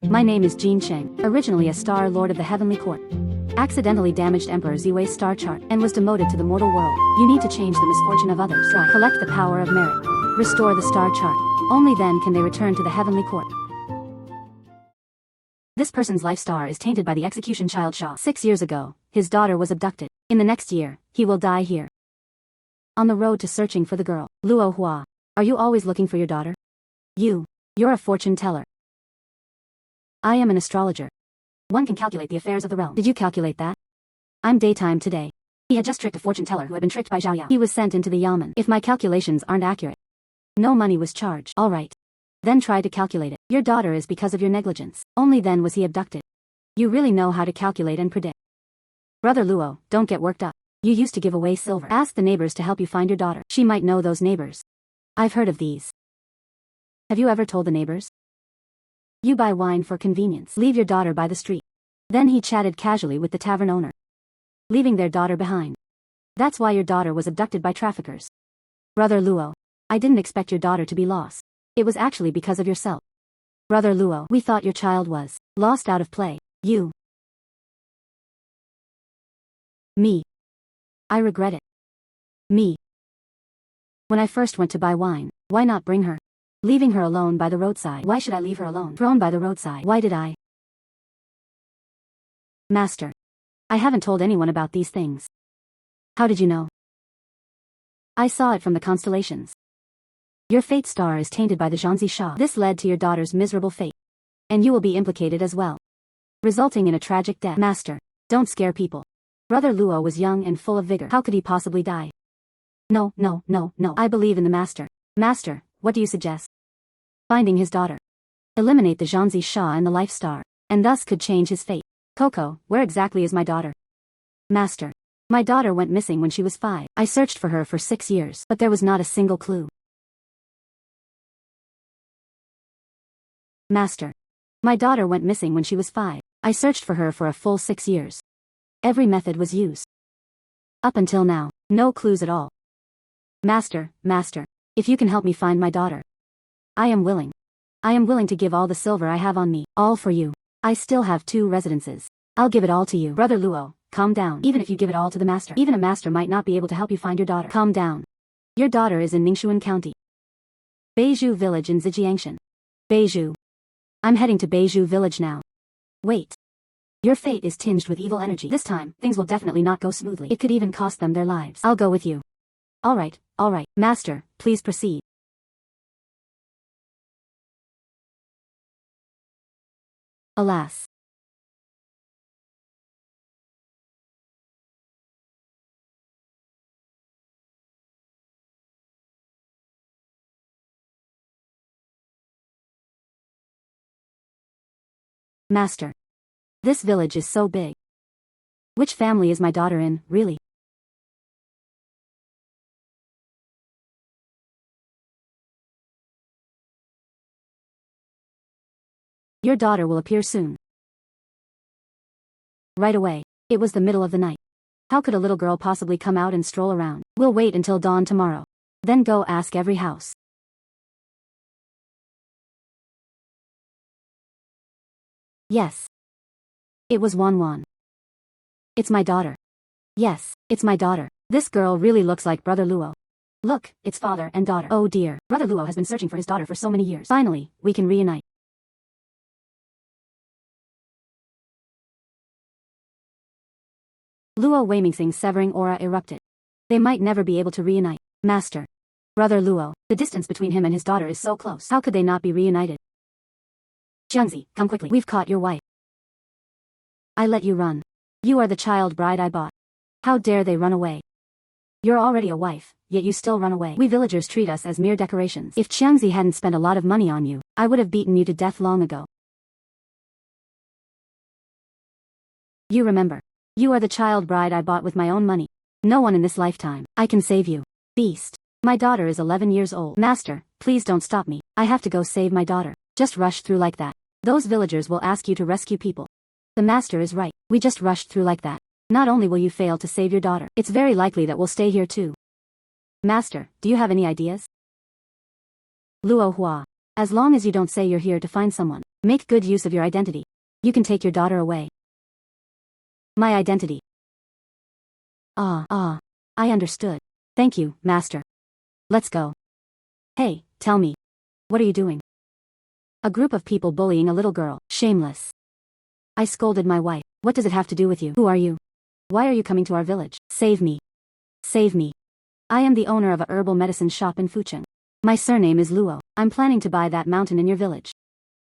My name is Jin Cheng, originally a star lord of the heavenly court. Accidentally damaged Emperor Ziwei's star chart and was demoted to the mortal world. You need to change the misfortune of others. Collect the power of merit. Restore the star chart. Only then can they return to the heavenly court. This person's life star is tainted by the execution child Shah. 6 years ago, his daughter was abducted. In the next year, he will die here. On the road to searching for the girl. Luo Hua. Are you always looking for your daughter? You're a fortune teller. I am an astrologer. One can calculate the affairs of the realm. Did you calculate that? I'm daytime today. He had just tricked a fortune teller who had been tricked by Zhao Yao. He was sent into the Yamen. If my calculations aren't accurate, no money was charged. All right. Then try to calculate it. Your daughter is because of your negligence. Only then was he abducted. You really know how to calculate and predict. Brother Luo, don't get worked up. You used to give away silver. Ask the neighbors to help you find your daughter. She might know those neighbors. I've heard of these. Have you ever told the neighbors? You buy wine for convenience. Leave your daughter by the street. Then he chatted casually with the tavern owner, leaving their daughter behind. That's why your daughter was abducted by traffickers. Brother Luo, I didn't expect your daughter to be lost. It was actually because of yourself. Brother Luo, we thought your child was lost out of play. Me. I regret it. Me. When I first went to buy wine, why not bring her? Leaving her alone by the roadside. Why should I leave her alone? Thrown by the roadside. Why did I? Master. I haven't told anyone about these things. How did you know? I saw it from the constellations. Your fate star is tainted by the Zhanzi Shah. This led to your daughter's miserable fate. And you will be implicated as well, resulting in a tragic death. Master, don't scare people. Brother Luo was young and full of vigor. How could he possibly die? No. I believe in the master. Master, what do you suggest? Finding his daughter. Eliminate the Zhanzi Shah and the life star, and thus could change his fate. Coco, where exactly is my daughter? Master. My daughter went missing when she was 5. I searched for her for 6 years, but there was not a single clue. Master. My daughter went missing when she was 5. I searched for her for a full 6 years. Every method was used. Up until now, no clues at all. Master, if you can help me find my daughter, I am willing. I am willing to give all the silver I have on me, all for you. I still have 2 residences. I'll give it all to you. Brother Luo, calm down. Even if you give it all to the master, even a master might not be able to help you find your daughter. Calm down. Your daughter is in Ningxuan County, Beizhu Village in Zijiangshan. Beizhu. I'm heading to Beizhu Village now. Wait. Your fate is tinged with evil energy. This time, things will definitely not go smoothly. It could even cost them their lives. I'll go with you. All right. Master, please proceed. Alas. Master. This village is so big. Which family is my daughter in, really? Your daughter will appear soon. Right away. It was the middle of the night. How could a little girl possibly come out and stroll around? We'll wait until dawn tomorrow. Then go ask every house. Yes. It was Wan. It's my daughter. Yes, it's my daughter. This girl really looks like Brother Luo. Look, it's father and daughter. Oh dear, Brother Luo has been searching for his daughter for so many years. Finally, we can reunite. Luo Weimingxing's severing aura erupted. They might never be able to reunite. Master. Brother Luo, the distance between him and his daughter is so close. How could they not be reunited? Jiangzi, come quickly. We've caught your wife. I let you run. You are the child bride I bought. How dare they run away? You're already a wife, yet you still run away. We villagers treat us as mere decorations. If Jiangzi hadn't spent a lot of money on you, I would have beaten you to death long ago. You remember. You are the child bride I bought with my own money. No one in this lifetime. I can save you. Beast. My daughter is 11 years old. Master, please don't stop me. I have to go save my daughter. Just rush through like that. Those villagers will ask you to rescue people. The master is right. We just rushed through like that. Not only will you fail to save your daughter, it's very likely that we'll stay here too. Master, do you have any ideas? Luo Hua. As long as you don't say you're here to find someone, Make good use of your identity. You can take your daughter away. My identity. I understood. Thank you, Master. Let's go. Hey, tell me. What are you doing? A group of people bullying a little girl. Shameless. I scolded my wife. What does it have to do with you? Who are you? Why are you coming to our village? Save me. Save me. I am the owner of a herbal medicine shop in Fucheng. My surname is Luo. I'm planning to buy that mountain in your village.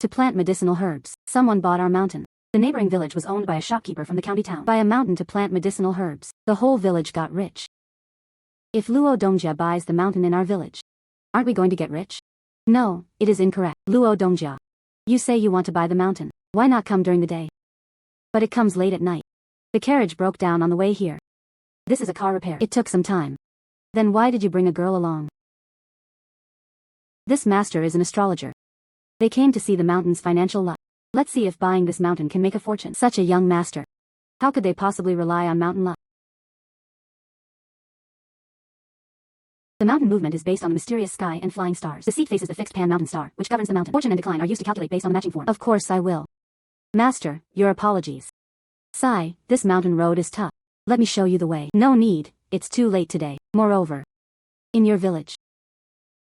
To plant medicinal herbs. Someone bought our mountain. The neighboring village was owned by a shopkeeper from the county town. Buy a mountain to plant medicinal herbs. The whole village got rich. If Luo Dongjia buys the mountain in our village, aren't we going to get rich? No, it is incorrect. Luo Dongjia. You say you want to buy the mountain. Why not come during the day? But it comes late at night. The carriage broke down on the way here. This is a car repair. It took some time. Then why did you bring a girl along? This master is an astrologer. They came to see the mountain's financial luck. Let's see if buying this mountain can make a fortune. Such a young master. How could they possibly rely on mountain luck? The mountain movement is based on the mysterious sky and flying stars. The seat faces the fixed pan mountain star, which governs the mountain. Fortune and decline are used to calculate based on the matching form. Of course I will. Master, your apologies. Sigh, this mountain road is tough. Let me show you the way. No need, it's too late today. Moreover, in your village,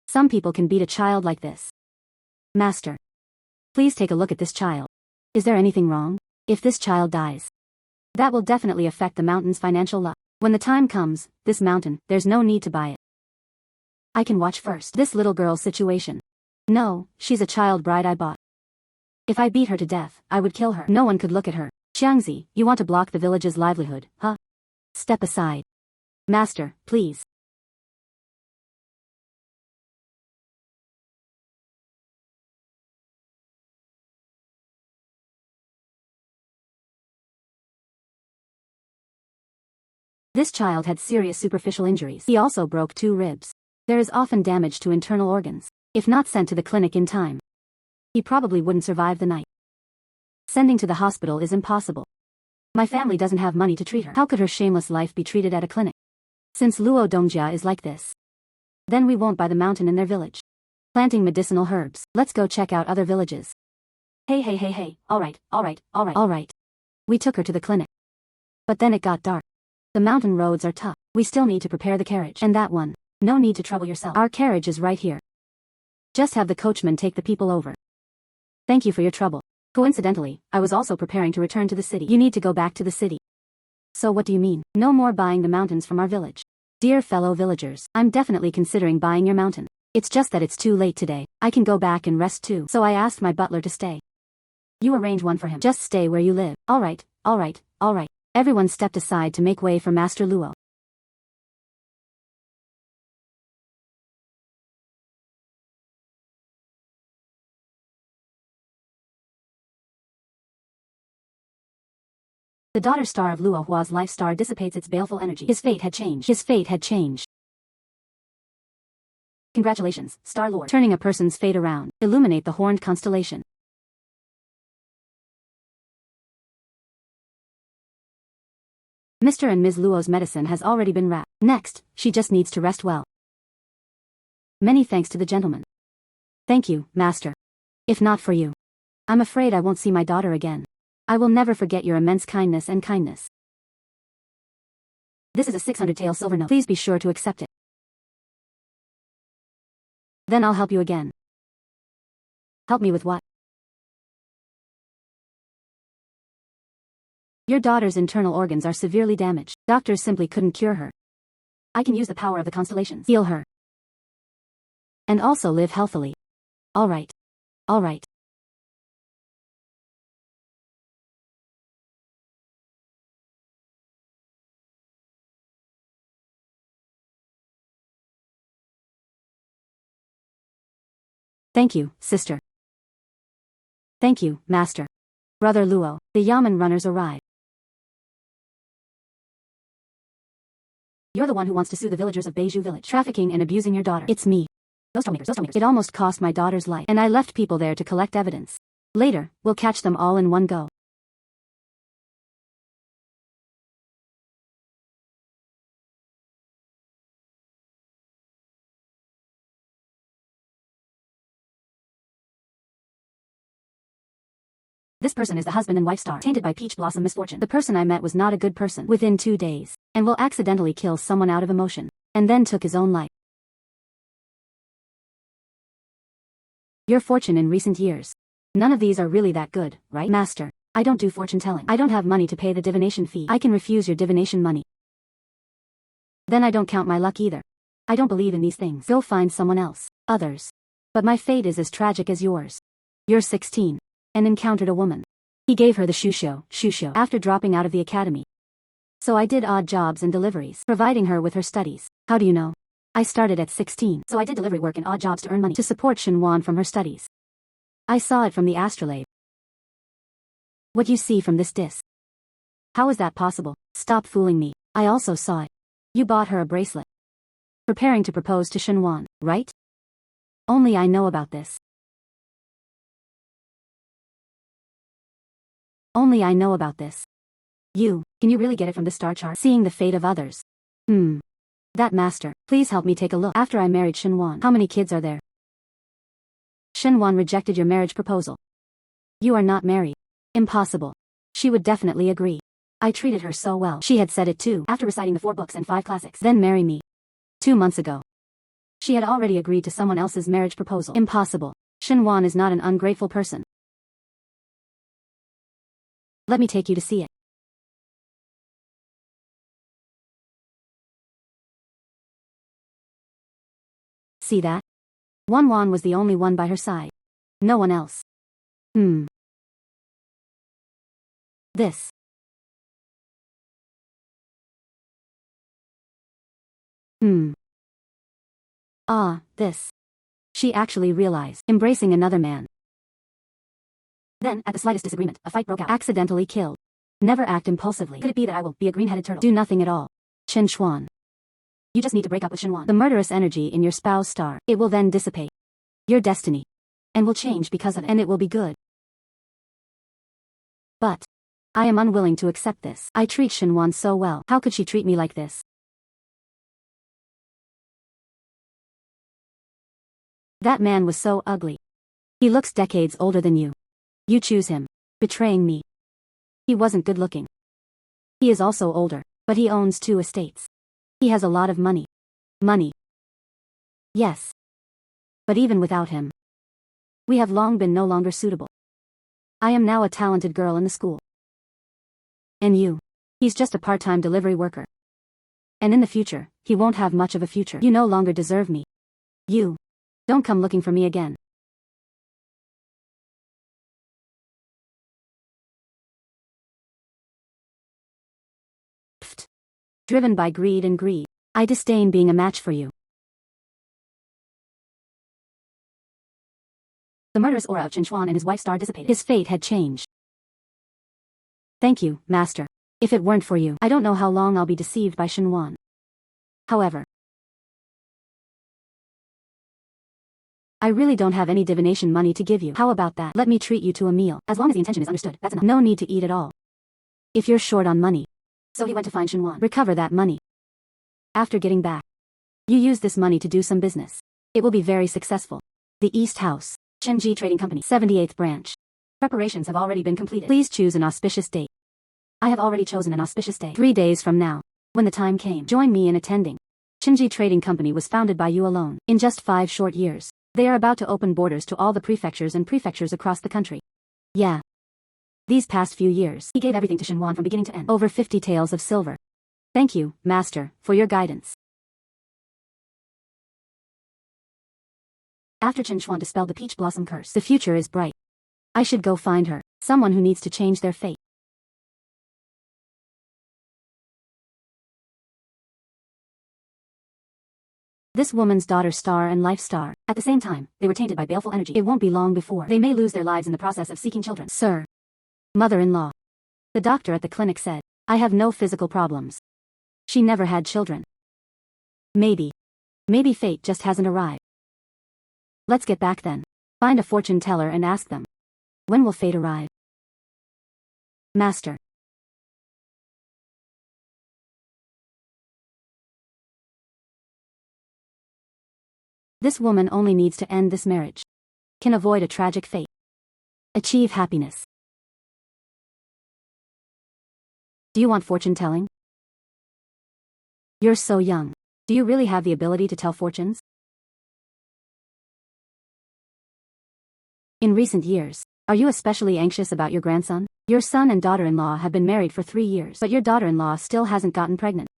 some people can beat a child like this. Master, please take a look at this child. Is there anything wrong? If this child dies, that will definitely affect the mountain's financial luck. When the time comes, this mountain, there's no need to buy it. I can watch first. This little girl's situation. No, she's a child bride I bought. If I beat her to death, I would kill her. No one could look at her. Xiangzi, you want to block the village's livelihood, huh? Step aside. Master, please. This child had serious superficial injuries. He also broke 2 ribs. There is often damage to internal organs. If not sent to the clinic in time, he probably wouldn't survive the night. Sending to the hospital is impossible. My family doesn't have money to treat her. How could her shameless life be treated at a clinic? Since Luo Dongjia is like this, then we won't buy the mountain in their village. Planting medicinal herbs. Let's go check out other villages. Hey. Alright. We took her to the clinic. But then it got dark. The mountain roads are tough. We still need to prepare the carriage. And that one. No need to trouble yourself. Our carriage is right here. Just have the coachman take the people over. Thank you for your trouble. Coincidentally, I was also preparing to return to the city. You need to go back to the city. So what do you mean? No more buying the mountains from our village. Dear fellow villagers, I'm definitely considering buying your mountain. It's just that it's too late today. I can go back and rest too. So I asked my butler to stay. You arrange one for him. Just stay where you live. Alright. Everyone stepped aside to make way for Master Luo. The daughter star of Luo Hua's life star dissipates its baleful energy. His fate had changed. Congratulations, Star Lord. Turning a person's fate around. Illuminate the horned constellation. Mr. and Ms. Luo's medicine has already been wrapped. Next, she just needs to rest well. Many thanks to the gentleman. Thank you, Master. If not for you, I'm afraid I won't see my daughter again. I will never forget your immense kindness and kindness. This is a 600-tael silver note. Please be sure to accept it. Then I'll help you again. Help me with what? Your daughter's internal organs are severely damaged. Doctors simply couldn't cure her. I can use the power of the constellations. Heal her. And also live healthily. Alright. Thank you, sister. Thank you, master. Brother Luo, the Yamen runners arrive. You're the one who wants to sue the villagers of Beiju village. Trafficking and abusing your daughter. It's me. Those troublemakers. It almost cost my daughter's life. And I left people there to collect evidence. Later, we'll catch them all in one go. This person is the husband and wife star, tainted by peach blossom misfortune. The person I met was not a good person within 2 days, and will accidentally kill someone out of emotion, and then took his own life. Your fortune in recent years. None of these are really that good, right, Master? I don't do fortune telling. I don't have money to pay the divination fee. I can refuse your divination money. Then I don't count my luck either. I don't believe in these things. Go find someone else. Others. But my fate is as tragic as yours. You're 16. And encountered a woman. He gave her the shusho, after dropping out of the academy. So I did odd jobs and deliveries, providing her with her studies. How do you know? I started at 16, so I did delivery work and odd jobs to earn money to support Shinwan from her studies. I saw it from the astrolabe. What you see from this disc. How is that possible? Stop fooling me. I also saw it. You bought her a bracelet. Preparing to propose to Shinwan, right? Only I know about this. Only I know about this. Can you really get it from the star chart? Seeing the fate of others. That master, please help me take a look. After I married Shinwan, how many kids are there? Shinwan rejected your marriage proposal. You are not married. Impossible. She would definitely agree. I treated her so well. She had said it too, after reciting the 4 books and 5 classics. Then marry me. 2 months ago. She had already agreed to someone else's marriage proposal. Impossible. Shinwan is not an ungrateful person. Let me take you to see it. See that? Wan was the only one by her side. No one else. This. This. She actually realized, embracing another man. Then, at the slightest disagreement, a fight broke out. Accidentally killed. Never act impulsively. Could it be that I will be a green-headed turtle? Do nothing at all. Chen Xuan. You just need to break up with Shinwan. The murderous energy in your spouse star. It will then dissipate. Your destiny. And will change because of it. And it will be good. But I am unwilling to accept this. I treat Shinwan so well. How could she treat me like this? That man was so ugly. He looks decades older than you. You choose him, betraying me. He wasn't good looking. He is also older, but he owns 2 estates. He has a lot of money. Money. Yes. But even without him, we have long been no longer suitable. I am now a talented girl in the school. And you? He's just a part-time delivery worker. And in the future, he won't have much of a future. You no longer deserve me. You. Don't come looking for me again. Pfft. Driven by greed and greed, I disdain being a match for you. The murderous aura of Chen Xuan and his wife star dissipated. His fate had changed. Thank you, Master. If it weren't for you, I don't know how long I'll be deceived by Shinwan. However, I really don't have any divination money to give you. How about that? Let me treat you to a meal. As long as the intention is understood, that's enough. No need to eat at all. If you're short on money. So he went to find Shinwan. Recover that money. After getting back, you use this money to do some business. It will be very successful. The East House, Chenji Trading Company, 78th branch. Preparations have already been completed. Please choose an auspicious date. I have already chosen an auspicious day. 3 days from now. When the time came, join me in attending. Chenji Trading Company was founded by you alone. In just 5 short years, they are about to open borders to all the prefectures and prefectures across the country. Yeah. These past few years, he gave everything to Shinwan from beginning to end. Over 50 taels of silver. Thank you, Master, for your guidance. After Chen Xuan dispelled the peach blossom curse, the future is bright. I should go find her, someone who needs to change their fate. This woman's daughter star and life star. At the same time, they were tainted by baleful energy. It won't be long before they may lose their lives in the process of seeking children. Sir. Mother-in-law. The doctor at the clinic said, I have no physical problems. She never had children. Maybe fate just hasn't arrived. Let's get back then. Find a fortune teller and ask them. When will fate arrive? Master. This woman only needs to end this marriage. Can avoid a tragic fate. Achieve happiness. Do you want fortune telling? You're so young. Do you really have the ability to tell fortunes? In recent years, are you especially anxious about your grandson? Your son and daughter-in-law have been married for 3 years, but your daughter-in-law still hasn't gotten pregnant.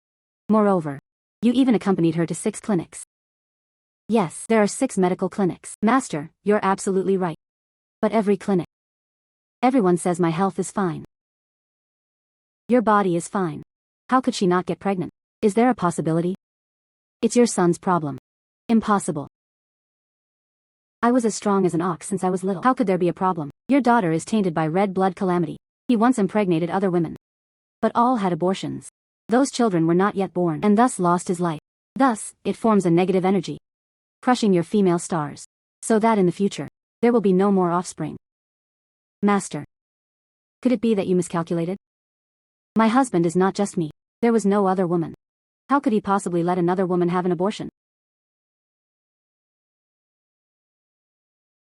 Moreover, you even accompanied her to 6 clinics. Yes, there are 6 medical clinics. Master, you're absolutely right. But every clinic. Everyone says my health is fine. Your body is fine. How could she not get pregnant? Is there a possibility? It's your son's problem. Impossible. I was as strong as an ox since I was little. How could there be a problem? Your daughter is tainted by red blood calamity. He once impregnated other women. But all had abortions. Those children were not yet born and thus lost his life. Thus, it forms a negative energy, crushing your female stars, so that in the future, there will be no more offspring. Master. Could it be that you miscalculated? My husband is not just me. There was no other woman. How could he possibly let another woman have an abortion?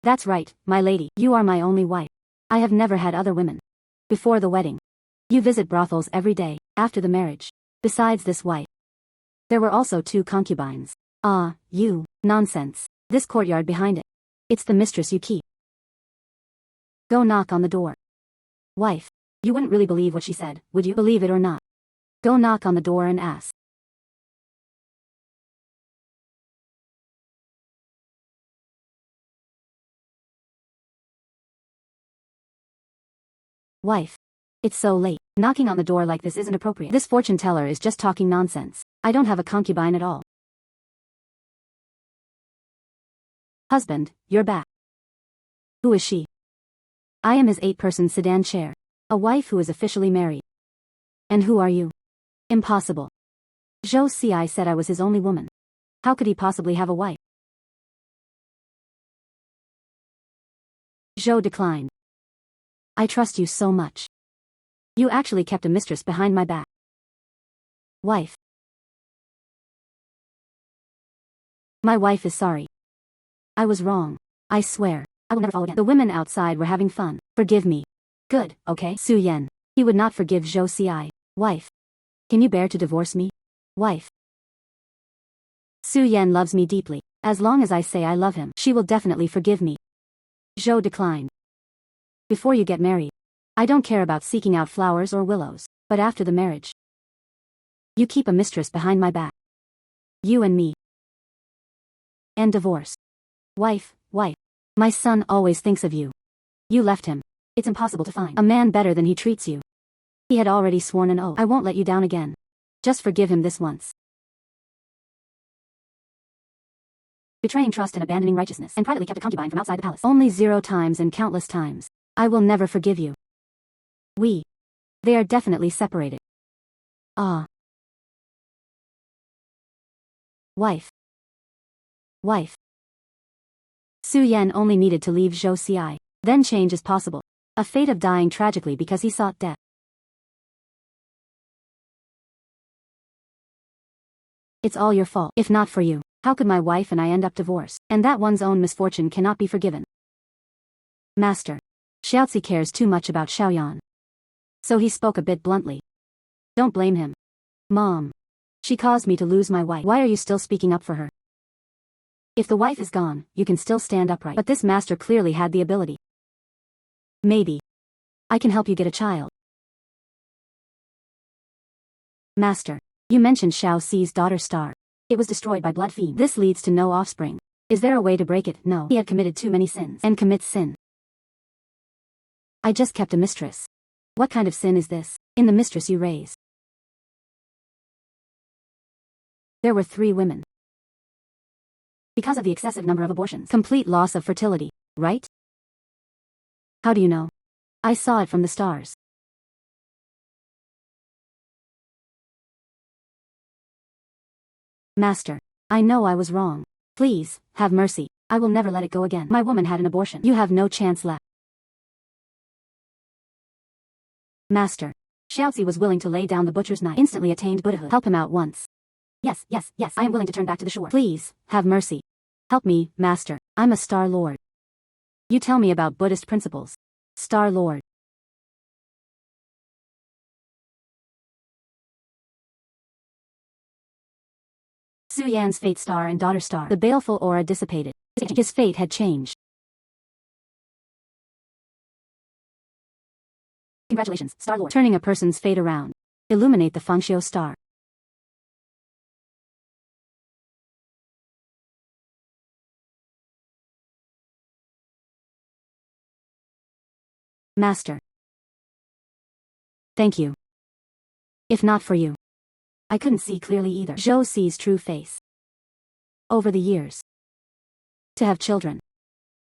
That's right, my lady. You are my only wife. I have never had other women. Before the wedding. You visit brothels every day, after the marriage. Besides this wife, there were also 2 concubines. Ah, you. Nonsense. This courtyard behind it. It's the mistress you keep. Go knock on the door. Wife. You wouldn't really believe what she said, would you? Believe it or not. Go knock on the door and ask. Wife. It's so late. Knocking on the door like this isn't appropriate. This fortune teller is just talking nonsense. I don't have a concubine at all. Husband, you're back. Who is she? I am his 8-person sedan chair. A wife who is officially married. And who are you? Impossible. Zhou Ci said I was his only woman. How could he possibly have a wife? Zhou declined. I trust you so much. You actually kept a mistress behind my back. Wife. My wife is sorry. I was wrong. I swear. I will never fall again. The women outside were having fun. Forgive me. Good, okay? Su Yan. He would not forgive Zhou Ci. Wife. Can you bear to divorce me? Wife. Su Yan loves me deeply. As long as I say I love him, she will definitely forgive me. Zhou declined. Before you get married, I don't care about seeking out flowers or willows, but after the marriage, you keep a mistress behind my back. You and me. And divorce. Wife. My son always thinks of you. You left him. It's impossible to find a man better than he treats you. He had already sworn an oath. I won't let you down again. Just forgive him this once. Betraying trust and abandoning righteousness, and privately kept a concubine from outside the palace. Only 0 times and countless times. I will never forgive you. They are definitely separated. Ah. Wife. Su Yan only needed to leave Zhou Ci. Then change is possible. A fate of dying tragically because he sought death. It's all your fault. If not for you, how could my wife and I end up divorced? And that one's own misfortune cannot be forgiven. Master. Xiaozi cares too much about Xiaoyan. So he spoke a bit bluntly. Don't blame him. Mom. She caused me to lose my wife. Why are you still speaking up for her? If the wife is gone, you can still stand upright. But this master clearly had the ability. Maybe. I can help you get a child. Master. You mentioned Xiao Ci's daughter Star. It was destroyed by blood fiend. This leads to no offspring. Is there a way to break it? No. He had committed too many sins. And commits sin. I just kept a mistress. What kind of sin is this? In the mistress you raise. There were 3 women. Because of the excessive number of abortions. Complete loss of fertility, right? How do you know? I saw it from the stars. Master. I know I was wrong. Please, have mercy. I will never let it go again. My woman had an abortion. You have no chance left. Master. Xiaozi was willing to lay down the butcher's knife. Instantly attained Buddhahood. Help him out once. Yes. I am willing to turn back to the shore. Please, have mercy. Help me, Master. I'm a Star Lord. You tell me about Buddhist principles. Star Lord. Su Yan's fate star and daughter star. The baleful aura dissipated. His fate had changed. Congratulations, Star Lord. Turning a person's fate around. Illuminate the Fengxiu star. Master. Thank you. If not for you, I couldn't see clearly either. Zhou sees true face. Over the years. To have children.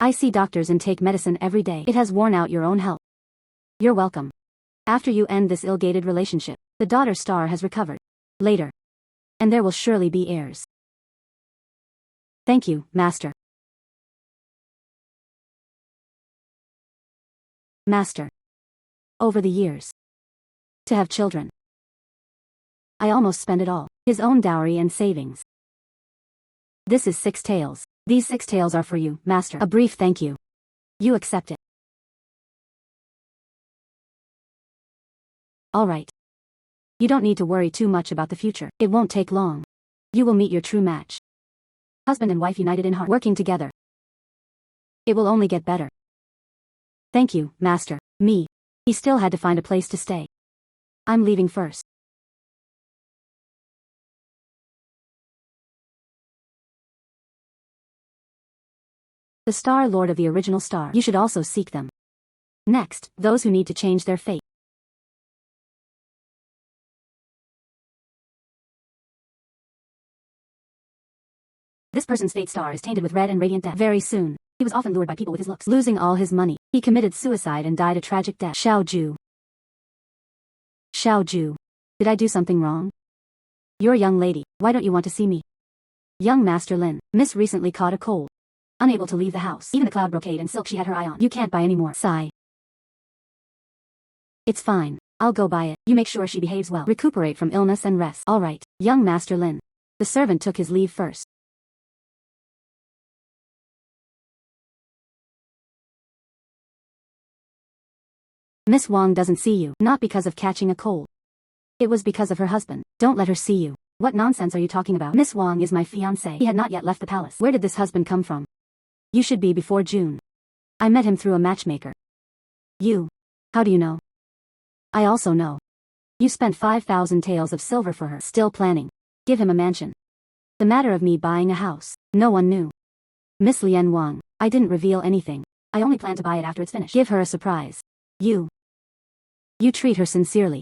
I see doctors and take medicine every day. It has worn out your own health. You're welcome. After you end this ill-gated relationship, the daughter star has recovered. Later. And there will surely be heirs. Thank you, Master. Master. Over the years. To have children. I almost spent it all, his own dowry and savings. This is 6 taels. These 6 taels are for you, Master. A brief thank you. You accept it. All right. You don't need to worry too much about the future. It won't take long. You will meet your true match. Husband and wife united in heart, working together. It will only get better. Thank you, Master. Me. He still had to find a place to stay. I'm leaving first. The Star Lord of the original star. You should also seek them. Next, those who need to change their fate. This person's fate star is tainted with red and radiant death. Very soon, he was often lured by people with his looks. Losing all his money, he committed suicide and died a tragic death. Xiaoju. Xiaoju. Did I do something wrong? You're a young lady, why don't you want to see me? Young Master Lin. Miss recently caught a cold. Unable to leave the house. Even the cloud brocade and silk she had her eye on. You can't buy any more. Sigh. It's fine. I'll go buy it. You make sure she behaves well. Recuperate from illness and rest. All right, young Master Lin. The servant took his leave first. Miss Wang doesn't see you, not because of catching a cold. It was because of her husband. Don't let her see you. What nonsense are you talking about? Miss Wang is my fiancé. He had not yet left the palace. Where did this husband come from? You should be before June. I met him through a matchmaker. You. How do you know? I also know. You spent 5,000 taels of silver for her. Still planning. Give him a mansion. The matter of me buying a house, no one knew. Miss Lian Wang, I didn't reveal anything. I only plan to buy it after it's finished. Give her a surprise. You treat her sincerely.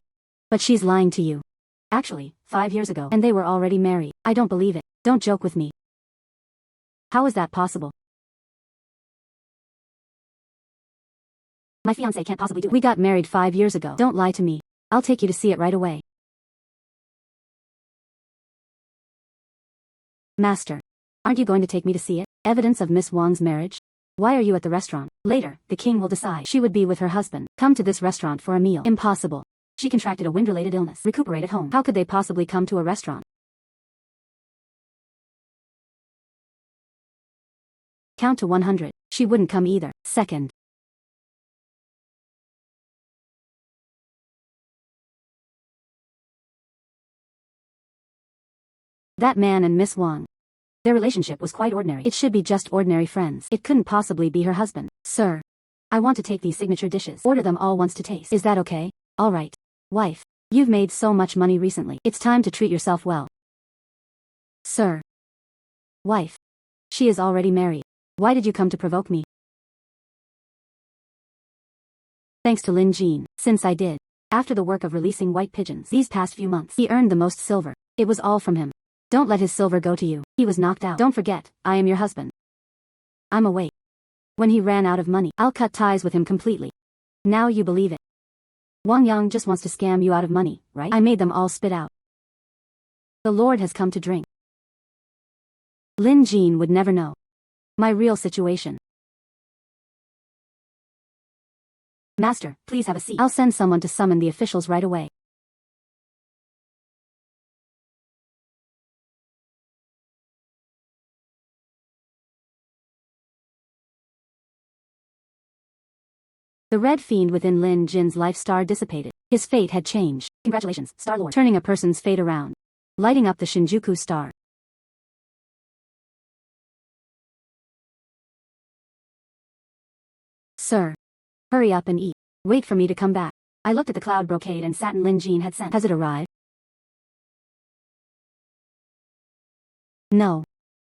But she's lying to you. Actually, 5 years ago, and they were already married. I don't believe it. Don't joke with me. How is that possible? My fiancé can't possibly do it. We got married 5 years ago. Don't lie to me. I'll take you to see it right away. Master. Aren't you going to take me to see it? Evidence of Miss Wang's marriage? Why are you at the restaurant? Later, the king will decide. She would be with her husband. Come to this restaurant for a meal. Impossible. She contracted a wind-related illness. Recuperate at home. How could they possibly come to a restaurant? Count to 100. She wouldn't come either. Second. That man and Miss Wang. Their relationship was quite ordinary. It should be just ordinary friends. It couldn't possibly be her husband. Sir. I want to take these signature dishes. Order them all once to taste. Is that okay? All right. Wife. You've made so much money recently. It's time to treat yourself well. Sir. Wife. She is already married. Why did you come to provoke me? Thanks to Lin Jin. Since I did. After the work of releasing white pigeons these past few months, he earned the most silver. It was all from him. Don't let his silver go to you. He was knocked out. Don't forget, I am your husband. I'm awake. When he ran out of money, I'll cut ties with him completely. Now you believe it. Wang Yang just wants to scam you out of money, right? I made them all spit out. The Lord has come to drink. Lin Jin would never know my real situation. Master, please have a seat. I'll send someone to summon the officials right away. The red fiend within Lin Jin's life star dissipated. His fate had changed. Congratulations, Star Lord. Turning a person's fate around. Lighting up the Shinjuku star. Sir. Hurry up and eat. Wait for me to come back. I looked at the cloud brocade and satin Lin Jean had sent. Has it arrived? No.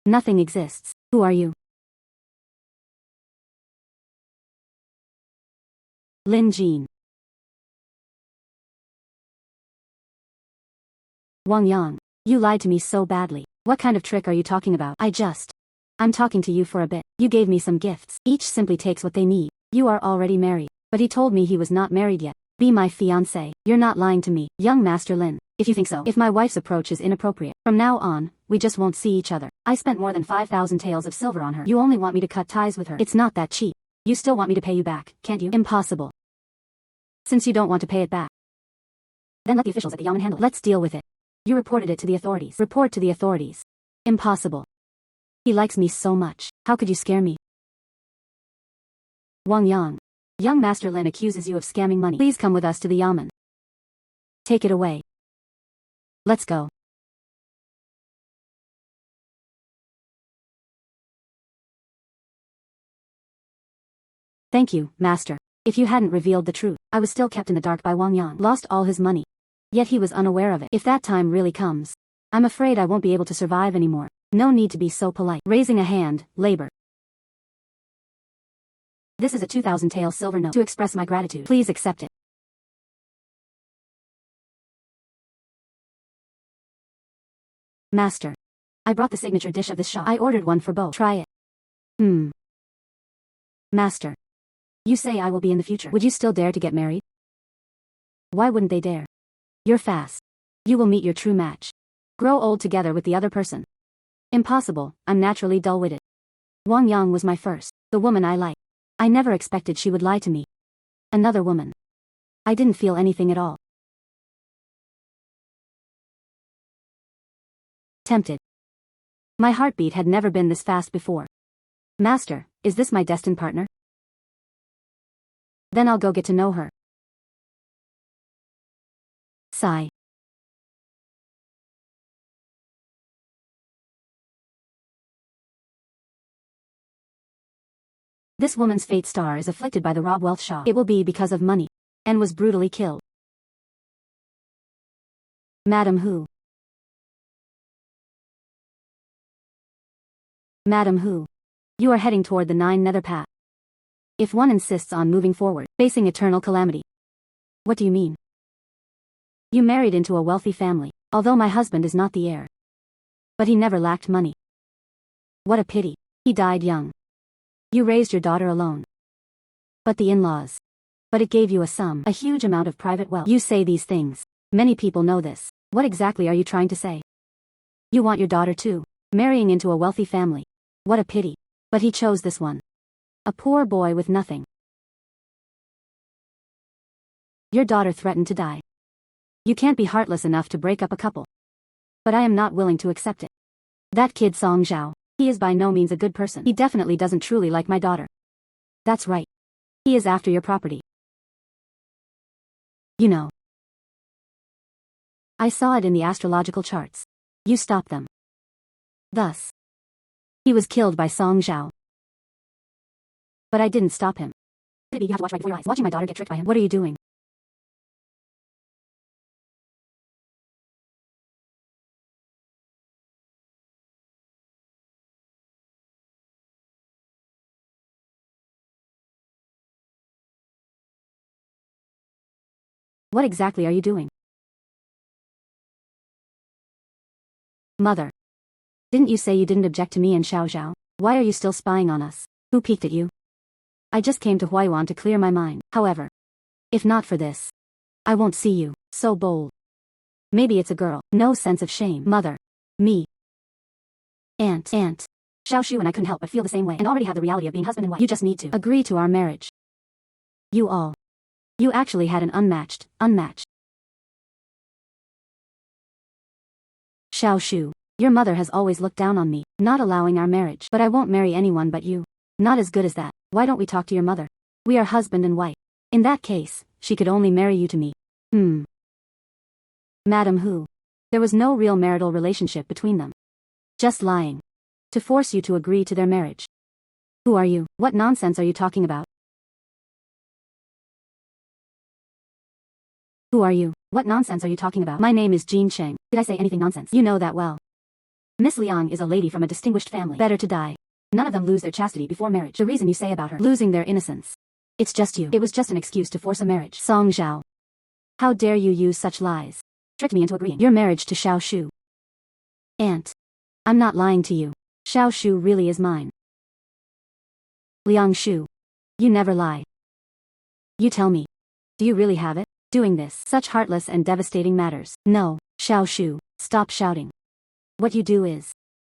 Nothing exists. Who are you? Lin Jean. Wang Yang. You lied to me so badly. What kind of trick are you talking about? I'm talking to you for a bit. You gave me some gifts. Each simply takes what they need. You are already married. But he told me he was not married yet. Be my fiancé. You're not lying to me, young Master Lin. If you think so. If my wife's approach is inappropriate, from now on, we just won't see each other. I spent more than 5,000 taels of silver on her. You only want me to cut ties with her. It's not that cheap. You still want me to pay you back, can't you? Impossible. Since you don't want to pay it back, then let the officials at the Yamen handle it. Let's deal with it. You reported it to the authorities. Report to the authorities. Impossible. He likes me so much. How could you scare me? Wang Yang. Young Master Lin accuses you of scamming money. Please come with us to the Yamen. Take it away. Let's go. Thank you, Master. If you hadn't revealed the truth, I was still kept in the dark by Wang Yang. Lost all his money. Yet he was unaware of it. If that time really comes, I'm afraid I won't be able to survive anymore. No need to be so polite. Raising a hand, labor. This is a 2,000 tael silver note to express my gratitude. Please accept it. Master. I brought the signature dish of this shop. I ordered one for both. Try it. Master. You say I will be in the future. Would you still dare to get married? Why wouldn't they dare? You're fast. You will meet your true match. Grow old together with the other person. Impossible, I'm naturally dull-witted. Wang Yang was my first, the woman I like. I never expected she would lie to me. Another woman. I didn't feel anything at all. Tempted. My heartbeat had never been this fast before. Master, is this my destined partner? Then I'll go get to know her. Sigh. This woman's fate star is afflicted by the rob wealth Shah. It will be because of money. And was brutally killed. Madam Hu. Madam Hu. You are heading toward the 9 nether path. If one insists on moving forward, facing eternal calamity. What do you mean? You married into a wealthy family, although my husband is not the heir. But he never lacked money. What a pity. He died young. You raised your daughter alone. But the in-laws. But it gave you a huge amount of private wealth. You say these things. Many people know this. What exactly are you trying to say? You want your daughter too, marrying into a wealthy family. What a pity. But he chose this one. A poor boy with nothing. Your daughter threatened to die. You can't be heartless enough to break up a couple. But I am not willing to accept it. That kid Song Zhao. He is by no means a good person. He definitely doesn't truly like my daughter. That's right. He is after your property. You know. I saw it in the astrological charts. You stopped them. Thus. He was killed by Song Zhao. But I didn't stop him. You have to watch right before your eyes. Watching my daughter get tricked by him. What are you doing? What exactly are you doing? Mother. Didn't you say you didn't object to me and Xiao Zhao? Why are you still spying on us? Who peeked at you? I just came to Huayuan to clear my mind. However, if not for this, I won't see you. So bold. Maybe it's a girl. No sense of shame. Mother. Me. Aunt. Xiao Shu and I couldn't help but feel the same way and already have the reality of being husband and wife. You just need to agree to our marriage. You actually had an unmatched. Xiao Shu, your mother has always looked down on me, not allowing our marriage. But I won't marry anyone but you. Not as good as that. Why don't we talk to your mother? We are husband and wife. In that case, she could only marry you to me. Madam Hu. There was no real marital relationship between them. Just lying. To force you to agree to their marriage. Who are you? What nonsense are you talking about? Who are you? What nonsense are you talking about? My name is Jin Cheng. Did I say anything nonsense? You know that well. Miss Liang is a lady from a distinguished family. Better to die. None of them lose their chastity before marriage. The reason you say about her losing their innocence. It's just you. It was just an excuse to force a marriage. Song Zhao. How dare you use such lies? Tricked me into agreeing. Your marriage to Xiao Shu. Aunt. I'm not lying to you. Xiao Shu really is mine. Liang Shu. You never lie. You tell me. Do you really have it? Doing this. Such heartless and devastating matters. No, Xiao Shu, stop shouting. What you do is.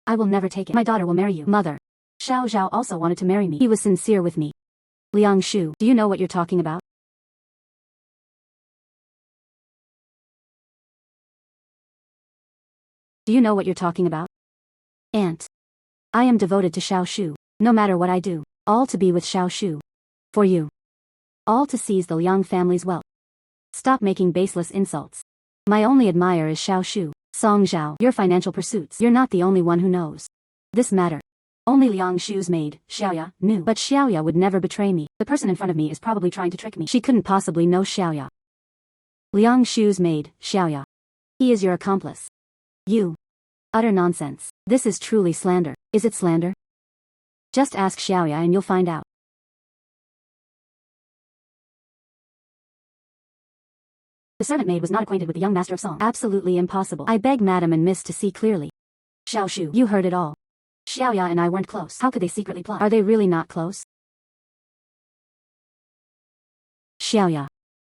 I will never take it. My daughter will marry you. Mother. Xiao Zhao also wanted to marry me. He was sincere with me. Liang Shu, do you know what you're talking about? Do you know what you're talking about? Aunt. I am devoted to Xiao Shu, no matter what I do, all to be with Xiao Shu. For you. All to seize the Liang family's wealth. Stop making baseless insults. My only admirer is Xiao Shu. Song Zhao, your financial pursuits. You're not the only one who knows this matter. Only Liang Shu's maid, Xiaoya, knew. But Xiaoya would never betray me. The person in front of me is probably trying to trick me. She couldn't possibly know Xiaoya. Liang Shu's maid, Xiaoya. He is your accomplice. You. Utter nonsense. This is truly slander. Is it slander? Just ask Xiaoya and you'll find out. The servant maid was not acquainted with the young master of song. Absolutely impossible. I beg madam and miss to see clearly. Xiao Shu, you heard it all. Xiaoya and I weren't close. How could they secretly plot? Are they really not close? Xiaoya.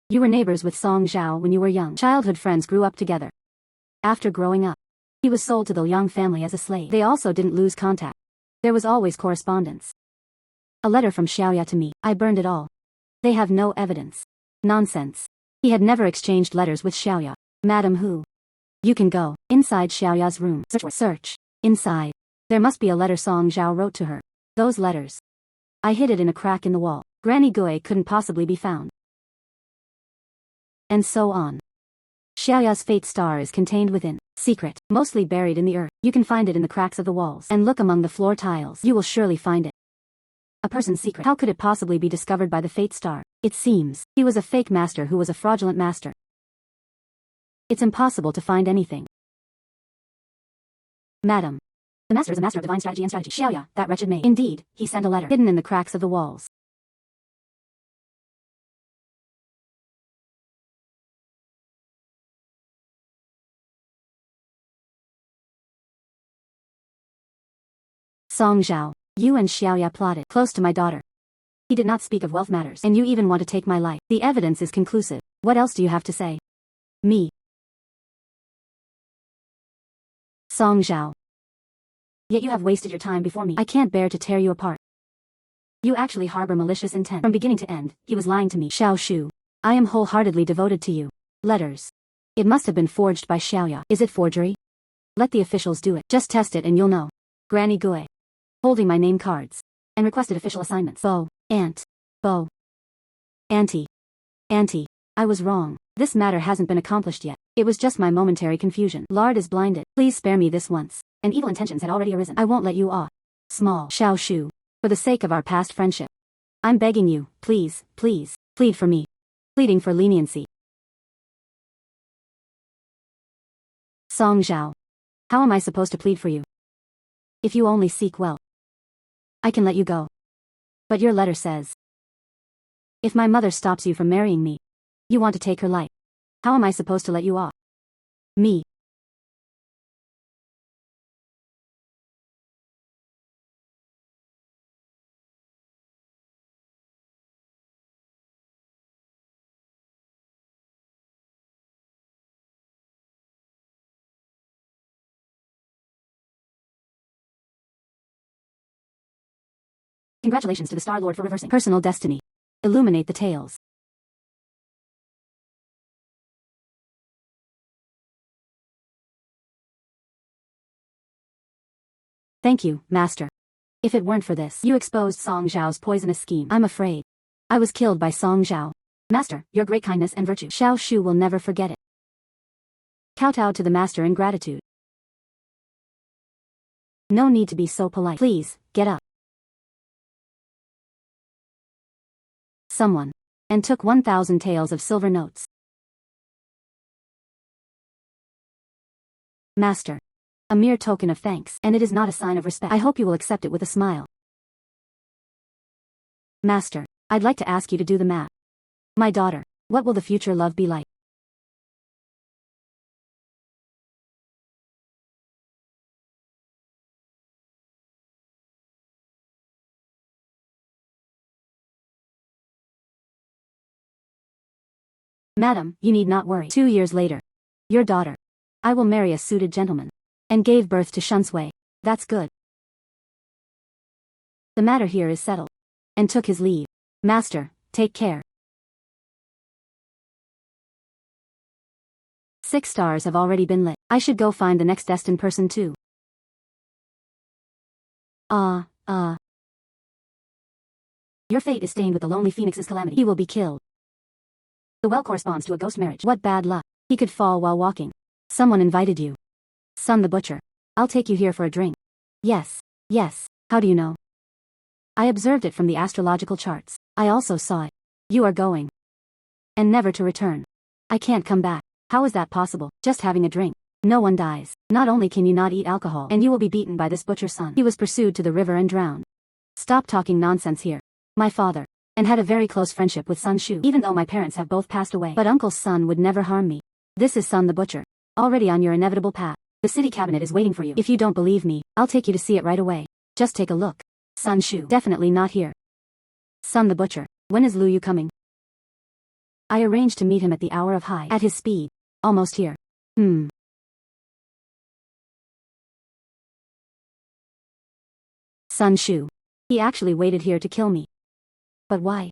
You were neighbors with Song Zhao when you were young. Childhood friends grew up together. After growing up, he was sold to the Liang family as a slave. They also didn't lose contact. There was always correspondence. A letter from Xiaoya to me. I burned it all. They have no evidence. Nonsense. He had never exchanged letters with Xiaoya. Madam who? You can go. Inside Xiaoya's room. Search. Inside. There must be a letter Song Zhao wrote to her. Those letters. I hid it in a crack in the wall. Granny Gui couldn't possibly be found. And so on. Xiaoya's fate star is contained within. Secret. Mostly buried in the earth. You can find it in the cracks of the walls. And look among the floor tiles. You will surely find it. A person's secret. How could it possibly be discovered by the fate star? It seems he was a fake master who was a fraudulent master. It's impossible to find anything. Madam. The master is a master of divine strategy and strategy. Xiaoya, that wretched maid. Indeed, he sent a letter hidden in the cracks of the walls. Song Zhao, you and Xiaoya plotted close to my daughter. He did not speak of wealth matters, and you even want to take my life. The evidence is conclusive. What else do you have to say? Me. Song Zhao. Yet you have wasted your time before me. I can't bear to tear you apart. You actually harbor malicious intent. From beginning to end, he was lying to me. Xiao Shu. I am wholeheartedly devoted to you. Letters. It must have been forged by Xiaoya. Is it forgery? Let the officials do it. Just test it and you'll know. Granny Gui. Holding my name cards. And requested official assignments. Bo. Aunt. Bo. Auntie. Auntie. I was wrong. This matter hasn't been accomplished yet. It was just my momentary confusion. Lard is blinded. Please spare me this once. And evil intentions had already arisen. I won't let you off. Small. Xiao Shu. For the sake of our past friendship. I'm begging you, please, please, plead for me. Pleading for leniency. Song Zhao. How am I supposed to plead for you? If you only seek well, I can let you go. But your letter says, if my mother stops you from marrying me, you want to take her life. How am I supposed to let you off? Me. Congratulations to the Star Lord for reversing personal destiny. Illuminate the tales. Thank you, Master. If it weren't for this, you exposed Song Zhao's poisonous scheme. I'm afraid I was killed by Song Zhao. Master, your great kindness and virtue. Xiao Shu will never forget it. Kowtow to the Master in gratitude. No need to be so polite. Please, get up. Someone. And took 1,000 taels of silver notes. Master. A mere token of thanks, and it is not a sign of respect. I hope you will accept it with a smile. Master. I'd like to ask you to do the math. My daughter. What will the future love be like? Madam, you need not worry. 2 years later. Your daughter. I will marry a suited gentleman. And gave birth to Shunsui. That's good. The matter here is settled. And took his leave. Master, take care. 6 stars have already been lit. I should go find the next destined person too. Your fate is stained with the lonely phoenix's calamity. He will be killed. The well corresponds to a ghost marriage. What bad luck. He could fall while walking. Someone invited you. Son the butcher. I'll take you here for a drink. Yes. Yes. How do you know? I observed it from the astrological charts. I also saw it. You are going. And never to return. I can't come back. How is that possible? Just having a drink. No one dies. Not only can you not eat alcohol, and you will be beaten by this butcher's son. He was pursued to the river and drowned. Stop talking nonsense here. My father. And had a very close friendship with Sun Shu. Even though my parents have both passed away. But uncle's son would never harm me. This is Sun the butcher. Already on your inevitable path. The city cabinet is waiting for you. If you don't believe me, I'll take you to see it right away. Just take a look. Sun Shu. Definitely not here. Sun the butcher. When is Lu Yu coming? I arranged to meet him at the hour of high. At his speed. Almost here. Sun Shu. He actually waited here to kill me. But why?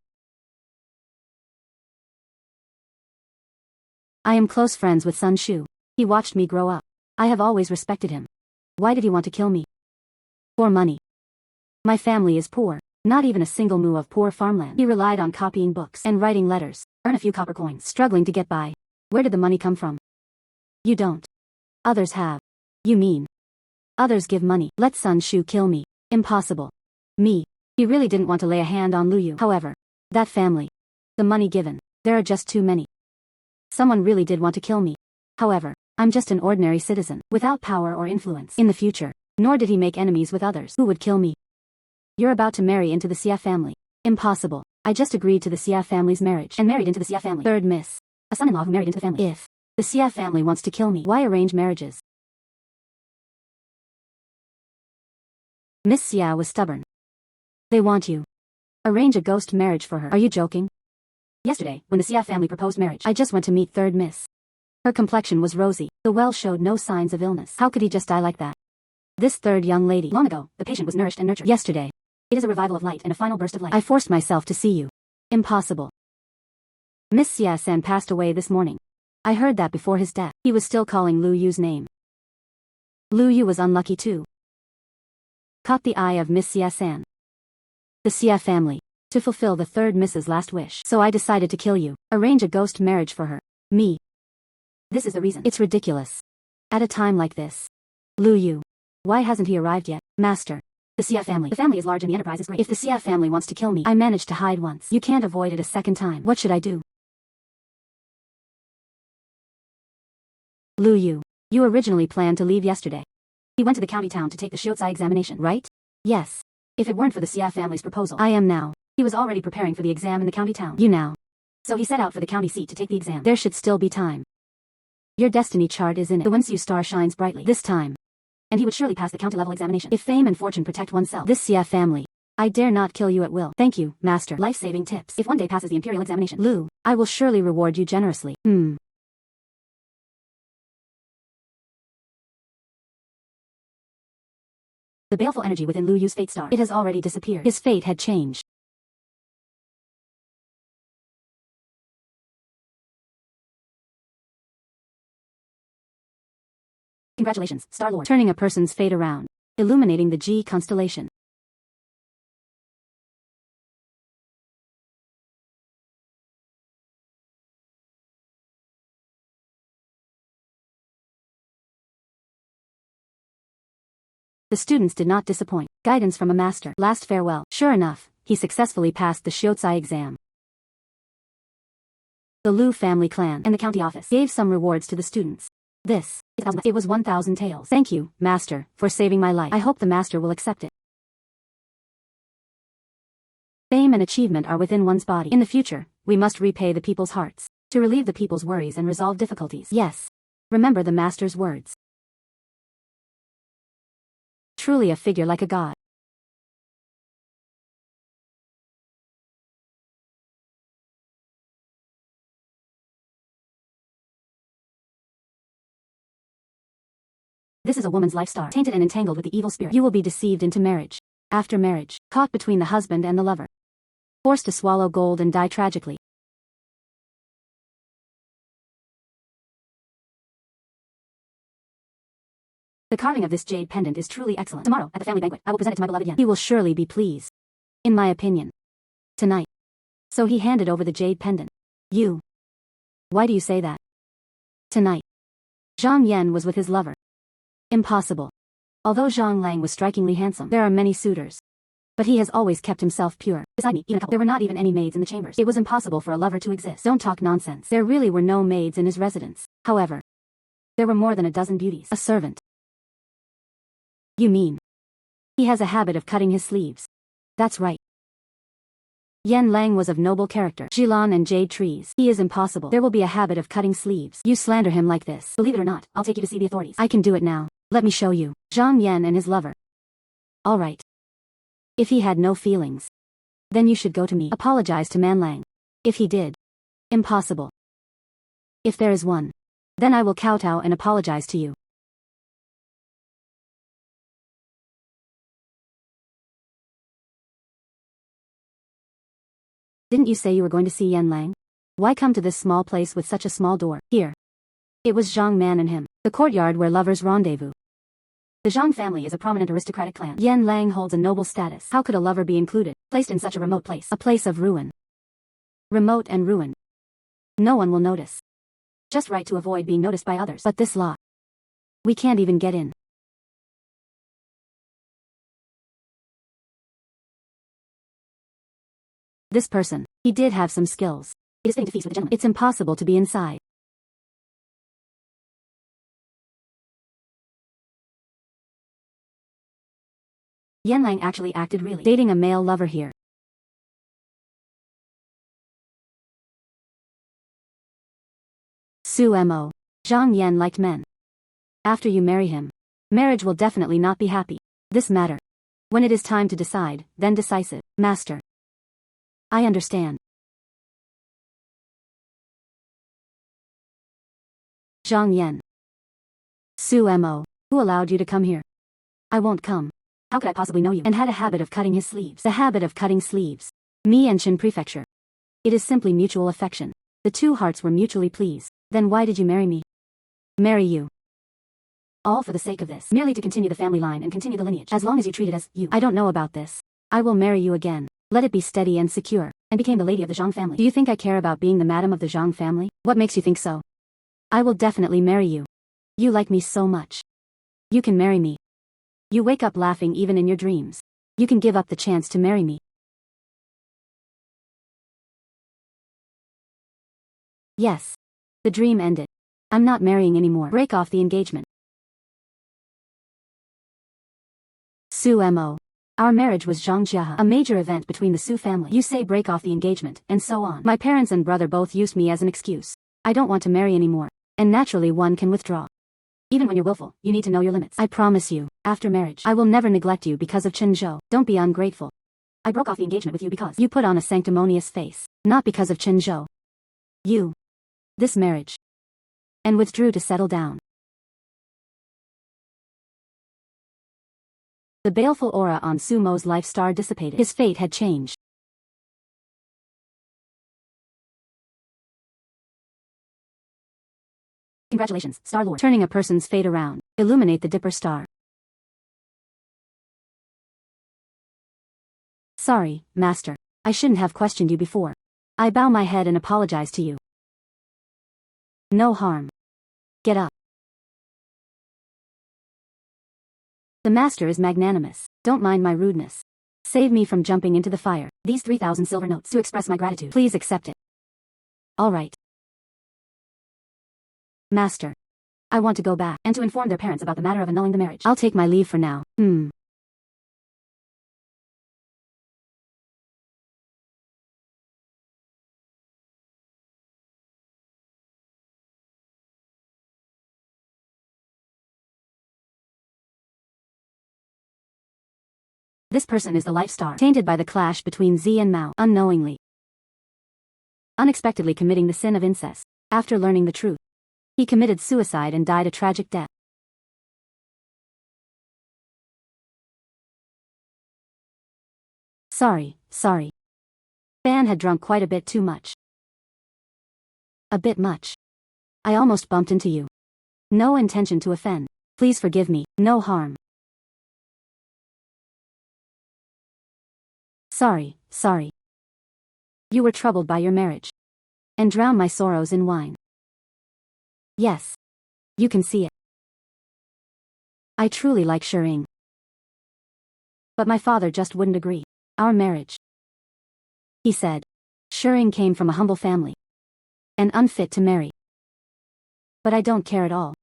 I am close friends with Sun Shu. He watched me grow up. I have always respected him. Why did he want to kill me? For money. My family is poor. Not even a single mu of poor farmland. He relied on copying books and writing letters. Earn a few copper coins. Struggling to get by. Where did the money come from? You don't. Others have. You mean? Others give money. Let Sun Shu kill me. Impossible. Me. He really didn't want to lay a hand on Lu Yu. However, that family. The money given. There are just too many. Someone really did want to kill me. However, I'm just an ordinary citizen, without power or influence in the future. Nor did he make enemies with others who would kill me. You're about to marry into the Xia family. Impossible. I just agreed to the Xia family's marriage and married into the Xia family. Third miss. A son-in-law who married into the family. If the Xia family wants to kill me, why arrange marriages? Miss Xia was stubborn. They want you. Arrange a ghost marriage for her. Are you joking? Yesterday, when the Xia family proposed marriage, I just went to meet third miss. Her complexion was rosy. The well showed no signs of illness. How could he just die like that? This third young lady. Long ago, the patient was nourished and nurtured. Yesterday. It is a revival of light and a final burst of light. I forced myself to see you. Impossible. Miss Xia-san passed away this morning. I heard that before his death, he was still calling Lu Yu's name. Lu Yu was unlucky too. Caught the eye of Miss Xia-san. The Xia family. To fulfill the third Miss's last wish. So I decided to kill you. Arrange a ghost marriage for her. Me. This is the reason. It's ridiculous. At a time like this. Lu Yu. Why hasn't he arrived yet? Master. The Xia family. The family is large and the enterprise is great. If the Xia family wants to kill me, I managed to hide once. You can't avoid it a second time. What should I do? Lu Yu. You originally planned to leave yesterday. He went to the county town to take the Shiozai examination, right? Yes. If it weren't for the Xia family's proposal, I am now. He was already preparing for the exam in the county town. You now. So he set out for the county seat to take the exam. There should still be time. Your destiny chart is in it. The Wensiu star shines brightly this time. And he would surely pass the county level examination. If fame and fortune protect oneself. This Xia family. I dare not kill you at will. Thank you, master. Life-saving tips. If one day passes the imperial examination, Lu, I will surely reward you generously. The baleful energy within Lu Yu's fate star. It has already disappeared. His fate had changed. Congratulations, Star Lord. Turning a person's fate around. Illuminating the G constellation. The students did not disappoint. Guidance from a master. Last farewell. Sure enough, he successfully passed the Shiozai exam. The Lu family clan and the county office gave some rewards to the students. It was 1,000 taels. Thank you, master, for saving my life. I hope the master will accept it. Fame and achievement are within one's body. In the future, we must repay the people's hearts, to relieve the people's worries and resolve difficulties. Yes. Remember the master's words. Truly a figure like a god. This is a woman's life star, tainted and entangled with the evil spirit. You will be deceived into marriage. After marriage, caught between the husband and the lover. Forced to swallow gold and die tragically. The carving of this jade pendant is truly excellent. Tomorrow, at the family banquet, I will present it to my beloved Yen. He will surely be pleased. In my opinion. Tonight. So he handed over the jade pendant. You. Why do you say that? Tonight. Zhang Yan was with his lover. Impossible. Although Zhang Lang was strikingly handsome, there are many suitors. But he has always kept himself pure. Beside me, even a couple. There were not even any maids in the chambers. It was impossible for a lover to exist. Don't talk nonsense. There really were no maids in his residence. However, there were more than a dozen beauties. A servant. You mean? He has a habit of cutting his sleeves. That's right. Yan Lang was of noble character. Jilan and jade trees. He is impossible. There will be a habit of cutting sleeves. You slander him like this. Believe it or not, I'll take you to see the authorities. I can do it now. Let me show you. Zhang Yan and his lover. All right. If he had no feelings, then you should go to me. Apologize to Man Lang. If he did. Impossible. If there is one, then I will kowtow and apologize to you. Didn't you say you were going to see Yan Lang? Why come to this small place with such a small door? Here. It was Zhang Man and him. The courtyard where lovers rendezvous. The Zhang family is a prominent aristocratic clan. Yan Lang holds a noble status. How could a lover be included, placed in such a remote place? A place of ruin. Remote and ruin. No one will notice. Just right to avoid being noticed by others. But this lot. We can't even get in. This person, he did have some skills. It is fitting to feast with a gentleman. It's impossible to be inside. Yan Lang actually acted really dating a male lover here. Su Mo. Zhang Yan liked men. After you marry him, marriage will definitely not be happy. This matter. When it is time to decide, then decisive. Master. I understand. Zhang Yan. Su Mo. Who allowed you to come here? I won't come. How could I possibly know you? And had a habit of cutting his sleeves. The habit of cutting sleeves. Me and Qin Prefecture. It is simply mutual affection. The two hearts were mutually pleased. Then why did you marry me? Marry you. All for the sake of this. Merely to continue the family line and continue the lineage. As long as you treat it as you. I don't know about this. I will marry you again. Let it be steady and secure. And became the lady of the Zhang family. Do you think I care about being the madam of the Zhang family? What makes you think so? I will definitely marry you. You like me so much. You can marry me. You wake up laughing even in your dreams. You can give up the chance to marry me. Yes. The dream ended. I'm not marrying anymore. Break off the engagement. Su Mo. Our marriage was Zhang Jia, a major event between the Su family. You say break off the engagement, and so on. My parents and brother both used me as an excuse. I don't want to marry anymore. And naturally one can withdraw. Even when you're willful, you need to know your limits. I promise you, after marriage, I will never neglect you because of Chen Zhou. Don't be ungrateful. I broke off the engagement with you because you put on a sanctimonious face, not because of Chen Zhou. You. This marriage. And withdrew to settle down. The baleful aura on Su Mo's life star dissipated. His fate had changed. Congratulations, Star Lord. Turning a person's fate around. Illuminate the Dipper Star. Sorry, Master. I shouldn't have questioned you before. I bow my head and apologize to you. No harm. Get up. The Master is magnanimous. Don't mind my rudeness. Save me from jumping into the fire. These 3,000 silver notes to express my gratitude. Please accept it. All right. Master. I want to go back, and to inform their parents about the matter of annulling the marriage. I'll take my leave for now. This person is the life star, tainted by the clash between Z and Mao, unknowingly, unexpectedly committing the sin of incest. After learning the truth, he committed suicide and died a tragic death. Sorry. Fan had drunk quite a bit too much. A bit much. I almost bumped into you. No intention to offend. Please forgive me, no harm. Sorry. You were troubled by your marriage. And drowned my sorrows in wine. Yes. You can see it. I truly like Shering. But my father just wouldn't agree. Our marriage, he said. Shering came from a humble family. And unfit to marry. But I don't care at all.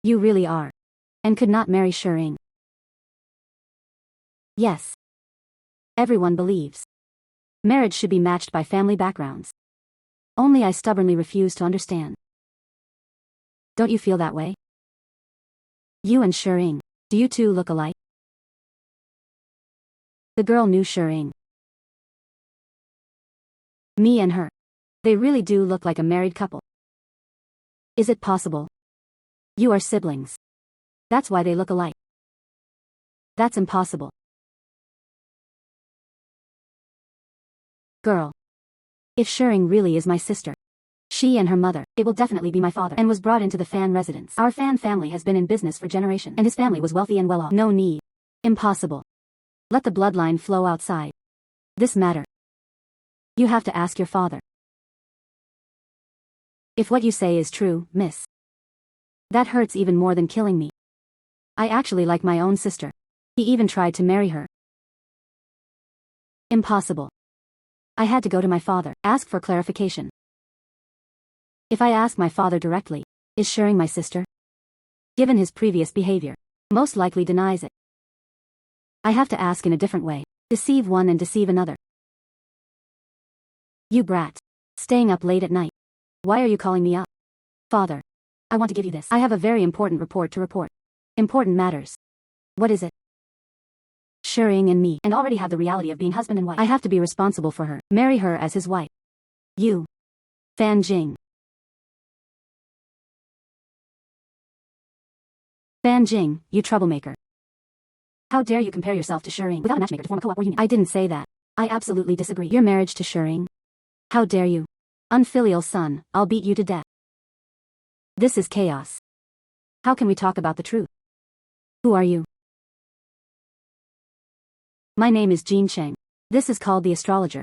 You really are. And could not marry Shering. Yes. Everyone believes marriage should be matched by family backgrounds. Only I stubbornly refuse to understand. Don't you feel that way? You and Shering, do you two look alike? The girl knew Shering. Me and her. They really do look like a married couple. Is it possible? You are siblings. That's why they look alike. That's impossible. Girl. If Shering really is my sister, she and her mother, it will definitely be my father, and was brought into the Fan residence. Our Fan family has been in business for generations, and his family was wealthy and well off. No need. Impossible. Let the bloodline flow outside. This matter. You have to ask your father. If what you say is true, miss. That hurts even more than killing me. I actually like my own sister. He even tried to marry her. Impossible. I had to go to my father, ask for clarification. If I ask my father directly, is Shering my sister? Given his previous behavior, most likely denies it. I have to ask in a different way. Deceive one and deceive another. You brat. Staying up late at night. Why are you calling me up? Father. I want to give you this. I have a very important report to report. Important matters. What is it? Shering and me, and already have the reality of being husband and wife. I have to be responsible for her. Marry her as his wife. You. Fan Jing. Fan Jing, you troublemaker. How dare you compare yourself to Shering without a matchmaker to form a co-op or union? I didn't say that. I absolutely disagree. Your marriage to Shering? How dare you? Unfilial son, I'll beat you to death. This is chaos. How can we talk about the truth? Who are you? My name is Jin Cheng. This is called the astrologer.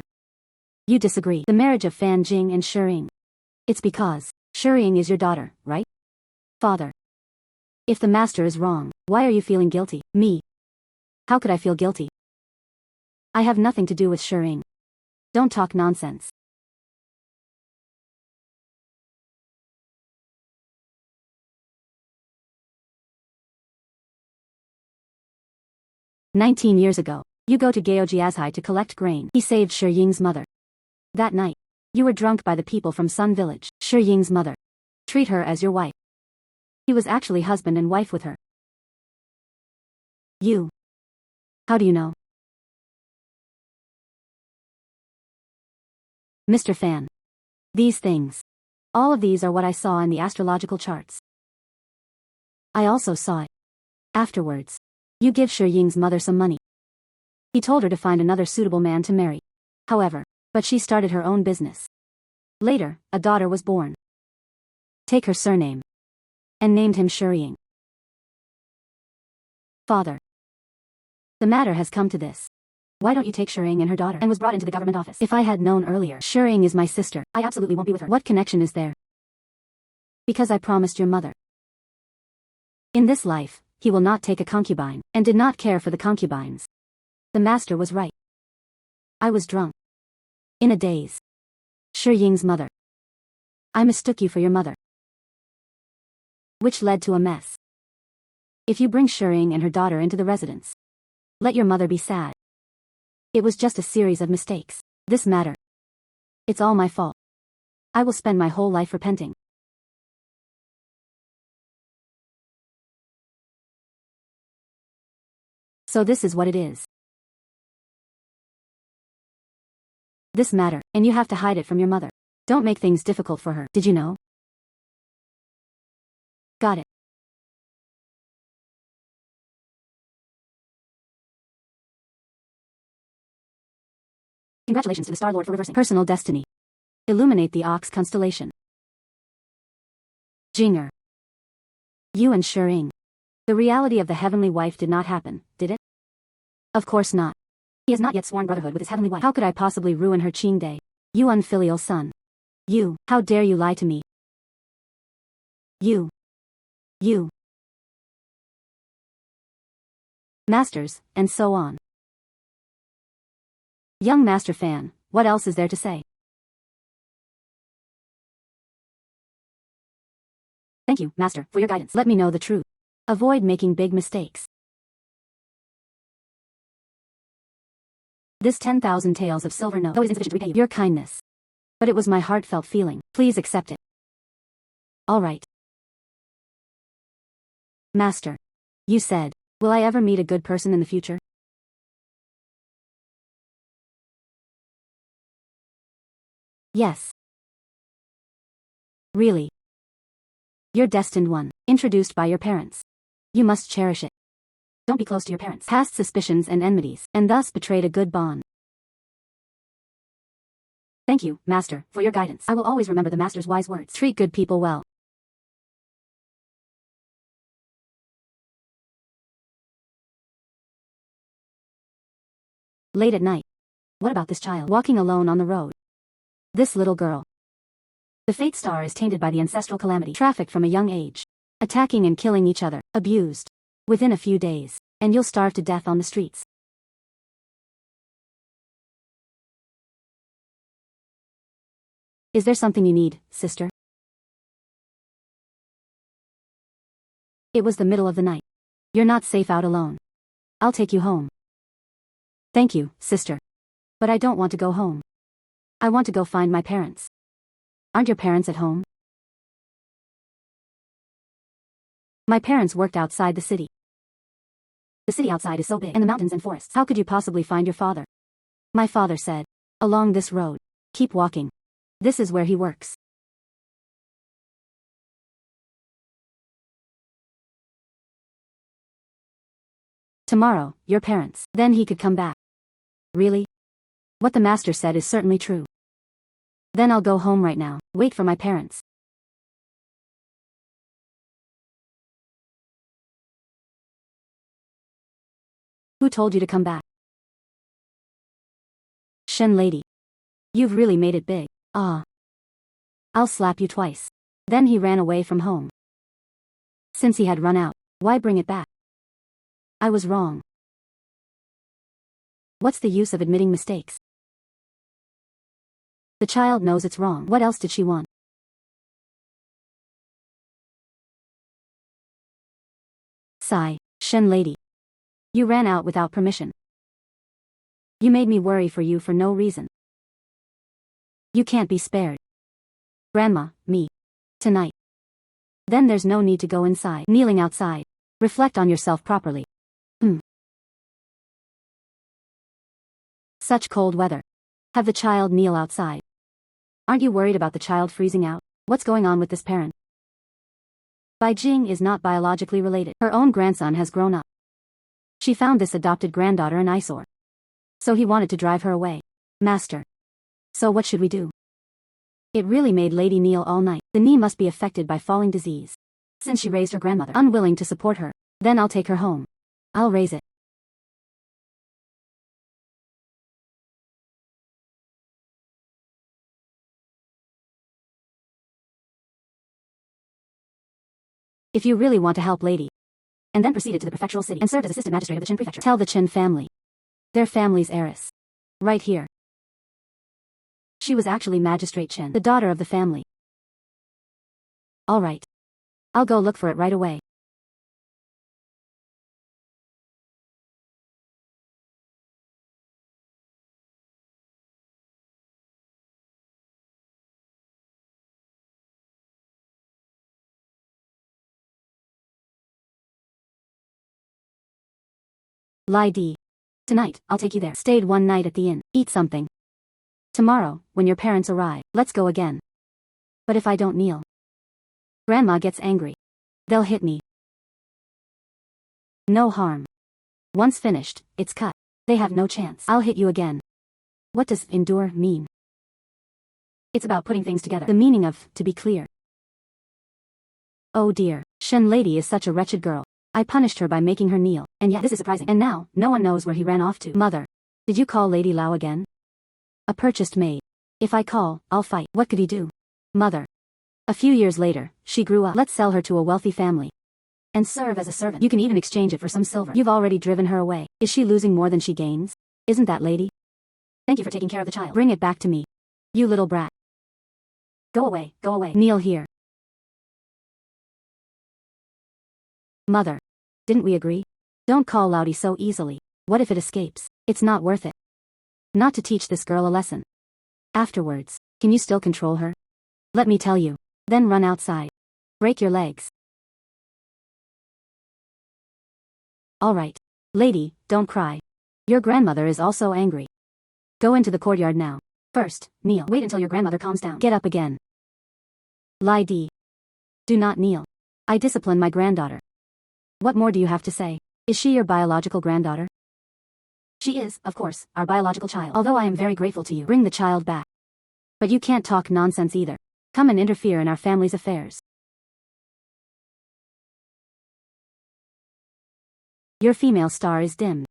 You disagree. The marriage of Fan Jing and Shering. It's because Shering is your daughter, right? Father. If the master is wrong, why are you feeling guilty? Me. How could I feel guilty? I have nothing to do with Shering. Don't talk nonsense. "19 years ago, you go to Gaojiazhai to collect grain. He saved Shi Ying's mother. That night, you were drunk by the people from Sun Village. Shi Ying's mother. Treat her as your wife. He was actually husband and wife with her. You. How do you know? Mr. Fan. These things. All of these are what I saw in the astrological charts. I also saw it. Afterwards, you give Shi Ying's mother some money. He told her to find another suitable man to marry. However, but she started her own business. Later, a daughter was born. Take her surname. And named him Shi Ying. Father. The matter has come to this. Why don't you take Shi Ying and her daughter? And was brought into the government office. If I had known earlier, Shi Ying is my sister, I absolutely won't be with her. What connection is there? Because I promised your mother. In this life, he will not take a concubine, and did not care for the concubines. The master was right. I was drunk. In a daze. Shi Ying's mother. I mistook you for your mother. which led to a mess. If you bring Shering and her daughter into the residence, let your mother be sad. It was just a series of mistakes. This matter. It's all my fault. I will spend my whole life repenting. So this is what it is. This matter, and you have to hide it from your mother. Don't make things difficult for her. Did you know? Got it. Congratulations to the Star Lord for reversing personal destiny. Illuminate the Ox constellation. Jinger. You and Shering. The reality of the heavenly wife did not happen, did it? Of course not. He has not yet sworn brotherhood with his heavenly wife. How could I possibly ruin her Qing day? You unfilial son. You, how dare you lie to me? You. Masters, and so on. Young master fan, what else is there to say? Thank you, master, for your guidance. Let me know the truth. Avoid making big mistakes. This 10,000 taels of silver note is insufficient to repay you. Your kindness. But it was my heartfelt feeling. Please accept it. All right. Master. You said, will I ever meet a good person in the future? Yes. Really? Your destined one, introduced by your parents. You must cherish it. Don't be close to your parents. Past suspicions and enmities, and thus betrayed a good bond. Thank you, Master, for your guidance. I will always remember the Master's wise words. Treat good people well. Late at night. What about this child walking alone on the road? This little girl. The fate star is tainted by the ancestral calamity. Trafficked from a young age. Attacking and killing each other. Abused. Within a few days. And you'll starve to death on the streets. Is there something you need, sister? It was the middle of the night. You're not safe out alone. I'll take you home. Thank you, sister. But I don't want to go home. I want to go find my parents. Aren't your parents at home? My parents worked outside the city. The city outside is so big, and the mountains and forests. How could you possibly find your father? My father said, along this road. Keep walking. This is where he works. Tomorrow, your parents. Then he could come back. Really? What the master said is certainly true. Then I'll go home right now. Wait for my parents. Who told you to come back? Shen lady. You've really made it big. Ah. I'll slap you twice. Then he ran away from home. Since he had run out, why bring it back? I was wrong. What's the use of admitting mistakes? The child knows it's wrong. What else did she want? Sigh, Shen lady. You ran out without permission. You made me worry for you for no reason. You can't be spared. Grandma, me. Tonight. Then there's no need to go inside. Kneeling outside. Reflect on yourself properly. Such cold weather. Have the child kneel outside. Aren't you worried about the child freezing out? What's going on with this parent? Bai Jing is not biologically related. Her own grandson has grown up. She found this adopted granddaughter an eyesore. So he wanted to drive her away. Master. So what should we do? It really made Lady kneel all night. The knee must be affected by falling disease. Since she raised her grandmother, unwilling to support her, then I'll take her home. I'll raise it. If you really want to help Lady. And then proceeded to the prefectural city and served as assistant magistrate of the Qin prefecture. Tell the Qin family. Their family's heiress. Right here. She was actually Magistrate Chen, the daughter of the family. All right. I'll I'll go look for it right away. Lie D. Tonight, I'll take you there. Stayed one night at the inn. Eat something. Tomorrow, when your parents arrive, let's go again. But if I don't kneel, Grandma gets angry. They'll hit me. No harm. Once finished, it's cut. They have no chance. I'll hit you again. What does endure mean? It's about putting things together. The meaning of, to be clear. Oh dear, Shen lady is such a wretched girl. I punished her by making her kneel, and yet this is surprising. And now, no one knows where he ran off to. Mother. Did you call Lady Lao again? A purchased maid. If I call, I'll fight. What could he do? Mother. A few years later, she grew up. Let's sell her to a wealthy family. And serve as a servant. You can even exchange it for some silver. You've already driven her away. Is she losing more than she gains? Isn't that lady? Thank you for taking care of the child. Bring it back to me. You little brat. Go away, go away. Kneel here. Mother. Didn't we agree? Don't call Loudy so easily. What if it escapes? It's not worth it. Not to teach this girl a lesson. Afterwards, can you still control her? Let me tell you. Then run outside. Break your legs. All right. Lady, don't cry. Your grandmother is also angry. Go into the courtyard now. First, kneel. Wait until your grandmother calms down. Get up again. Lie D. Do not kneel. I discipline my granddaughter. What more do you have to say? Is she your biological granddaughter? She is, of course, our biological child. Although I am very grateful to you. Bring the child back. But you can't talk nonsense either. Come and interfere in our family's affairs. Your female star is dimmed.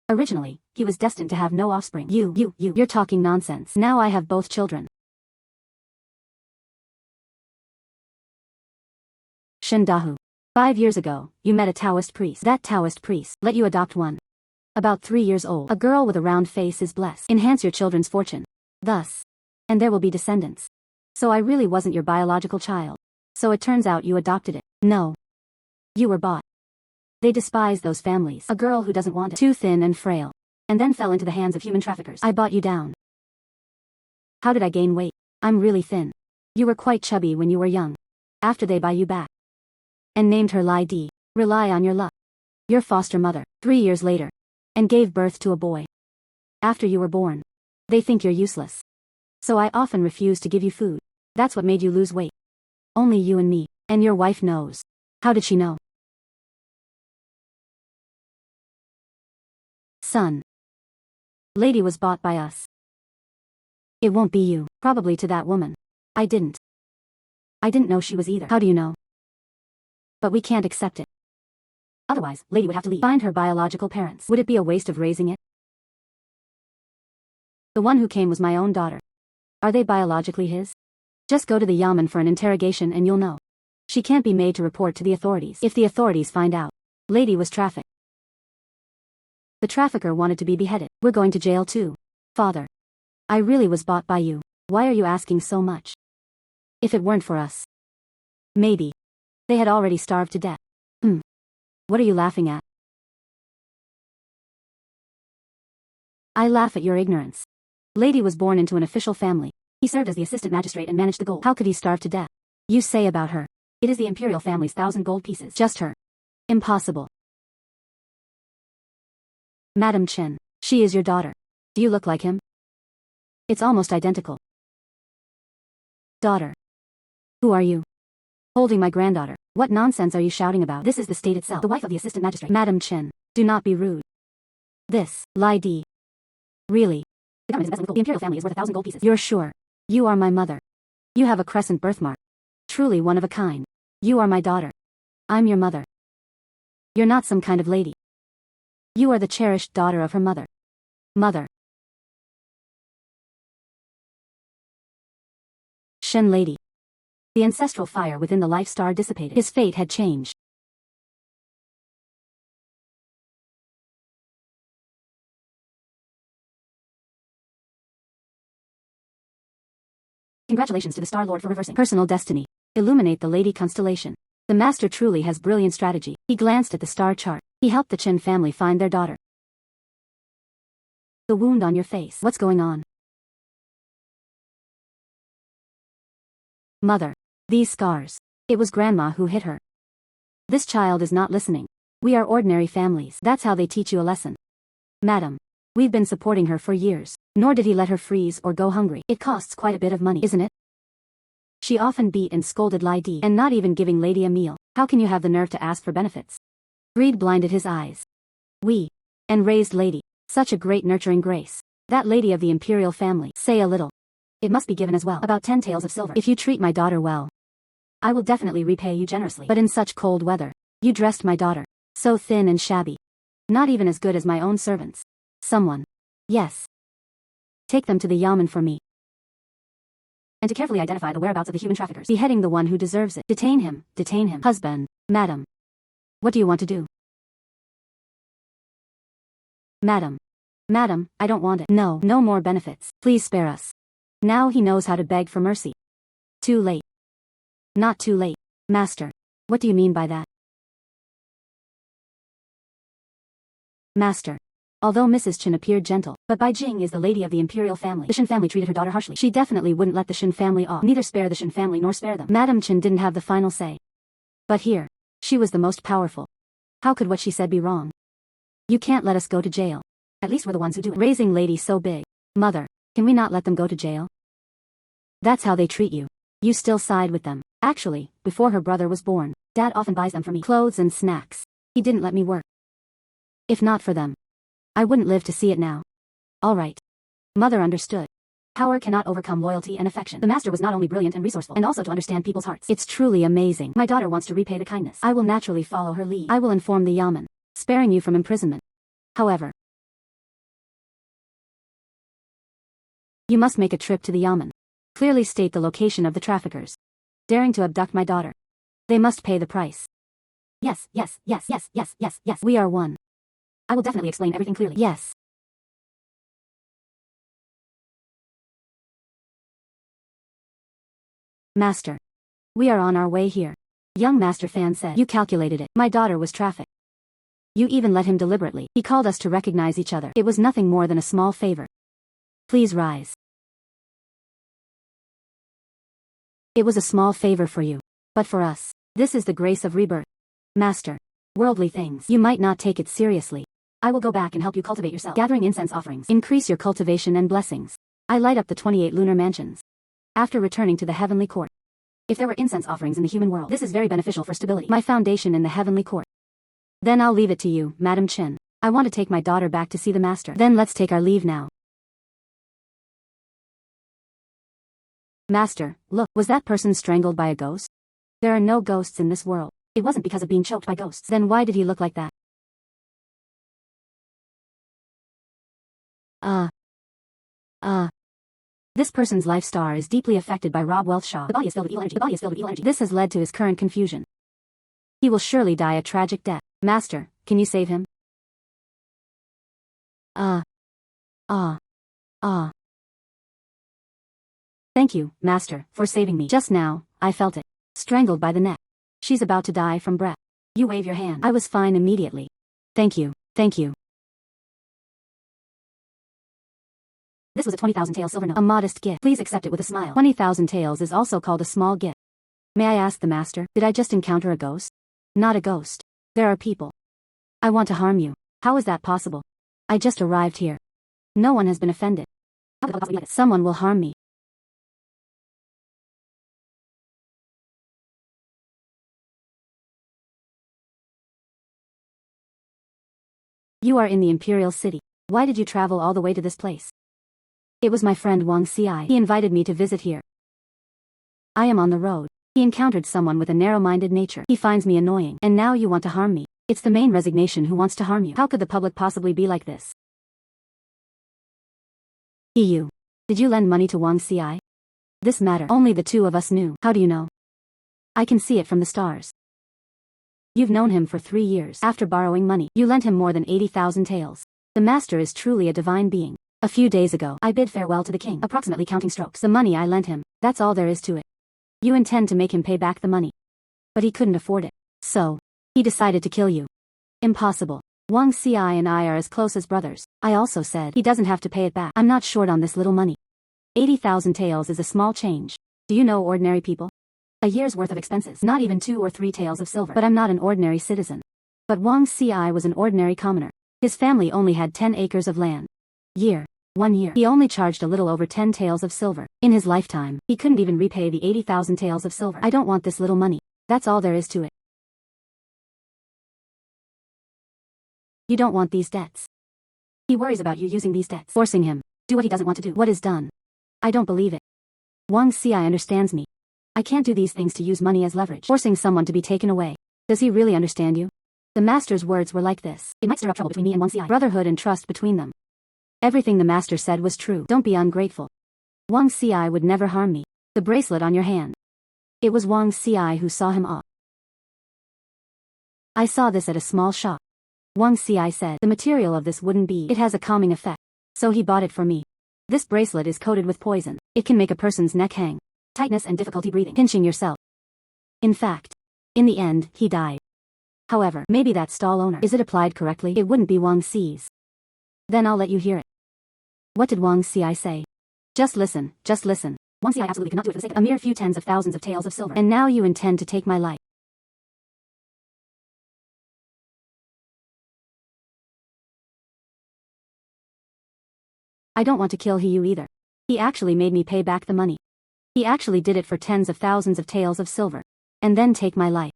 Originally, he was destined to have no offspring. You're talking nonsense. Now I have both children. Shindahu. 5 years ago, you met a Taoist priest. That Taoist priest let you adopt one. About 3 years old. A girl with a round face is blessed. Enhance your children's fortune. Thus. And there will be descendants. So I really wasn't your biological child. So it turns out you adopted it. No. You were bought. They despise those families. A girl who doesn't want it. Too thin and frail. And then fell into the hands of human traffickers. I bought you down. How did I gain weight? I'm really thin. You were quite chubby when you were young. After they buy you back. And named her Lai Di. Rely on your luck. Your foster mother. 3 years later. And gave birth to a boy. After you were born. They think you're useless. So I often refuse to give you food. That's what made you lose weight. Only you and me. And your wife knows. How did she know? Son. Lady was bought by us. It won't be you. Probably to that woman. I didn't know she was either. How do you know? But we can't accept it. Otherwise, Lady would have to leave. Find her biological parents. Would it be a waste of raising it? The one who came was my own daughter. Are they biologically his? Just go to the yamen for an interrogation and you'll know. She can't be made to report to the authorities. If the authorities find out, Lady was trafficked. The trafficker wanted to be beheaded. We're going to jail too. Father. I really was bought by you. Why are you asking so much? If it weren't for us. Maybe. They had already starved to death. What are you laughing at? I laugh at your ignorance. Lady was born into an official family. He served as the assistant magistrate and managed the gold. How could he starve to death? You say about her. It is the imperial family's 1,000 gold pieces. Just her. Impossible. Madam Chen. She is your daughter. Do you look like him? It's almost identical. Daughter. Who are you? Holding my granddaughter. What nonsense are you shouting about? This is the state itself. The wife of the assistant magistrate. Madam Chen. Do not be rude. This. Lai Di. Really? The government is embezzling gold. The imperial family is worth 1,000 gold pieces. You're sure? You are my mother. You have a crescent birthmark. Truly one of a kind. You are my daughter. I'm your mother. You're not some kind of lady. You are the cherished daughter of her mother. Mother. Shen lady. The ancestral fire within the life star dissipated. His fate had changed. Congratulations to the Star Lord for reversing personal destiny. Illuminate the Lady constellation. The master truly has brilliant strategy. He glanced at the star chart. He helped the Chen family find their daughter. The wound on your face. What's going on? Mother. These scars. It was grandma who hit her. This child is not listening. We are ordinary families. That's how they teach you a lesson. Madam. We've been supporting her for years. Nor did he let her freeze or go hungry. It costs quite a bit of money, isn't it? She often beat and scolded Lady and not even giving Lady a meal. How can you have the nerve to ask for benefits? Greed blinded his eyes. And raised Lady. Such a great nurturing grace. That lady of the imperial family. Say a little. It must be given as well. About 10 taels of silver. If you treat my daughter well, I will definitely repay you generously. But in such cold weather, you dressed my daughter. So thin and shabby. Not even as good as my own servants. Someone. Yes. Take them to the yamen for me. And to carefully identify the whereabouts of the human traffickers. Beheading the one who deserves it. Detain him. Detain him. Husband. Madam. What do you want to do? Madam. Madam, I don't want it. No, no more benefits. Please spare us. Now he knows how to beg for mercy. Too late. Not too late. Master. What do you mean by that? Master. Although Mrs. Chen appeared gentle, but Bai Jing is the lady of the imperial family. The Shen family treated her daughter harshly. She definitely wouldn't let the Shen family off. Neither spare the Shen family nor spare them. Madam Chen didn't have the final say. But here, she was the most powerful. How could what she said be wrong? You can't let us go to jail. At least we're the ones who do it. Raising lady so big. Mother, can we not let them go to jail? That's how they treat you. You still side with them. Actually, before her brother was born, Dad often buys them for me. Clothes and snacks. He didn't let me work. If not for them, I wouldn't live to see it now. All right. Mother understood. Power cannot overcome loyalty and affection. The master was not only brilliant and resourceful, and also to understand people's hearts. It's truly amazing. My daughter wants to repay the kindness. I will naturally follow her lead. I will inform the yamen, sparing you from imprisonment. However, you must make a trip to the yamen. Clearly state the location of the traffickers. Daring to abduct my daughter. They must pay the price. Yes. We are one. I will definitely explain everything clearly. Yes. Master. We are on our way here. Young Master Fan said. You calculated it. My daughter was trafficked. You even let him deliberately. He called us to recognize each other. It was nothing more than a small favor. Please rise. It was a small favor for you. But for us, this is the grace of rebirth. Master. Worldly things. You might not take it seriously. I will go back and help you cultivate yourself. Gathering incense offerings. Increase your cultivation and blessings. I light up the 28 lunar mansions. After returning to the heavenly court. If there were incense offerings in the human world, this is very beneficial for stability. My foundation in the heavenly court. Then I'll leave it to you, Madam Chen. I want to take my daughter back to see the master. Then let's take our leave now. Master, look, was that person strangled by a ghost? There are no ghosts in this world. It wasn't because of being choked by ghosts. Then why did he look like that? This person's life star is deeply affected by Rob Wealth Shaw. The body is filled with evil energy. The body is filled with evil energy. This has led to his current confusion. He will surely die a tragic death. Master, can you save him? Thank you, Master, for saving me. Just now, I felt it. Strangled by the neck. She's about to die from breath. You wave your hand. I was fine immediately. Thank you. Thank you. This was a 20,000 tael silver note. A modest gift. Please accept it with a smile. 20,000 taels is also called a small gift. May I ask the master, did I just encounter a ghost? Not a ghost. There are people. I want to harm you. How is that possible? I just arrived here. No one has been offended. Someone will harm me. You are in the Imperial City. Why did you travel all the way to this place? It was my friend Wang Ci. He invited me to visit here. I am on the road. He encountered someone with a narrow-minded nature. He finds me annoying. And now you want to harm me. It's the main resignation who wants to harm you. How could the public possibly be like this? You. Did you lend money to Wang Ci? This matter only the two of us knew. How do you know? I can see it from the stars. You've known him for 3 years. After borrowing money, you lent him more than 80,000 taels. The master is truly a divine being. A few days ago, I bid farewell to the king, approximately counting strokes. The money I lent him, that's all there is to it. You intend to make him pay back the money. but he couldn't afford it. So, he decided to kill you. Impossible. Wang Ci and I are as close as brothers. I also said he doesn't have to pay it back. I'm not short on this little money. 80,000 taels is a small change. Do you know ordinary people? A year's worth of expenses, not even 2 or 3 taels of silver. But I'm not an ordinary citizen. But Wang Ci was an ordinary commoner. His family only had 10 acres of land. 1 year. He only charged a little over 10 taels of silver. In his lifetime, he couldn't even repay the 80,000 taels of silver. I don't want this little money. That's all there is to it. You don't want these debts. He worries about you using these debts. Forcing him. Do what he doesn't want to do. What is done? I don't believe it. Wang Ci understands me. I can't do these things to use money as leverage. Forcing someone to be taken away. Does he really understand you? The master's words were like this. It might stir up trouble between me and Wang Ci. Brotherhood and trust between them. Everything the master said was true. Don't be ungrateful. Wang Ci would never harm me. The bracelet on your hand. It was Wang Ci who saw him off. I saw this at a small shop. Wang Ci said, the material of this wooden bead, it has a calming effect. So he bought it for me. This bracelet is coated with poison. It can make a person's neck hang. Tightness and difficulty breathing. Pinching yourself. In fact, in the end, he died. However, maybe that stall owner, is it applied correctly? It wouldn't be Wang Ci's. Then I'll let you hear it. What did Wang Ci say? Just listen, just listen. Wang Ci absolutely cannot do it for the sake of a mere few tens of thousands of taels of silver. And now you intend to take my life. I don't want to kill you either. He actually made me pay back the money. He actually did it for tens of thousands of taels of silver. And then take my life.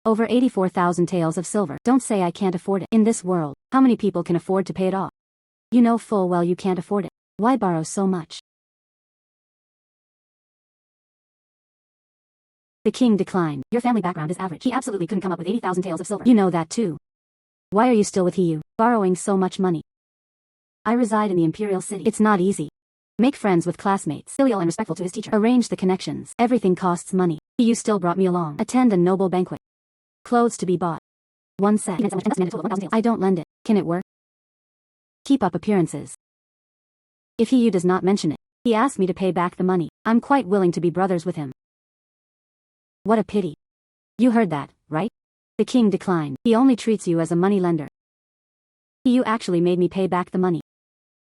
Over 84,000 taels of silver. Don't say I can't afford it. In this world, how many people can afford to pay it off? You know full well you can't afford it. Why borrow so much? The king declined. Your family background is average. He absolutely couldn't come up with 80,000 taels of silver. You know that too. Why are you still with He, borrowing so much money? I reside in the imperial city. It's not easy. Make friends with classmates. Filial and respectful to his teacher. Arrange the connections. Everything costs money. You still brought me along. Attend a noble banquet. Clothes to be bought. One set. I don't lend it. Can it work? Keep up appearances. If you does not mention it, he asked me to pay back the money. I'm quite willing to be brothers with him. What a pity. You heard that, right? The king declined. He only treats you as a money lender. You actually made me pay back the money.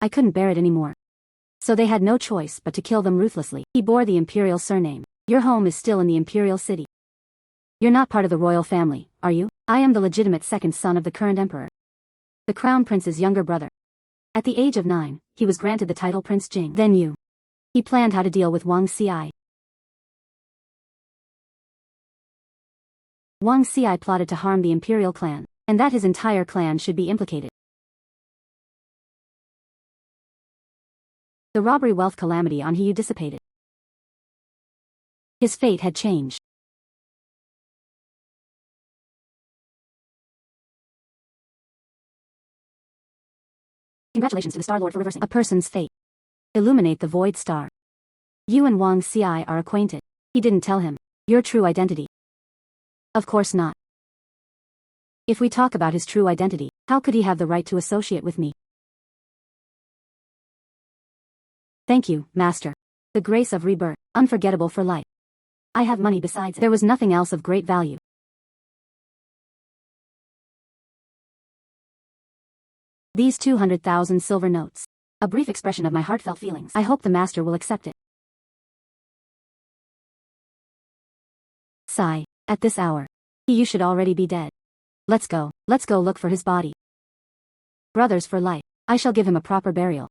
I couldn't bear it anymore. So they had no choice but to kill them ruthlessly. He bore the imperial surname. Your home is still in the imperial city. You're not part of the royal family, are you? I am the legitimate second son of the current emperor. The crown prince's younger brother. At the age of 9, he was granted the title Prince Jing. Then you. He planned how to deal with Wang Ci. Wang Ci plotted to harm the imperial clan, and that his entire clan should be implicated. The robbery wealth calamity on He dissipated. His fate had changed. Congratulations to the Star Lord for reversing a person's fate. Illuminate the void star. You and Wang Ci are acquainted. He didn't tell him your true identity. Of course not. If we talk about his true identity, how could he have the right to associate with me? Thank you, Master. The grace of rebirth, unforgettable for life. I have money besides it. There was nothing else of great value. These 200,000 silver notes. A brief expression of my heartfelt feelings. I hope the master will accept it. Sigh. At this hour. You should already be dead. Let's go look for his body. Brothers for life. I shall give him a proper burial.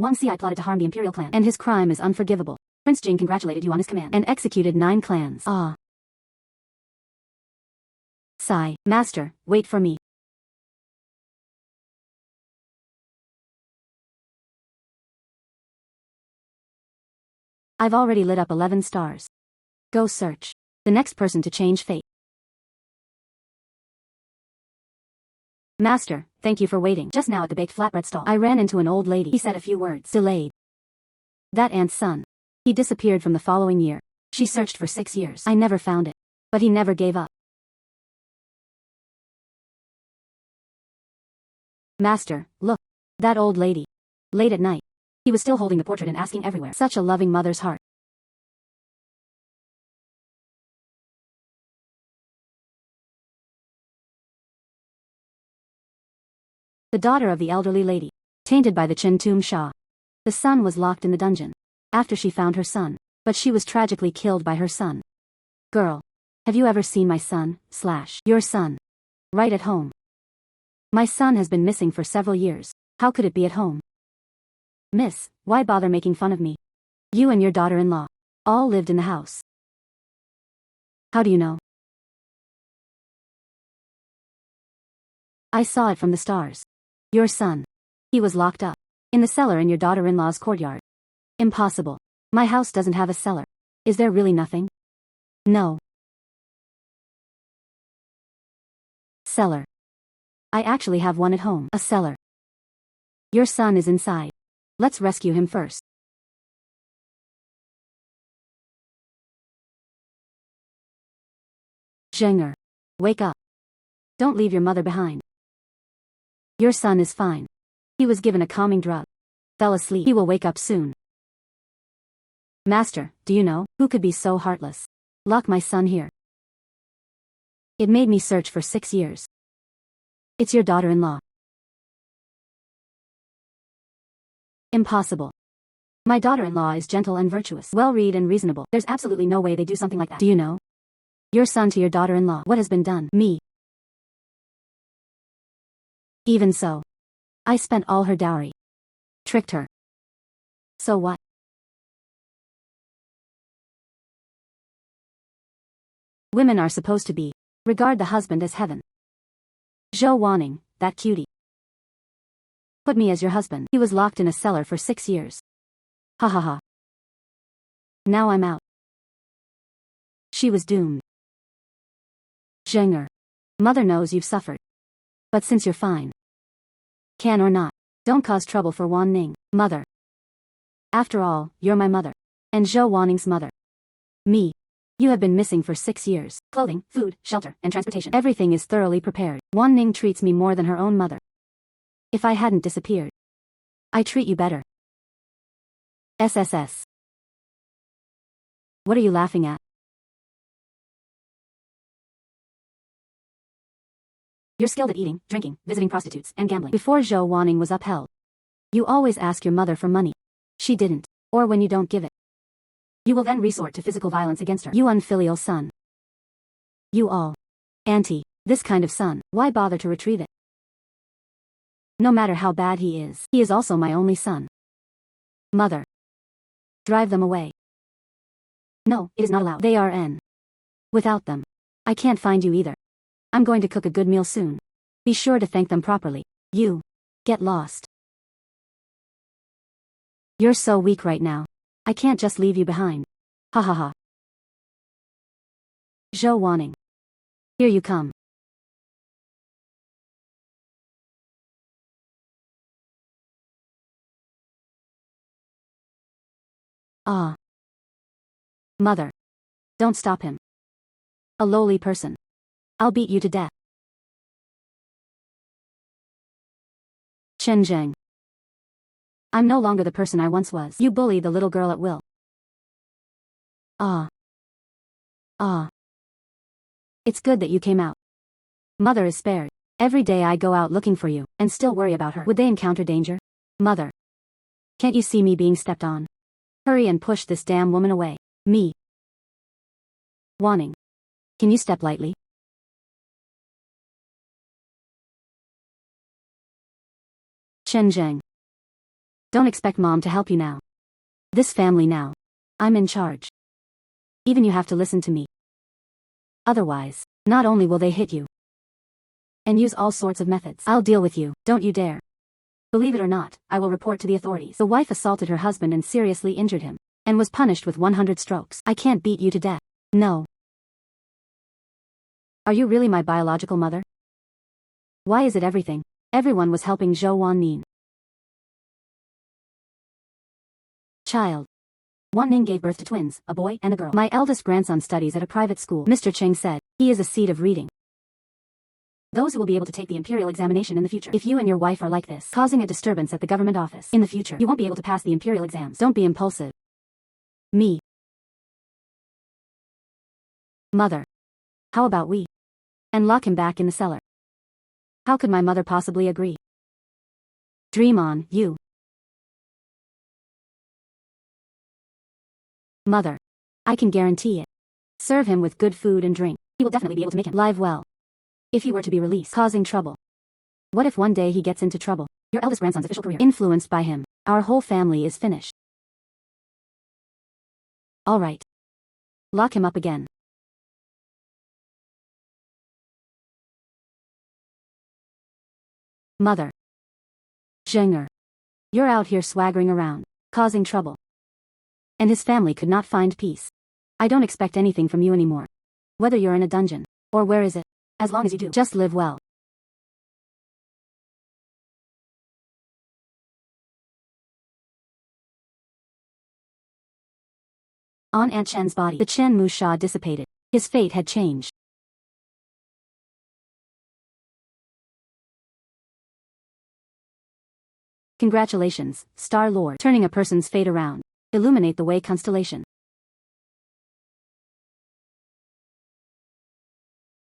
Wang Ci plotted to harm the imperial clan, and his crime is unforgivable. Prince Jing congratulated you on his command, and executed 9 clans. Ah. Sigh. Master, wait for me. I've already lit up 11 stars. Go search. The next person to change fate. Master, thank you for waiting. Just now at the baked flatbread stall, I ran into an old lady. He said a few words. Delayed. That aunt's son. He disappeared from the following year. She searched for 6 years. I never found it. But he never gave up. Master, look. That old lady. Late at night. He was still holding the portrait and asking everywhere. Such a loving mother's heart. The daughter of the elderly lady. Tainted by the Chintum Shah. The son was locked in the dungeon. After she found her son. But she was tragically killed by her son. Girl. Have you ever seen my son, / your son? Right at home. My son has been missing for several years. How could it be at home? Miss, why bother making fun of me? You and your daughter-in-law. All lived in the house. How do you know? I saw it from the stars. Your son. He was locked up. In the cellar in your daughter-in-law's courtyard. Impossible. My house doesn't have a cellar. Is there really nothing? No. Cellar. I actually have one at home. A cellar. Your son is inside. Let's rescue him first. Zhenger. Wake up. Don't leave your mother behind. Your son is fine. He was given a calming drug. Fell asleep. He will wake up soon. Master, do you know who could be so heartless? Lock my son here. It made me search for 6 years. It's your daughter-in-law. Impossible. My daughter-in-law is gentle and virtuous, well-read and reasonable. There's absolutely no way they do something like that. Do you know? Your son to your daughter-in-law. What has been done? Me. Even so. I spent all her dowry. Tricked her. So what? Women are supposed to be. Regard the husband as heaven. Zhou Wanning, that cutie. Put me as your husband. He was locked in a cellar for 6 years. Ha ha ha. Now I'm out. She was doomed. Zhenger. Mother knows you've suffered. But since you're fine. Can or not. Don't cause trouble for Wan Ning. Mother. After all, you're my mother. And Zhou Wanning's mother. Me. You have been missing for 6 years. Clothing, food, shelter, and transportation. Everything is thoroughly prepared. Wan Ning treats me more than her own mother. If I hadn't disappeared. I treat you better. SSS. What are you laughing at? You're skilled at eating, drinking, visiting prostitutes, and gambling. Before Zhou Wanning was upheld. You always ask your mother for money. She didn't. Or when you don't give it. You will then resort to physical violence against her. You unfilial son. You all. Auntie. This kind of son, why bother to retrieve it? No matter how bad he is also my only son. Mother. Drive them away. No, it is not allowed. They are N. Without them. I can't find you either. I'm going to cook a good meal soon. Be sure to thank them properly. You. Get lost. You're so weak right now. I can't just leave you behind. Ha ha ha. Zhou Wanning. Here you come. Ah. Mother. Don't stop him. A lowly person. I'll beat you to death. Jin Cheng. I'm no longer the person I once was. You bully the little girl at will. Ah. Ah. It's good that you came out. Mother is spared. Every day I go out looking for you, and still worry about her. Would they encounter danger? Mother. Can't you see me being stepped on? Hurry and push this damn woman away. Me. Wanting. Can you step lightly? Jin Cheng. Don't expect mom to help you now. This family now. I'm in charge. Even you have to listen to me. Otherwise, not only will they hit you and use all sorts of methods, I'll deal with you, don't you dare. Believe it or not, I will report to the authorities. The wife assaulted her husband and seriously injured him, and was punished with 100 strokes. I can't beat you to death. No. Are you really my biological mother? Why is it everything? Everyone was helping Zhou Wanning. Child. Wanning gave birth to twins, a boy and a girl. My eldest grandson studies at a private school. Mr. Cheng said, he is a seed of reading. those who will be able to take the imperial examination in the future. If you and your wife are like this, causing a disturbance at the government office, in the future, you won't be able to pass the imperial exams. Don't be impulsive. Me. Mother. How about we? And lock him back in the cellar. How could my mother possibly agree? Dream on, you. Mother. I can guarantee it. Serve him with good food and drink. He will definitely be able to make him live well. If he were to be released, causing trouble. What if one day he gets into trouble? Your eldest grandson's official career. Influenced by him. Our whole family is finished. All right. Lock him up again. Mother. Zhenger. You're out here swaggering around, causing trouble. And his family could not find peace. I don't expect anything from you anymore. Whether you're in a dungeon, or where is it, as long as you do, just live well. On Aunt Chen's body, the Chen Mu Sha dissipated. His fate had changed. Congratulations, Star Lord, turning a person's fate around. Illuminate the way constellation.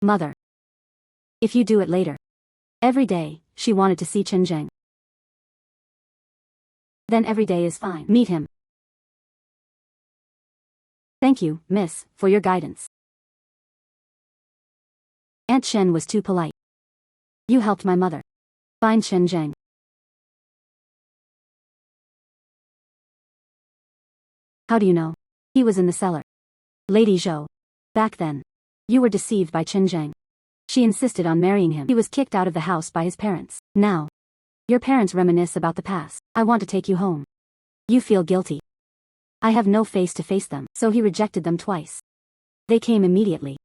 Mother. If you do it later. Every day, she wanted to see Jin Cheng. Then every day is fine. Meet him. Thank you, miss, for your guidance. Aunt Chen was too polite. You helped my mother. Find Jin Cheng. How do you know? He was in the cellar. Lady Zhou. Back then. You were deceived by Jin Cheng. She insisted on marrying him. He was kicked out of the house by his parents. Now. Your parents reminisce about the past. I want to take you home. You feel guilty. I have no face to face them. So he rejected them twice. They came immediately.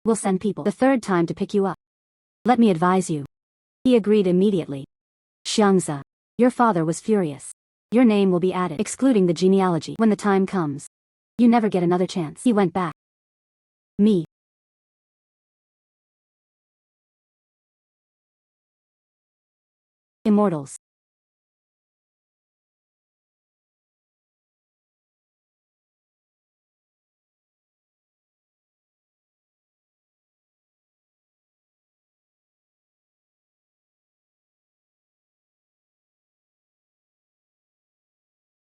We'll send people the third time to pick you up. Let me advise you. He agreed immediately. Xiangzi. Your father was furious. Your name will be added, excluding the genealogy, when the time comes. You never get another chance. He went back. Me. Immortals.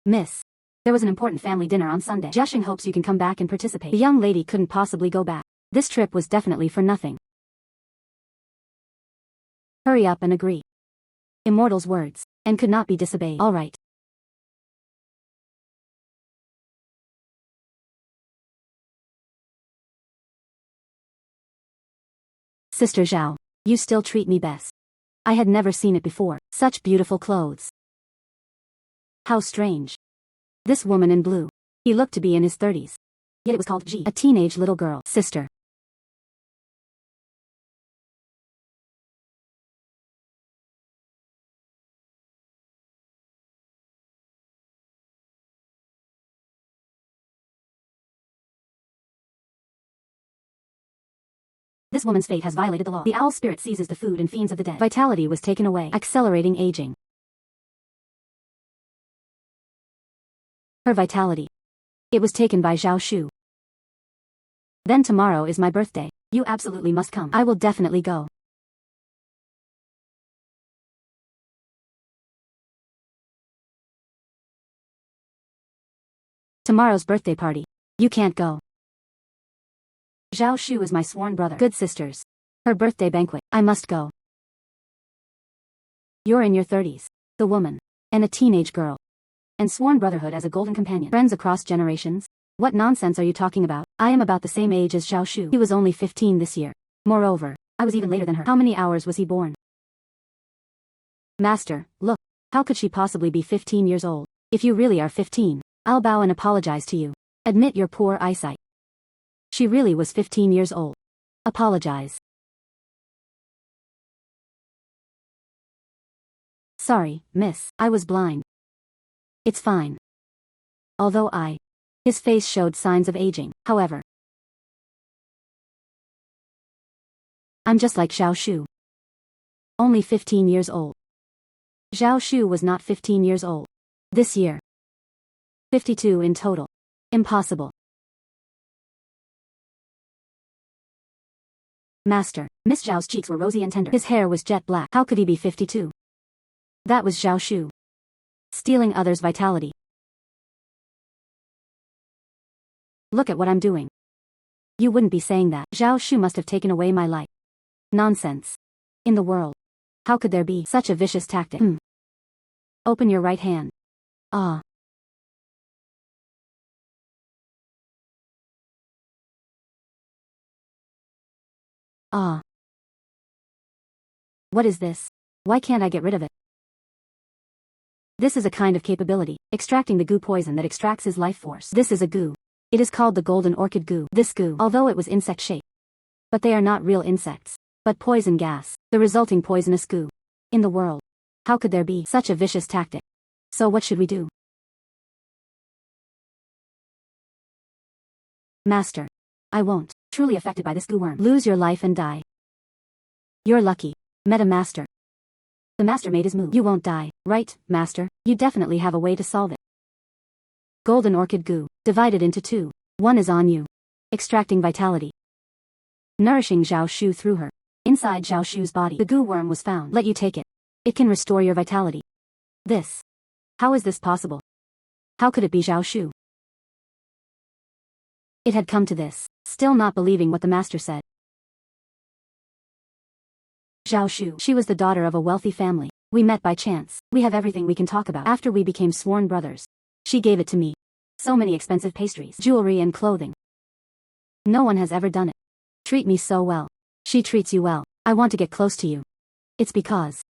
Miss. There was an important family dinner on Sunday. Jiaxing hopes you can come back and participate. The young lady couldn't possibly go back. This trip was definitely for nothing. Hurry up and agree. Immortal's words, and could not be disobeyed. All right. Sister Zhao, you still treat me best. I had never seen it before. Such beautiful clothes. How strange. This woman in blue. He looked to be in his 30s. Yet it was called Ji, a teenage little girl. Sister. This woman's fate has violated the law. The owl spirit seizes the food and fiends of the dead. Vitality was taken away, accelerating aging. Her vitality. It was taken by Zhao Shu. Then tomorrow is my birthday. You absolutely must come. I will definitely go. Tomorrow's birthday party. You can't go. Zhao Shu is my sworn brother. Good sisters. Her birthday banquet. I must go. You're in your 30s. The woman. And a teenage girl. And sworn brotherhood as a golden companion. Friends across generations? What nonsense are you talking about? I am about the same age as Zhao Shu. He was only 15 this year. Moreover, I was even later than her. How many hours was he born? Master, look. How could she possibly be 15 years old? If you really are 15, I'll bow and apologize to you. Admit your poor eyesight. She really was 15 years old. Apologize. Sorry, miss, I was blind. It's fine. Although his face showed signs of aging, however. I'm just like Zhao Shu. Only 15 years old. Zhao Shu was not 15 years old. This year. 52 in total. Impossible. Master. Miss Zhao's cheeks were rosy and tender. His hair was jet black. How could he be 52? That was Zhao Shu. Stealing others' vitality. Look at what I'm doing. You wouldn't be saying that. Zhao Shu must have taken away my life. Nonsense. In the world. How could there be such a vicious tactic? Open your right hand. Ah. Ah. What is this? Why can't I get rid of it? This is a kind of capability, extracting the goo poison that extracts his life force. This is a goo. It is called the golden orchid goo. This goo, although it was insect-shaped. But they are not real insects, but poison gas, the resulting poisonous goo. In the world. How could there be such a vicious tactic? So what should we do? Master. I won't. Truly affected by this goo worm. Lose your life and die. You're lucky. Meta Master. The Master made his move. You won't die, right, Master? You definitely have a way to solve it. Golden orchid goo, divided into two. One is on you. Extracting vitality. Nourishing Zhao Shu through her. Inside Zhao Shu's body, the goo worm was found. Let you take it. It can restore your vitality. This. How is this possible? How could it be Zhao Shu? It had come to this, still not believing what the Master said. Zhao Shu. She was the daughter of a wealthy family. We met by chance. We have everything we can talk about. After we became sworn brothers. She gave it to me. So many expensive pastries, jewelry and clothing. No one has ever done it. Treat me so well. She treats you well. I want to get close to you. It's because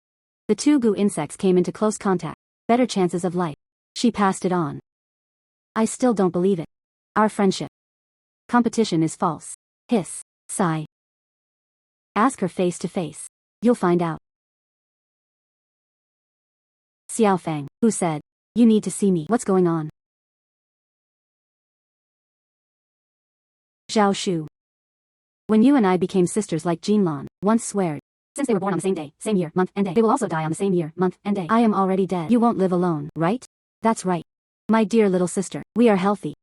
the two goo insects came into close contact. Better chances of life. She passed it on. I still don't believe it. Our friendship. Competition is false. Hiss. Sigh. Ask her face to face. You'll find out. Xiaofang, who said, you need to see me. What's going on? Zhao Shu. When you and I became sisters like Jinlan, once sweared. Since they were born on the same day, same year, month, and day, they will also die on the same year, month, and day. I am already dead. You won't live alone, right? That's right. My dear little sister, we are healthy.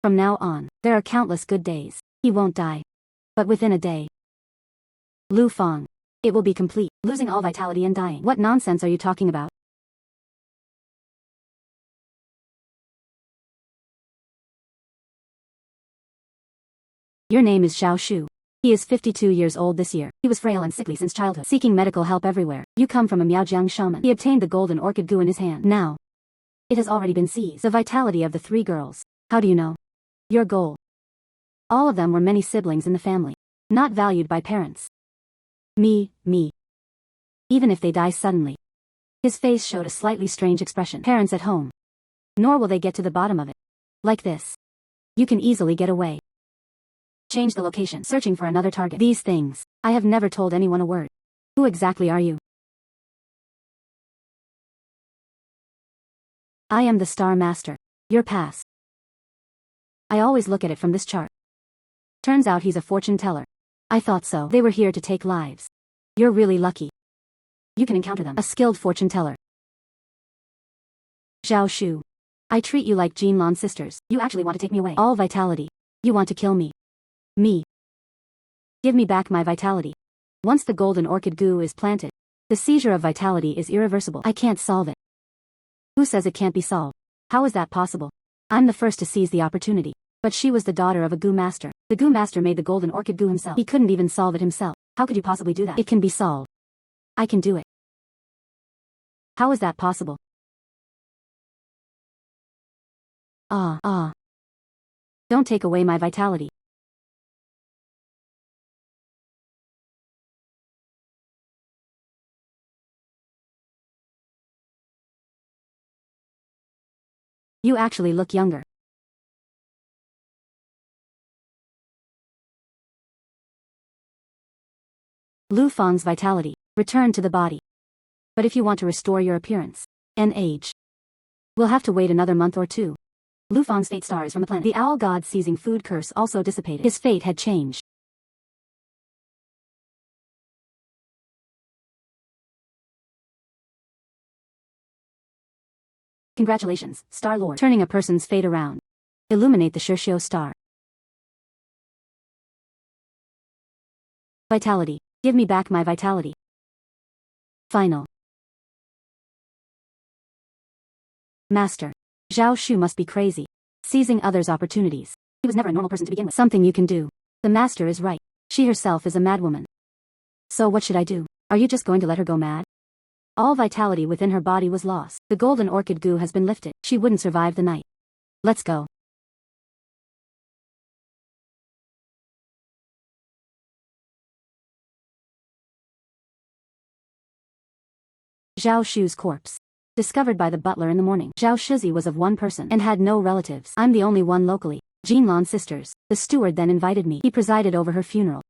From now on, there are countless good days. He won't die. But within a day. Lu Fang. It will be complete, losing all vitality and dying. What nonsense are you talking about? Your name is Zhao Shu. He is 52 years old this year. He was frail and sickly since childhood, seeking medical help everywhere. You come from a Miaojiang shaman. He obtained the golden orchid goo in his hand. Now, it has already been seized. The vitality of the three girls. How do you know? Your goal. All of them were many siblings in the family. Not valued by parents. Me. Even if they die suddenly. His face showed a slightly strange expression. Parents at home. Nor will they get to the bottom of it. Like this. You can easily get away. Change the location, searching for another target. These things. I have never told anyone a word. Who exactly are you? I am the Star Master. Your past. I always look at it from this chart. Turns out he's a fortune teller. I thought so. They were here to take lives. You're really lucky. You can encounter them. A skilled fortune teller. Zhao Shu. I treat you like Jinlan sisters. You actually want to take me away. All vitality. You want to kill me. Me. Give me back my vitality. Once the golden orchid goo is planted, the seizure of vitality is irreversible. I can't solve it. Who says it can't be solved? How is that possible? I'm the first to seize the opportunity. But she was the daughter of a goo master. The goo master made the golden orchid goo himself. He couldn't even solve it himself. How could you possibly do that? It can be solved. I can do it. How is that possible? Don't take away my vitality. You actually look younger. Lu Fang's vitality returned to the body. But if you want to restore your appearance and age, we'll have to wait another month or two. Lu Fang's fate stars from the planet. The owl god seizing food curse also dissipated. His fate had changed. Congratulations, Star Lord. Turning a person's fate around. Illuminate the Shirshio star. Vitality. Give me back my vitality. Final. Master. Zhao Shu must be crazy. Seizing others' opportunities. He was never a normal person to begin with. Something you can do. The master is right. She herself is a madwoman. So what should I do? Are you just going to let her go mad? All vitality within her body was lost. The golden orchid goo has been lifted. She wouldn't survive the night. Let's go. Zhao Shu's corpse. Discovered by the butler in the morning. Zhao Shuzi was of one person and had no relatives. I'm the only one locally. Jinlan sisters. The steward then invited me. He presided over her funeral.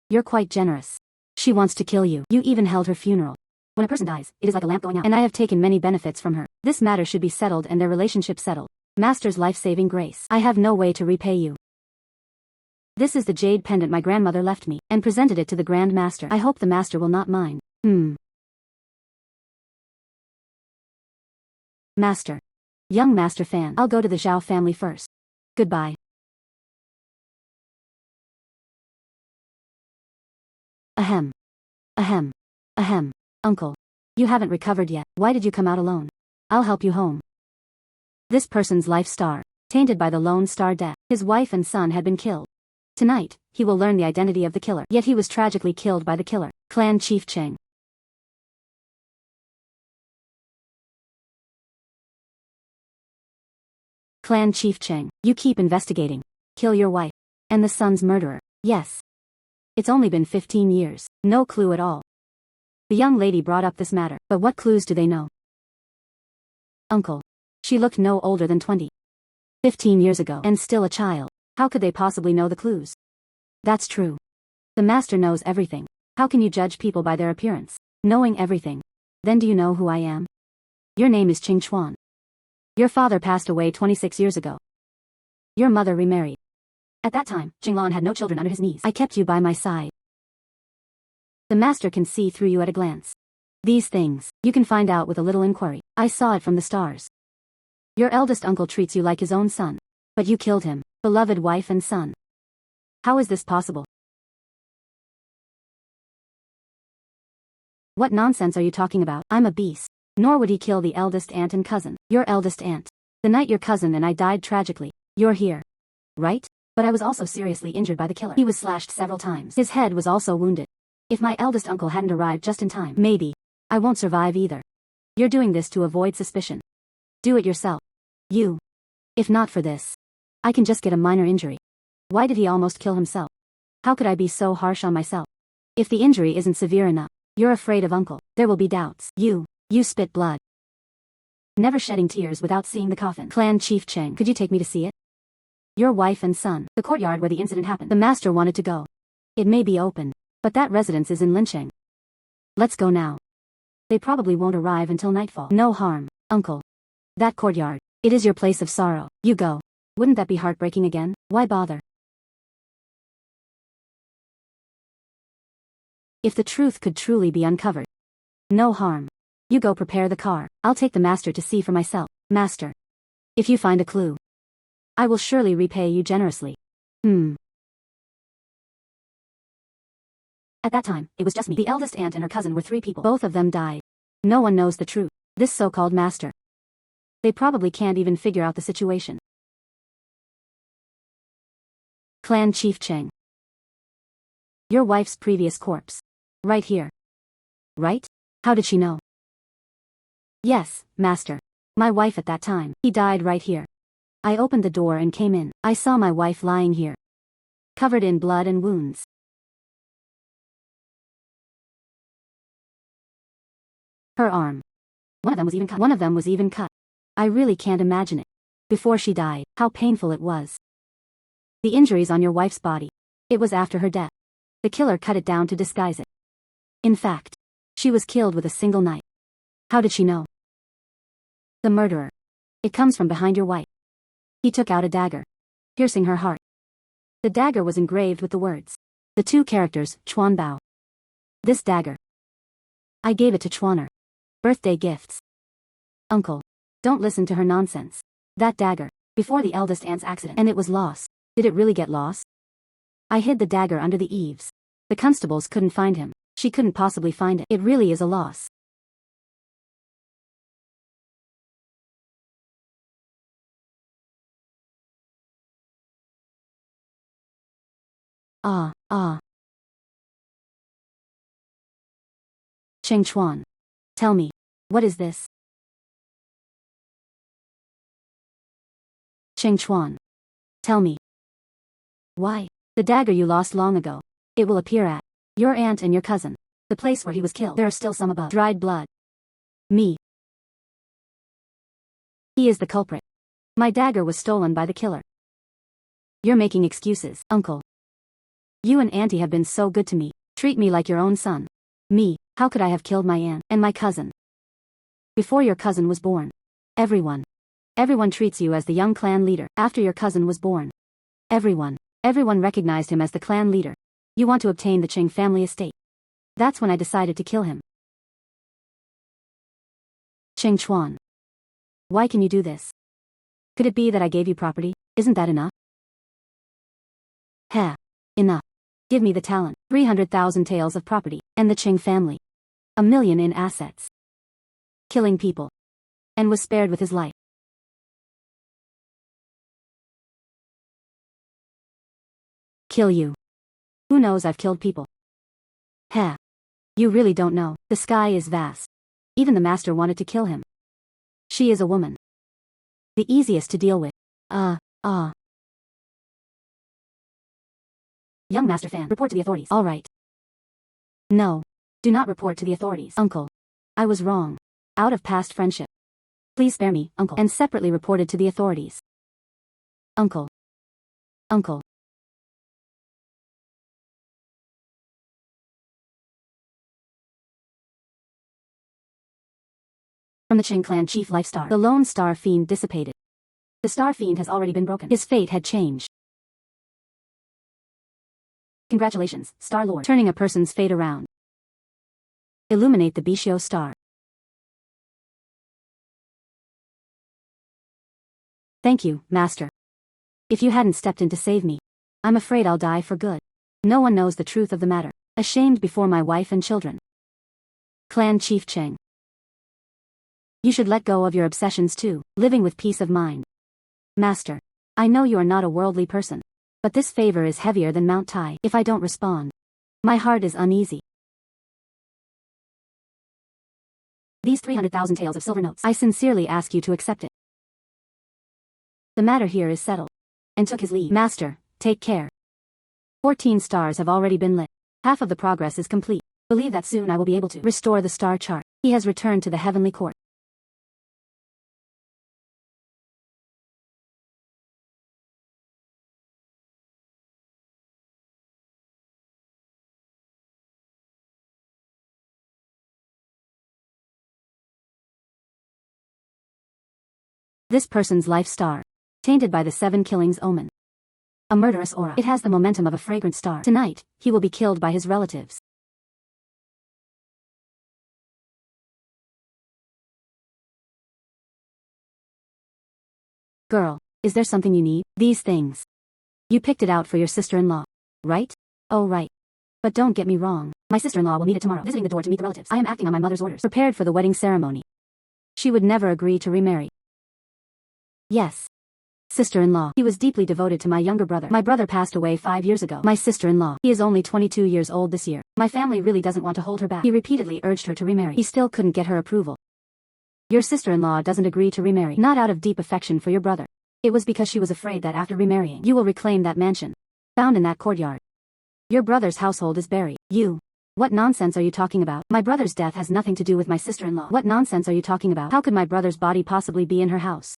You're quite generous. She wants to kill you. You even held her funeral. When a person dies, it is like a lamp going out. And I have taken many benefits from her. This matter should be settled and their relationship settled. Master's life-saving grace. I have no way to repay you. This is the jade pendant my grandmother left me, and presented it to the Grand Master. I hope the master will not mind. Master. Young master fan. I'll go to the Zhao family first. Goodbye. Ahem. Ahem. Ahem. Uncle. You haven't recovered yet. Why did you come out alone? I'll help you home. This person's life star. Tainted by the Lone Star death. His wife and son had been killed. Tonight, he will learn the identity of the killer. Yet he was tragically killed by the killer. Clan Chief Cheng. Clan Chief Cheng. You keep investigating. Kill your wife. And the son's murderer. Yes. It's only been 15 years. No clue at all. The young lady brought up this matter, but what clues do they know? Uncle. She looked no older than 20. 15 years ago. And still a child. How could they possibly know the clues? That's true. The master knows everything. How can you judge people by their appearance? Knowing everything. Then do you know who I am? Your name is Qing Chuan. Your father passed away 26 years ago. Your mother remarried. At that time, Jinglan had no children under his knees. I kept you by my side. The master can see through you at a glance. These things, you can find out with a little inquiry. I saw it from the stars. Your eldest uncle treats you like his own son. But you killed him, beloved wife and son. How is this possible? What nonsense are you talking about? I'm a beast. Nor would he kill the eldest aunt and cousin. Your eldest aunt. The night your cousin and I died tragically. You're here. Right? But I was also seriously injured by the killer. He was slashed several times. His head was also wounded. If my eldest uncle hadn't arrived just in time, maybe. I won't survive either. You're doing this to avoid suspicion. Do it yourself. You. If not for this, I can just get a minor injury. Why did he almost kill himself? How could I be so harsh on myself? If the injury isn't severe enough, you're afraid of uncle. There will be doubts. You spit blood. Never shedding tears without seeing the coffin. Clan Chief Cheng. Could you take me to see it? Your wife and son. The courtyard where the incident happened. The master wanted to go. It may be open, but that residence is in Lincheng. Let's go now. They probably won't arrive until nightfall. No harm, uncle. That courtyard. It is your place of sorrow. You go. Wouldn't that be heartbreaking again? Why bother? If the truth could truly be uncovered. No harm. You go prepare the car. I'll take the master to see for myself. Master. If you find a clue, I will surely repay you generously. At that time, it was just me. The eldest aunt and her cousin were 3 people. Both of them died. No one knows the truth. This so-called master. They probably can't even figure out the situation. Clan Chief Cheng. Your wife's previous corpse. Right here. Right? How did she know? Yes, master. My wife at that time. He died right here. I opened the door and came in. I saw my wife lying here. Covered in blood and wounds. Her arm. One of them was even cut. I really can't imagine it. Before she died, how painful it was. The injuries on your wife's body. It was after her death. The killer cut it down to disguise it. In fact, she was killed with a single knife. How did she know? The murderer. It comes from behind your wife. He took out a dagger, piercing her heart. The dagger was engraved with the words. The 2 characters, Chuan Bao. This dagger. I gave it to Chuaner. Birthday gifts. Uncle. Don't listen to her nonsense. That dagger. Before the eldest aunt's accident. And it was lost. Did it really get lost? I hid the dagger under the eaves. The constables couldn't find him. She couldn't possibly find it. It really is a loss. Cheng Chuan. Tell me. What is this? Cheng Chuan. Tell me. Why? The dagger you lost long ago. It will appear at your aunt and your cousin. The place where he was killed. There are still some above. Dried blood. Me. He is the culprit. My dagger was stolen by the killer. You're making excuses, uncle. You and auntie have been so good to me. Treat me like your own son. Me, how could I have killed my aunt and my cousin? Before your cousin was born. Everyone treats you as the young clan leader. After your cousin was born. Everyone recognized him as the clan leader. You want to obtain the Cheng family estate. That's when I decided to kill him. Cheng Chuan. Why can you do this? Could it be that I gave you property? Isn't that enough? Heh. Enough. Give me the talent. 300,000 taels of property. And the Cheng family. 1 million in assets. Killing people. And was spared with his life. Kill you. Who knows I've killed people? Heh. You really don't know. The sky is vast. Even the master wanted to kill him. She is a woman. The easiest to deal with. Young master fan, report to the authorities. All right. No. Do not report to the authorities. Uncle. I was wrong. Out of past friendship. Please spare me, uncle. And separately reported to the authorities. Uncle. Uncle. From the Cheng clan chief life star. The lone star fiend dissipated. The star fiend has already been broken. His fate had changed. Congratulations, Star Lord. Turning a person's fate around. Illuminate the Bishio star. Thank you, Master. If you hadn't stepped in to save me, I'm afraid I'll die for good. No one knows the truth of the matter. Ashamed before my wife and children. Clan Chief Cheng. You should let go of your obsessions too, living with peace of mind. Master. I know you are not a worldly person. But this favor is heavier than Mount Tai. If I don't respond, my heart is uneasy. These 300,000 taels of silver notes. I sincerely ask you to accept it. The matter here is settled. And took his leave. Master, take care. 14 stars have already been lit. Half of the progress is complete. Believe that soon I will be able to restore the star chart. He has returned to the heavenly court. This person's life star. Tainted by the 7 killings omen. A murderous aura. It has the momentum of a fragrant star. Tonight, he will be killed by his relatives. Girl, is there something you need? These things. You picked it out for your sister-in-law, right? Oh right. But don't get me wrong. My sister-in-law will need it tomorrow. Visiting the door to meet the relatives. I am acting on my mother's orders. Prepared for the wedding ceremony. She would never agree to remarry. Yes. Sister-in-law. He was deeply devoted to my younger brother. My brother passed away 5 years ago. My sister-in-law. He is only 22 years old this year. My family really doesn't want to hold her back. He repeatedly urged her to remarry. He still couldn't get her approval. Your sister-in-law doesn't agree to remarry. Not out of deep affection for your brother. It was because she was afraid that after remarrying, you will reclaim that mansion. Found in that courtyard. Your brother's household is buried. You. What nonsense are you talking about? My brother's death has nothing to do with my sister-in-law. What nonsense are you talking about? How could my brother's body possibly be in her house?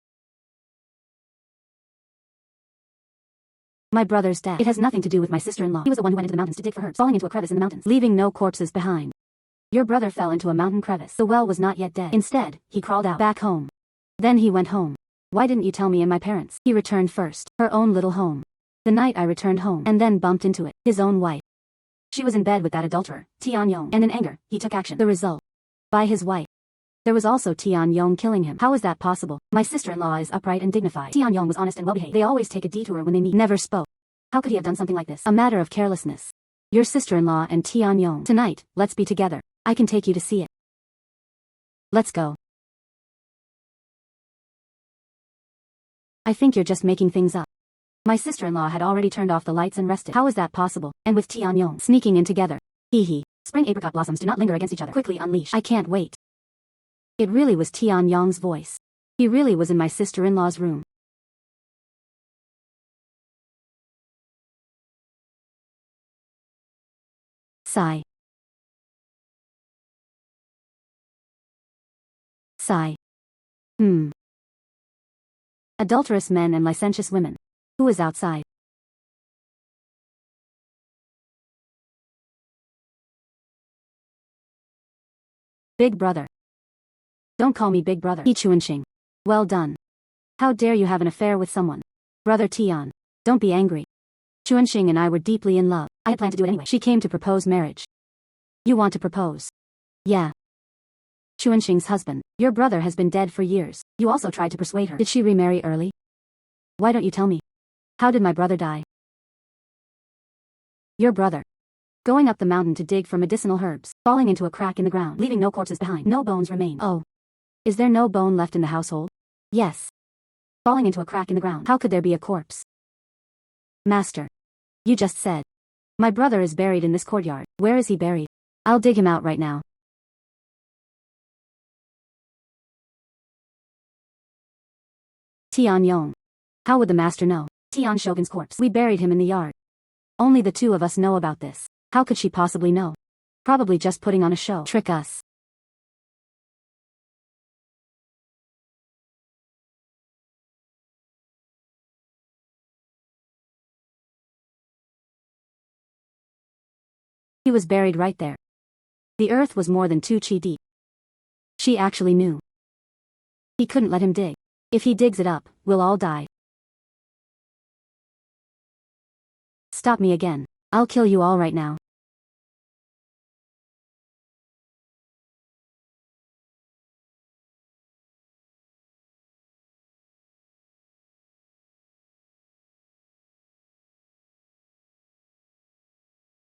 My brother's death. It has nothing to do with my sister-in-law. He was the one who went into the mountains to dig for herbs, falling into a crevice in the mountains, leaving no corpses behind. Your brother fell into a mountain crevice. The well was not yet dead. Instead, he crawled out back home. Then he went home. Why didn't you tell me and my parents? He returned first. Her own little home. The night I returned home, and then bumped into it. His own wife. She was in bed with that adulterer, Tianyong, and in anger, he took action. The result. By his wife. There was also Tianyong killing him. How is that possible? My sister-in-law is upright and dignified. Tianyong was honest and well-behaved. They always take a detour when they meet. Never spoke. How could he have done something like this? A matter of carelessness. Your sister-in-law and Tianyong. Tonight, let's be together. I can take you to see it. Let's go. I think you're just making things up. My sister-in-law had already turned off the lights and rested. How is that possible? And with Tianyong sneaking in together. Hee hee. Spring apricot blossoms do not linger against each other. Quickly unleash. I can't wait. It really was Tianyong's voice. He really was in my sister-in-law's room. Sigh. Sigh. Adulterous men and licentious women. Who is outside? Big brother. Don't call me big brother. Cheng. Well done. How dare you have an affair with someone? Brother Tian. Don't be angry. Cheng and I were deeply in love. I had planned to do it anyway. She came to propose marriage. You want to propose? Yeah. Cheng's husband. Your brother has been dead for years. You also tried to persuade her. Did she remarry early? Why don't you tell me? How did my brother die? Your brother. Going up the mountain to dig for medicinal herbs, falling into a crack in the ground, leaving no corpses behind. No bones remain. Oh. Is there no bone left in the household? Yes. Falling into a crack in the ground. How could there be a corpse? Master. You just said. My brother is buried in this courtyard. Where is he buried? I'll dig him out right now. Tianyong. How would the master know? Tian Shogun's corpse. We buried him in the yard. Only the two of us know about this. How could she possibly know? Probably just putting on a show. Trick us. He was buried right there. The earth was more than 2 chi deep. She actually knew. He couldn't let him dig. If he digs it up, we'll all die. Stop me again. I'll kill you all right now.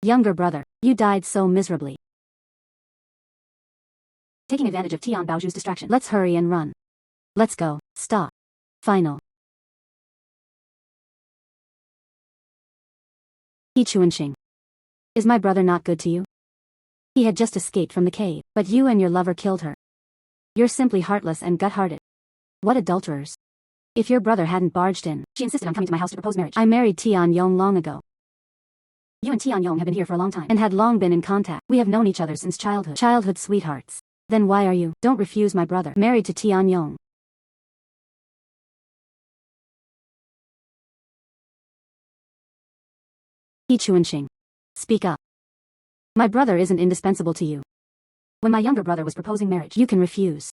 Younger brother, you died so miserably. Taking advantage of Tian Baoju's distraction. Let's hurry and run. Let's go. Stop. Final. Cheng. Is my brother not good to you? He had just escaped from the cave, but you and your lover killed her. You're simply heartless and gut-hearted. What adulterers. If your brother hadn't barged in, she insisted on coming to my house to propose marriage. I married Tianyong long ago. You and Tianyong have been here for a long time and had long been in contact. We have known each other since childhood. Childhood sweethearts. Then why are you? Don't refuse my brother. Married to Tianyong. Cheng. Speak up. My brother isn't indispensable to you. When my younger brother was proposing marriage, you can refuse.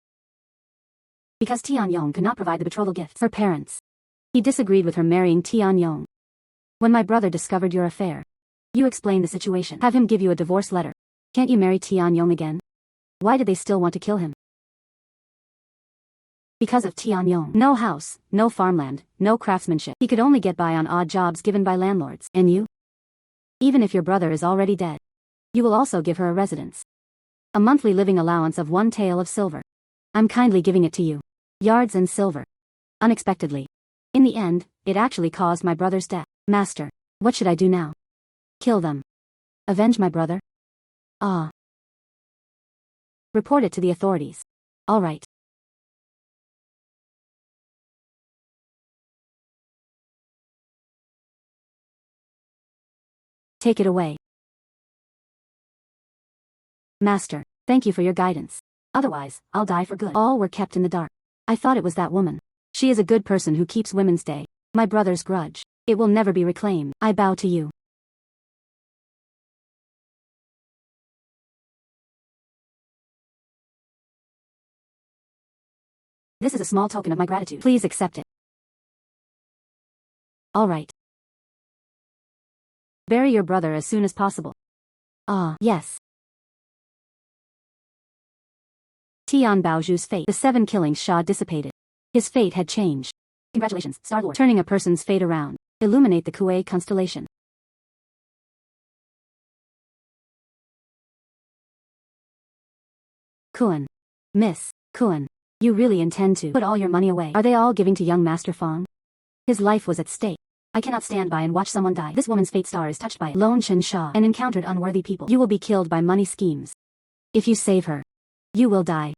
Because Tianyong could not provide the betrothal gifts. Her parents. He disagreed with her marrying Tianyong. When my brother discovered your affair, you explained the situation. Have him give you a divorce letter. Can't you marry Tianyong again? Why did they still want to kill him? Because of Tianyong. No house, no farmland, no craftsmanship. He could only get by on odd jobs given by landlords. And you? Even if your brother is already dead, you will also give her a residence. A monthly living allowance of 1 tael of silver. I'm kindly giving it to you. Yards and silver. Unexpectedly. In the end, it actually caused my brother's death. Master, what should I do now? Kill them. Avenge my brother? Ah. Report it to the authorities. All right. Take it away. Master, thank you for your guidance. Otherwise, I'll die for good. All were kept in the dark. I thought it was that woman. She is a good person who keeps Women's Day. My brother's grudge. It will never be reclaimed. I bow to you. This is a small token of my gratitude. Please accept it. All right. Bury your brother as soon as possible. Ah, yes. Tian Baozhu's fate. The 7 killings Sha dissipated. His fate had changed. Congratulations, Star-Lord. Turning a person's fate around. Illuminate the Kuei constellation. Kuan. Miss Kuan. You really intend to put all your money away? Are they all giving to young Master Fong? His life was at stake. I cannot stand by and watch someone die. This woman's fate star is touched by Lone Chen Sha and encountered unworthy people. You will be killed by money schemes. If you save her, you will die.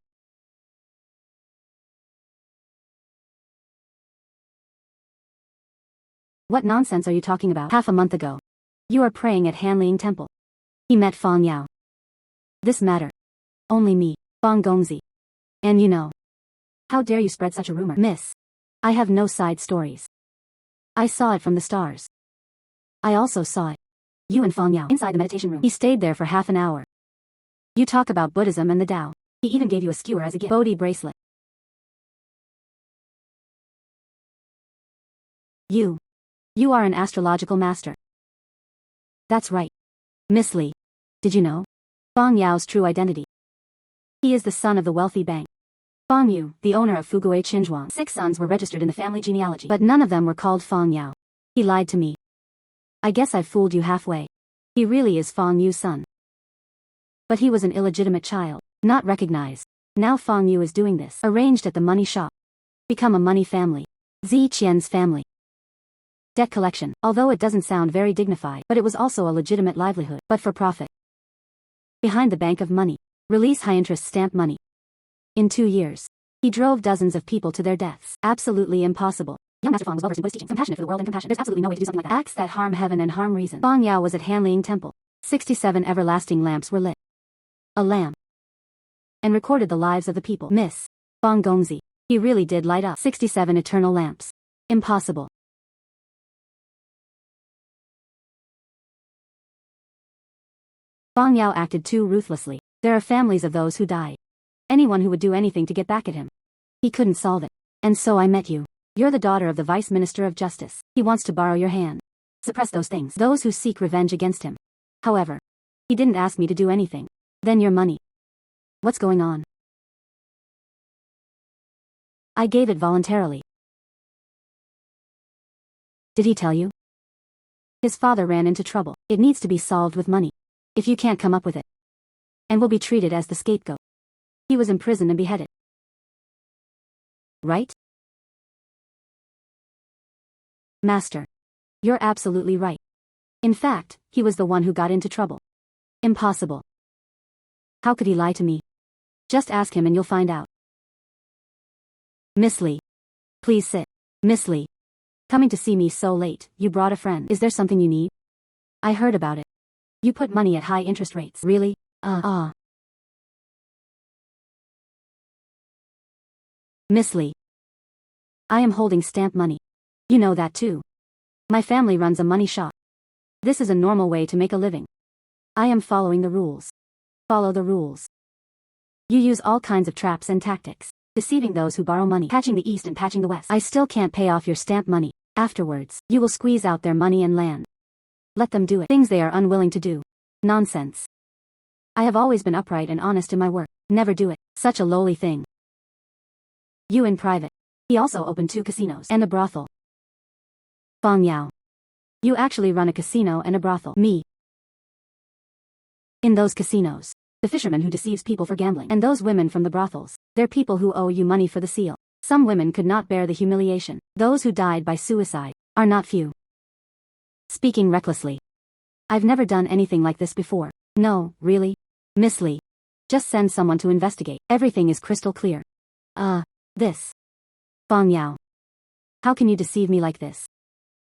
What nonsense are you talking about? Half a month ago, you are praying at Hanling Temple. He met Fong Yao. This matter. Only me, Fong Gongzi. And you know. How dare you spread such a rumor? Miss. I have no side stories. I saw it from the stars. I also saw it. You and Fong Yao inside the meditation room. He stayed there for half an hour. You talk about Buddhism and the Tao. He even gave you a skewer as a gift. Bodhi bracelet. You are an astrological master. That's right. Miss Li. Did you know? Fong Yao's true identity. He is the son of the wealthy bank. Fong Yu, the owner of Fuguei Qinzhuang. 6 sons were registered in the family genealogy, but none of them were called Fong Yao. He lied to me. I guess I've fooled you halfway. He really is Fong Yu's son. But he was an illegitimate child, not recognized. Now Fong Yu is doing this. Arranged at the money shop. Become a money family. Zi Qian's family. Debt collection, although it doesn't sound very dignified, but it was also a legitimate livelihood, but for profit. Behind the bank of money. Release high-interest stamp money. In 2 years, he drove dozens of people to their deaths. Absolutely impossible. Young Master Fong was well-versed in Buddhist teachings, compassionate for the world and compassion. There's absolutely no way to do something like that. Acts that harm heaven and harm reason. Fong Yao was at Hanling Temple. 67 everlasting lamps were lit. A lamp. And recorded the lives of the people. Miss Fong Gongzi. He really did light up 67 eternal lamps. Impossible. Fong Yao acted too ruthlessly. There are families of those who died. Anyone who would do anything to get back at him. He couldn't solve it. And so I met you. You're the daughter of the Vice Minister of Justice. He wants to borrow your hand. Suppress those things. Those who seek revenge against him. However, he didn't ask me to do anything. Then your money. What's going on? I gave it voluntarily. Did he tell you? His father ran into trouble. It needs to be solved with money. If you can't come up with it. And will be treated as the scapegoat. He was imprisoned and beheaded. Right? Master. You're absolutely right. In fact, he was the one who got into trouble. Impossible. How could he lie to me? Just ask him and you'll find out. Miss Li. Please sit. Miss Li. Coming to see me so late, you brought a friend. Is there something you need? I heard about it. You put money at high interest rates. Really? Miss Li. I am holding stamp money. You know that too. My family runs a money shop. This is a normal way to make a living. I am following the rules. Follow the rules. You use all kinds of traps and tactics, deceiving those who borrow money, patching the East and patching the West. I still can't pay off your stamp money. Afterwards, you will squeeze out their money and land. Let them do it. Things they are unwilling to do. Nonsense. I have always been upright and honest in my work. Never do it. Such a lowly thing. You in private. He also opened 2 casinos and a brothel. Fong Yao. You actually run a casino and a brothel. Me. In those casinos, the fisherman who deceives people for gambling, and those women from the brothels, they're people who owe you money for the seal. Some women could not bear the humiliation. Those who died by suicide are not few. Speaking recklessly. I've never done anything like this before. No, really? Miss Li. Just send someone to investigate. Everything is crystal clear. This. Fong Yao. How can you deceive me like this?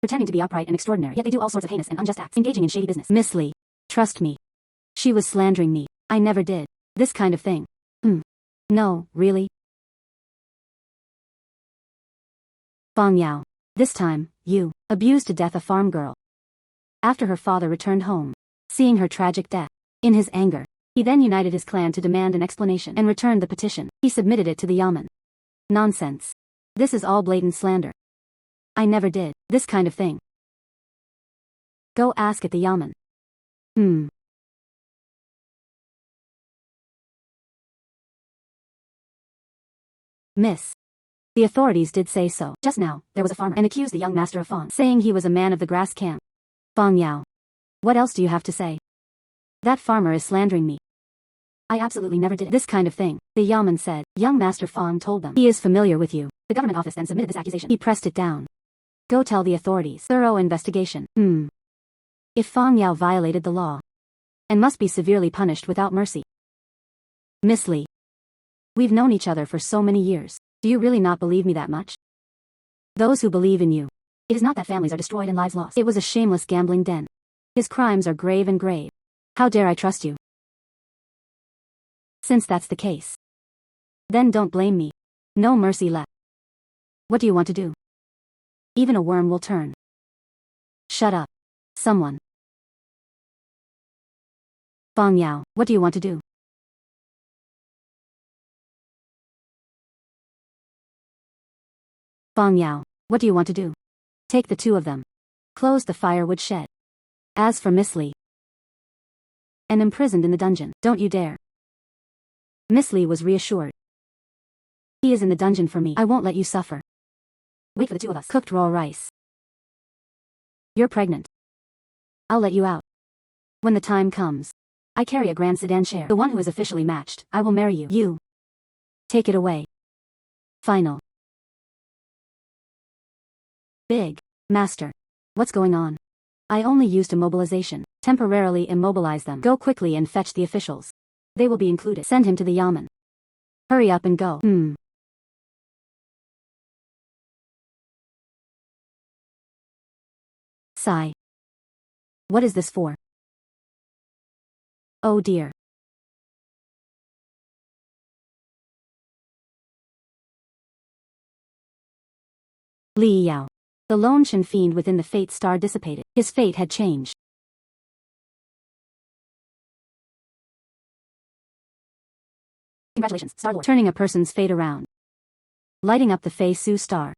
Pretending to be upright and extraordinary, yet they do all sorts of heinous and unjust acts, engaging in shady business. Miss Li. Trust me. She was slandering me. I never did. This kind of thing. No, really? Fong Yao. This time, you abused to death a farm girl. After her father returned home, seeing her tragic death, in his anger, he then united his clan to demand an explanation and returned the petition. He submitted it to the yamen. Nonsense. This is all blatant slander. I never did this kind of thing. Go ask at the yamen. Miss. The authorities did say so. Just now, there was a farmer and accused the young master of Fang, saying he was a man of the grass camp. Fang Yao. What else do you have to say? That farmer is slandering me. I absolutely never did this kind of thing, the Yaman said. Young Master Fang told them. He is familiar with you. The government office then submitted this accusation. He pressed it down. Go tell the authorities. Thorough investigation. If Fang Yao violated the law, and must be severely punished without mercy. Miss Li. We've known each other for so many years. Do you really not believe me that much? Those who believe in you. It is not that families are destroyed and lives lost. It was a shameless gambling den. His crimes are grave and grave. How dare I trust you? Since that's the case, then don't blame me. No mercy left. What do you want to do? Even a worm will turn. Shut up. Someone. Fang Yao, what do you want to do? Fang Yao, what do you want to do? Take the two of them. Close the firewood shed. As for Miss Li, and imprisoned in the dungeon, don't you dare. Miss Li was reassured. He is in the dungeon for me. I won't let you suffer. Wait for the two of us. Cooked raw rice. You're pregnant. I'll let you out. When the time comes, I carry a grand sedan chair. The one who is officially matched. I will marry you. You. Take it away. Final. Big. Master. What's going on? I only used immobilization. Temporarily immobilize them. Go quickly and fetch the officials. They will be included. Send him to the Yaman. Hurry up and go. Sigh. What is this for? Oh dear. Li Yao. The lone Shen fiend within the fate star dissipated. His fate had changed. Congratulations, Star Lord. Turning a person's fate around. Lighting up the Fei Su star.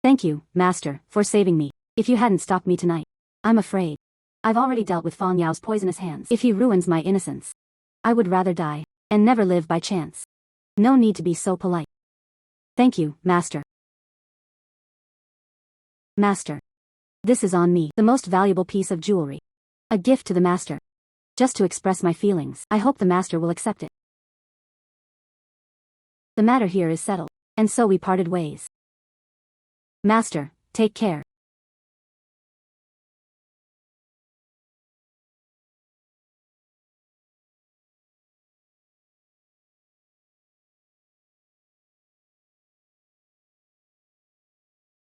Thank you, Master, for saving me. If you hadn't stopped me tonight, I'm afraid. I've already dealt with Fang Yao's poisonous hands. If he ruins my innocence, I would rather die, and never live by chance. No need to be so polite. Thank you, Master. Master. This is on me, the most valuable piece of jewelry. A gift to the Master. Just to express my feelings. I hope the Master will accept it. The matter here is settled, and so we parted ways. Master, take care.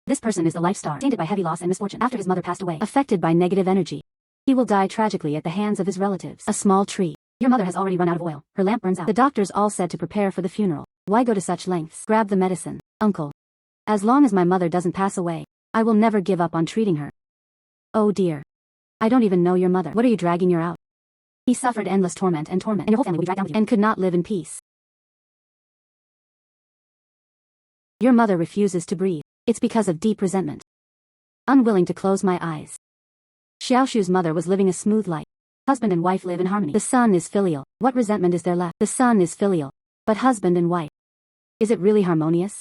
This person is the life star, tainted by heavy loss and misfortune after his mother passed away, affected by negative energy. He will die tragically at the hands of his relatives. A small tree. Your mother has already run out of oil. Her lamp burns out. The doctors all said to prepare for the funeral. Why go to such lengths? Grab the medicine, uncle. As long as my mother doesn't pass away, I will never give up on treating her. Oh dear. I don't even know your mother. What are you dragging her out? He suffered endless torment, and your whole family will be dragged down with you, and could not live in peace. Your mother refuses to breathe. It's because of deep resentment. Unwilling to close my eyes. Xiaoshu's mother was living a smooth life. Husband and wife live in harmony. The son is filial. What resentment is there left? The son is filial. But husband and wife. Is it really harmonious?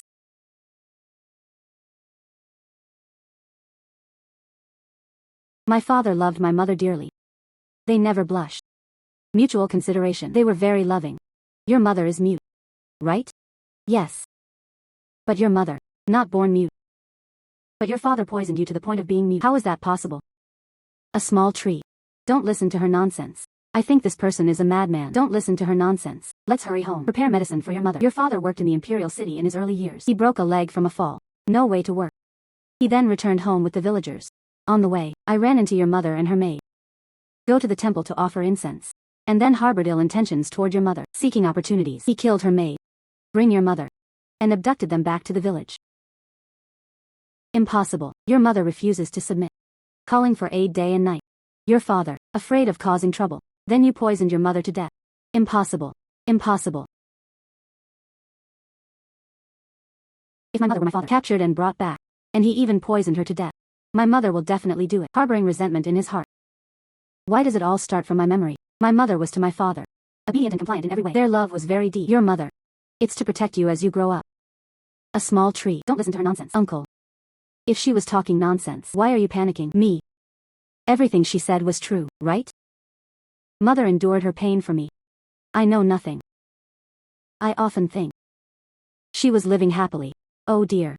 My father loved my mother dearly. They never blushed. Mutual consideration. They were very loving. Your mother is mute. Right? Yes. But your mother, not born mute. But your father poisoned you to the point of being mute. How is that possible? A small tree. Don't listen to her nonsense. I think this person is a madman. Don't listen to her nonsense. Let's hurry home. Prepare medicine for your mother. Your father worked in the imperial city in his early years. He broke a leg from a fall. No way to work. He then returned home with the villagers. On the way, I ran into your mother and her maid. Go to the temple to offer incense. And then harbored ill intentions toward your mother. Seeking opportunities, he killed her maid. Bring your mother. And abducted them back to the village. Impossible. Your mother refuses to submit. Calling for aid day and night. Your father, afraid of causing trouble. Then you poisoned your mother to death. Impossible. Impossible. If my mother were my father, captured and brought back, and he even poisoned her to death, my mother will definitely do it, harboring resentment in his heart. Why does it all start from my memory? My mother was to my father obedient and compliant in every way. Their love was very deep. Your mother. It's to protect you as you grow up. A small tree. Don't listen to her nonsense. Uncle. If she was talking nonsense, why are you panicking? Me. Everything she said was true, right? Mother endured her pain for me. I know nothing. I often think. She was living happily. Oh dear.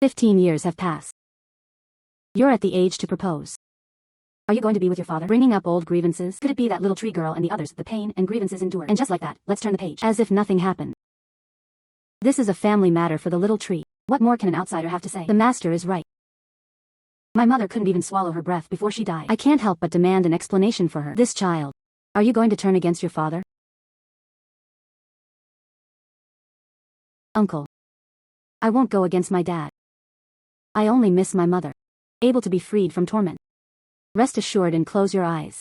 15 years have passed. You're at the age to propose. Are you going to be with your father? Bringing up old grievances? Could it be that little tree girl and the others, the pain and grievances endured? And just like that, let's turn the page. As if nothing happened. This is a family matter for the little tree. What more can an outsider have to say? The master is right. My mother couldn't even swallow her breath before she died. I can't help but demand an explanation for her. This child. Are you going to turn against your father? Uncle. I won't go against my dad. I only miss my mother. Able to be freed from torment. Rest assured and close your eyes.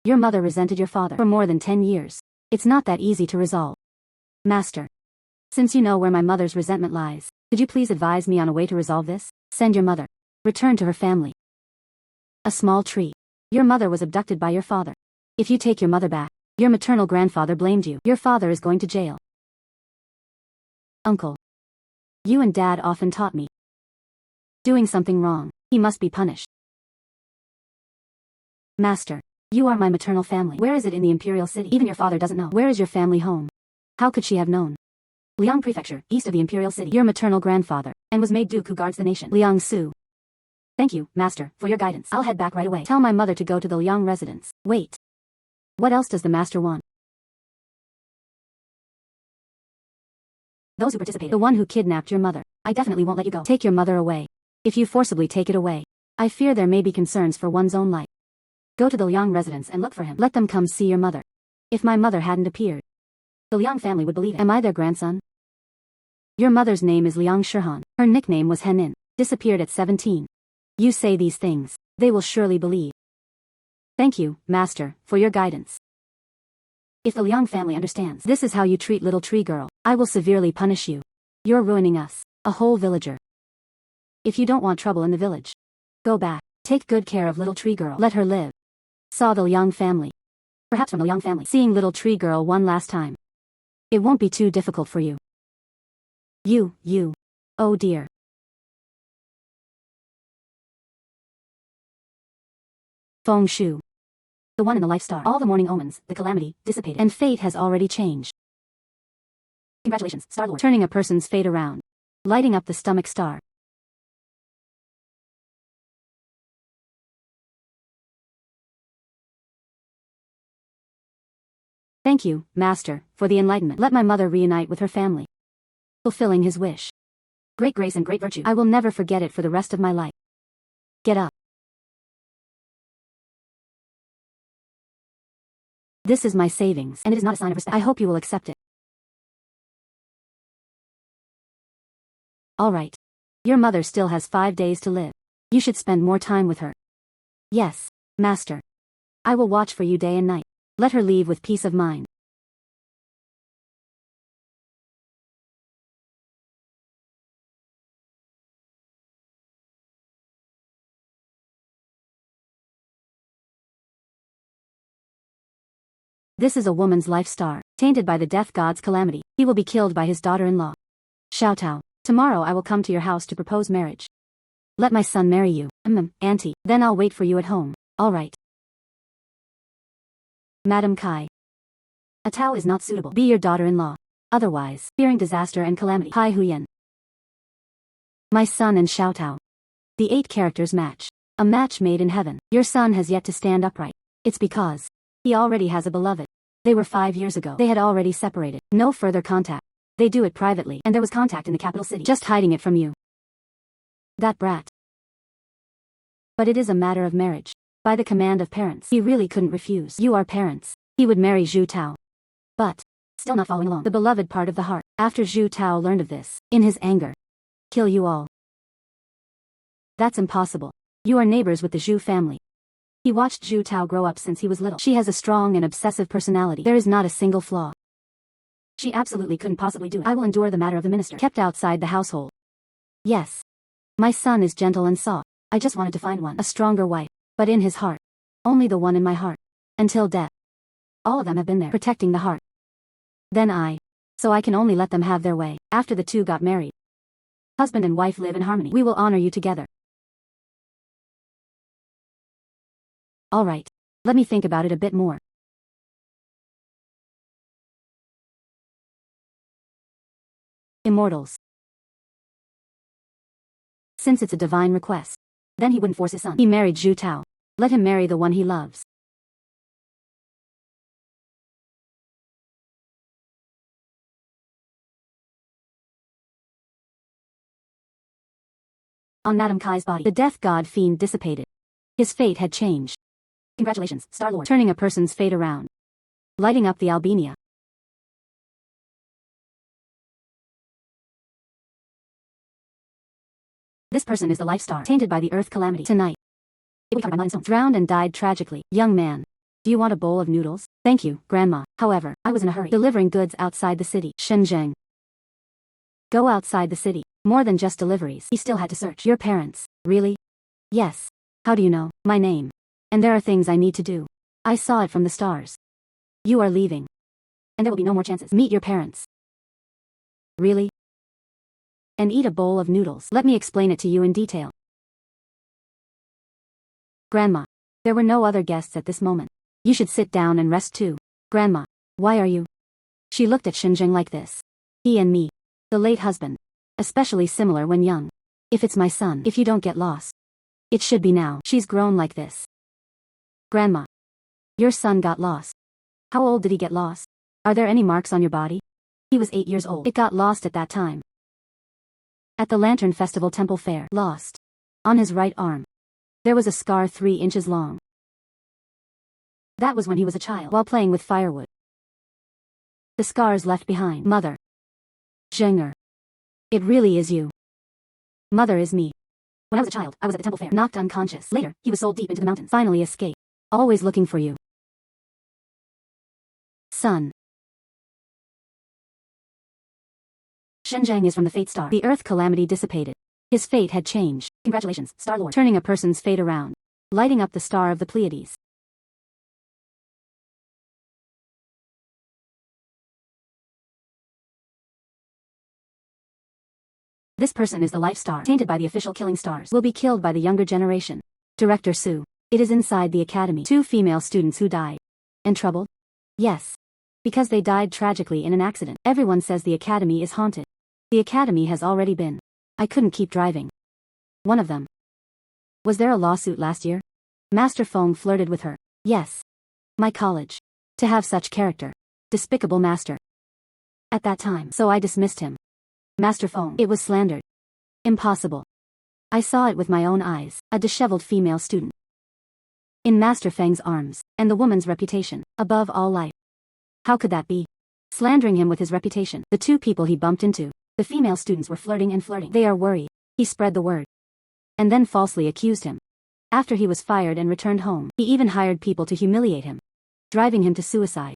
Your mother resented your father for more than 10 years. It's not that easy to resolve. Master. Since you know where my mother's resentment lies, could you please advise me on a way to resolve this? Send your mother. Return to her family. A small tree. Your mother was abducted by your father. If you take your mother back, your maternal grandfather blamed you. Your father is going to jail. Uncle. You and Dad often taught me. Doing something wrong, he must be punished. Master. You are my maternal family. Where is it in the imperial city? Even your father doesn't know. Where is your family home? How could she have known? Liang Prefecture, east of the imperial city. Your maternal grandfather, and was made duke who guards the nation. Liang Su. Thank you, Master, for your guidance. I'll head back right away. Tell my mother to go to the Liang residence. Wait. What else does the Master want? Those who participated. The one who kidnapped your mother. I definitely won't let you go. Take your mother away. If you forcibly take it away, I fear there may be concerns for one's own life. Go to the Liang residence and look for him. Let them come see your mother. If my mother hadn't appeared, the Liang family would believe it. Am I their grandson? Your mother's name is Liang Shihan. Her nickname was Henin. Disappeared at 17. You say these things, they will surely believe. Thank you, Master, for your guidance. If the Liang family understands this is how you treat little tree girl, I will severely punish you. You're ruining us, a whole villager. If you don't want trouble in the village, go back. Take good care of little tree girl. Let her live. Saw the Liang family. Perhaps from the Liang family. Seeing little tree girl one last time. It won't be too difficult for you. You. Oh dear. Feng Shu. The one in the life star. All the morning omens, the calamity, dissipated. And fate has already changed. Congratulations, Star Lord. Turning a person's fate around. Lighting up the stomach star. Thank you, Master, for the enlightenment. Let my mother reunite with her family. Fulfilling his wish. Great grace and great virtue. I will never forget it for the rest of my life. Get up. This is my savings, and it is not a sign of respect. I hope you will accept it. All right. Your mother still has 5 days to live. You should spend more time with her. Yes, Master. I will watch for you day and night. Let her leave with peace of mind. This is a woman's life star, tainted by the death god's calamity. He will be killed by his daughter-in-law. Xiaotao, tomorrow I will come to your house to propose marriage. Let my son marry you. Auntie. Then I'll wait for you at home. All right. Madam Kai. A Tao is not suitable. Be your daughter-in-law. Otherwise, fearing disaster and calamity. Hai Huyen. My son and Xiaotao. The 8 characters match. A match made in heaven. Your son has yet to stand upright. It's because he already has a beloved. They were 5 years ago. They had already separated. No further contact. They do it privately, and there was contact in the capital city. Just hiding it from you. That brat. But it is a matter of marriage. By the command of parents. He really couldn't refuse. You are parents. He would marry Zhu Tao. But, still not following along. The beloved part of the heart. After Zhu Tao learned of this, in his anger, kill you all. That's impossible. You are neighbors with the Zhu family. He watched Zhu Tao grow up since he was little. She has a strong and obsessive personality. There is not a single flaw. She absolutely couldn't possibly do it. I will endure the matter of the minister. Kept outside the household. Yes. My son is gentle and soft. I just wanted to find one. A stronger wife. But in his heart. Only the one in my heart. Until death. All of them have been there. Protecting the heart. Then so I can only let them have their way. After the two got married, husband and wife live in harmony. We will honor you together. Alright. Let me think about it a bit more. Immortals. Since it's a divine request, then he wouldn't force his son. He married Zhu Tao. Let him marry the one he loves. On Madame Kai's body, the death god fiend dissipated. His fate had changed. Congratulations, Star-Lord. Turning a person's fate around. Lighting up the Albania. This person is the life star, tainted by the earth calamity. Tonight, it will be covered by mudstones. Drowned and died tragically. Young man. Do you want a bowl of noodles? Thank you, Grandma. However, I was in a hurry. Delivering goods outside the city. Shenzhen. Go outside the city. More than just deliveries. He still had to search. Your parents. Really? Yes. How do you know? My name. And there are things I need to do. I saw it from the stars. You are leaving. And there will be no more chances. Meet your parents. Really? And eat a bowl of noodles. Let me explain it to you in detail. Grandma. There were no other guests at this moment. You should sit down and rest too. Grandma. Why are you? She looked at Shenzhen like this. He and me. The late husband. Especially similar when young. If it's my son, if you don't get lost. It should be now. She's grown like this. Grandma. Your son got lost. How old did he get lost? Are there any marks on your body? He was 8 years old. It got lost at that time. At the Lantern Festival Temple Fair. Lost. On his right arm. There was a scar 3 inches long. That was when he was a child, while playing with firewood. The scars left behind. Mother. Zhenger. It really is you. Mother is me. When I was a child, I was at the temple fair, knocked unconscious. Later, he was sold deep into the mountains. Finally escaped. Always looking for you. Son. Shenzhen is from the fate star. The earth calamity dissipated. His fate had changed. Congratulations, Star-Lord. Turning a person's fate around. Lighting up the star of the Pleiades. This person is the life star, tainted by the official killing stars, will be killed by the younger generation. Director Su. It is inside the academy. 2 female students who died. In trouble? Yes. Because they died tragically in an accident. Everyone says the academy is haunted. The academy has already been. I couldn't keep driving. One of them. Was there a lawsuit last year? Master Feng flirted with her. Yes. My college. To have such character. Despicable master. At that time, so I dismissed him. Master Feng. It was slandered. Impossible. I saw it with my own eyes, a disheveled female student. In Master Feng's arms, and the woman's reputation, above all life. How could that be? Slandering him with his reputation. The 2 people he bumped into, the female students were flirting and flirting. They are worried. He spread the word. And then falsely accused him. After he was fired and returned home, he even hired people to humiliate him. Driving him to suicide.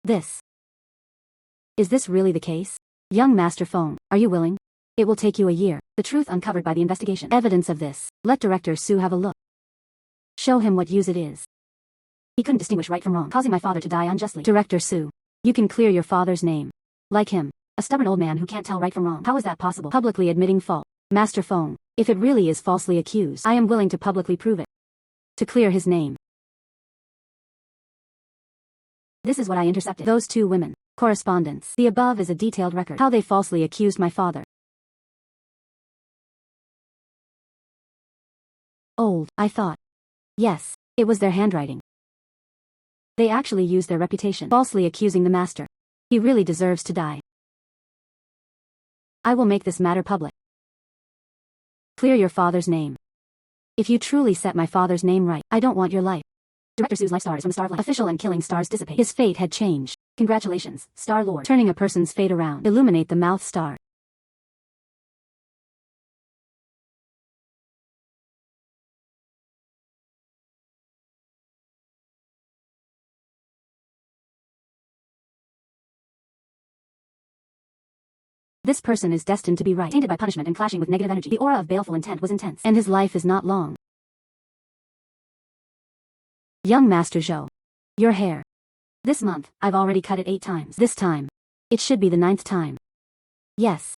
Is this really the case? Young Master Feng, are you willing? It will take you a year. The truth uncovered by the investigation. Evidence of this. Let Director Su have a look. Show him what use it is. He couldn't distinguish right from wrong, causing my father to die unjustly. Director Su. You can clear your father's name. Like him. A stubborn old man who can't tell right from wrong. How is that possible? Publicly admitting fault. Master Feng. If it really is falsely accused, I am willing to publicly prove it. To clear his name. This is what I intercepted. Those 2 women. Correspondence. The above is a detailed record. How they falsely accused my father. Old, I thought. Yes, it was their handwriting. They actually used their reputation, falsely accusing the master. He really deserves to die. I will make this matter public. Clear your father's name. If you truly set my father's name right, I don't want your life. Director Su's life star is from the star of life. Official and killing stars dissipate. His fate had changed. Congratulations, Star-Lord. Turning a person's fate around. Illuminate the mouth star. This person is destined to be right, tainted by punishment and clashing with negative energy. The aura of baleful intent was intense, and his life is not long. Young Master Zhou. Your hair. This month, I've already cut it 8 times. This time, It should be the 9th time. Yes.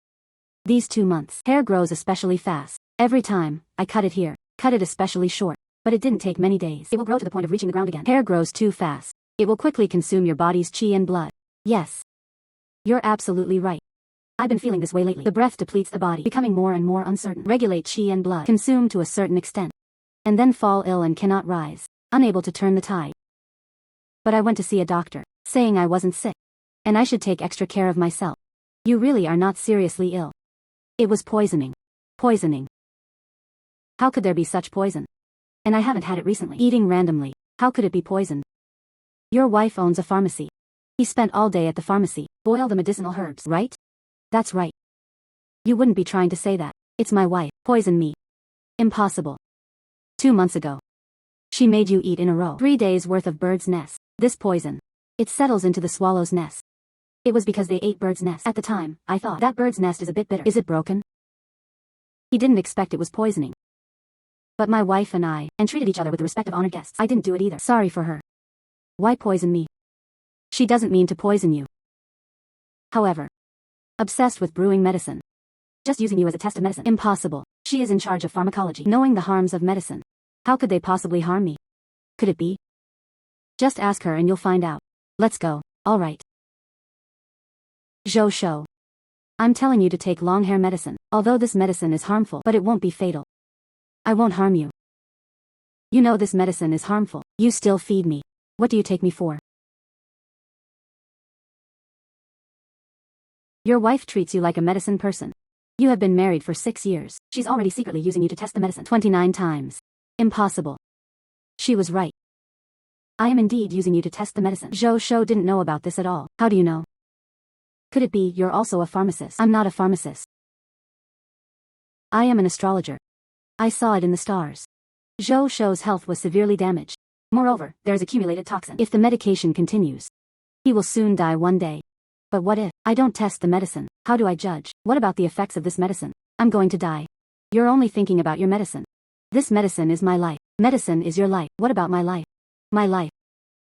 These 2 months. Hair grows especially fast. Every time, I cut it here. Cut it especially short. But it didn't take many days. It will grow to the point of reaching the ground again. Hair grows too fast. It will quickly consume your body's chi and blood. Yes. You're absolutely right. I've been feeling this way lately. The breath depletes the body, becoming more and more uncertain. Regulate chi and blood. Consume to a certain extent. And then fall ill and cannot rise. Unable to turn the tide. But I went to see a doctor, saying I wasn't sick. And I should take extra care of myself. You really are not seriously ill. It was poisoning. Poisoning. How could there be such poison? And I haven't had it recently. Eating randomly. How could it be poisoned? Your wife owns a pharmacy. He spent all day at the pharmacy. Boil the medicinal herbs, right? That's right. You wouldn't be trying to say that. It's my wife. Poison me. Impossible. 2 months ago. She made you eat in a row 3 days worth of bird's nest. This poison. It settles into the swallow's nest. It was because they ate bird's nest. At the time, I thought that bird's nest is a bit bitter. Is it broken? He didn't expect it was poisoning. But my wife and I, treated each other with the respect of honored guests. I didn't do it either. Sorry for her. Why poison me? She doesn't mean to poison you. However. Obsessed with brewing medicine. Just using you as a test of medicine. Impossible. She is in charge of pharmacology. Knowing the harms of medicine. How could they possibly harm me? Could it be? Just ask her and you'll find out. Let's go. All right. Zhou Shou. I'm telling you to take long hair medicine. Although this medicine is harmful, but it won't be fatal. I won't harm you. You know this medicine is harmful. You still feed me. What do you take me for? Your wife treats you like a medicine person. You have been married for 6 years. She's already secretly using you to test the medicine 29 times. Impossible. She was right. I am indeed using you to test the medicine. Zhou Shou didn't know about this at all. How do you know? Could it be you're also a pharmacist? I'm not a pharmacist. I am an astrologer. I saw it in the stars. Zhou Shou's health was severely damaged. Moreover, there is accumulated toxin. If the medication continues, he will soon die one day. But what if I don't test the medicine? How do I judge? What about the effects of this medicine? I'm going to die. You're only thinking about your medicine. This medicine is my life. Medicine is your life. What about my life? My life.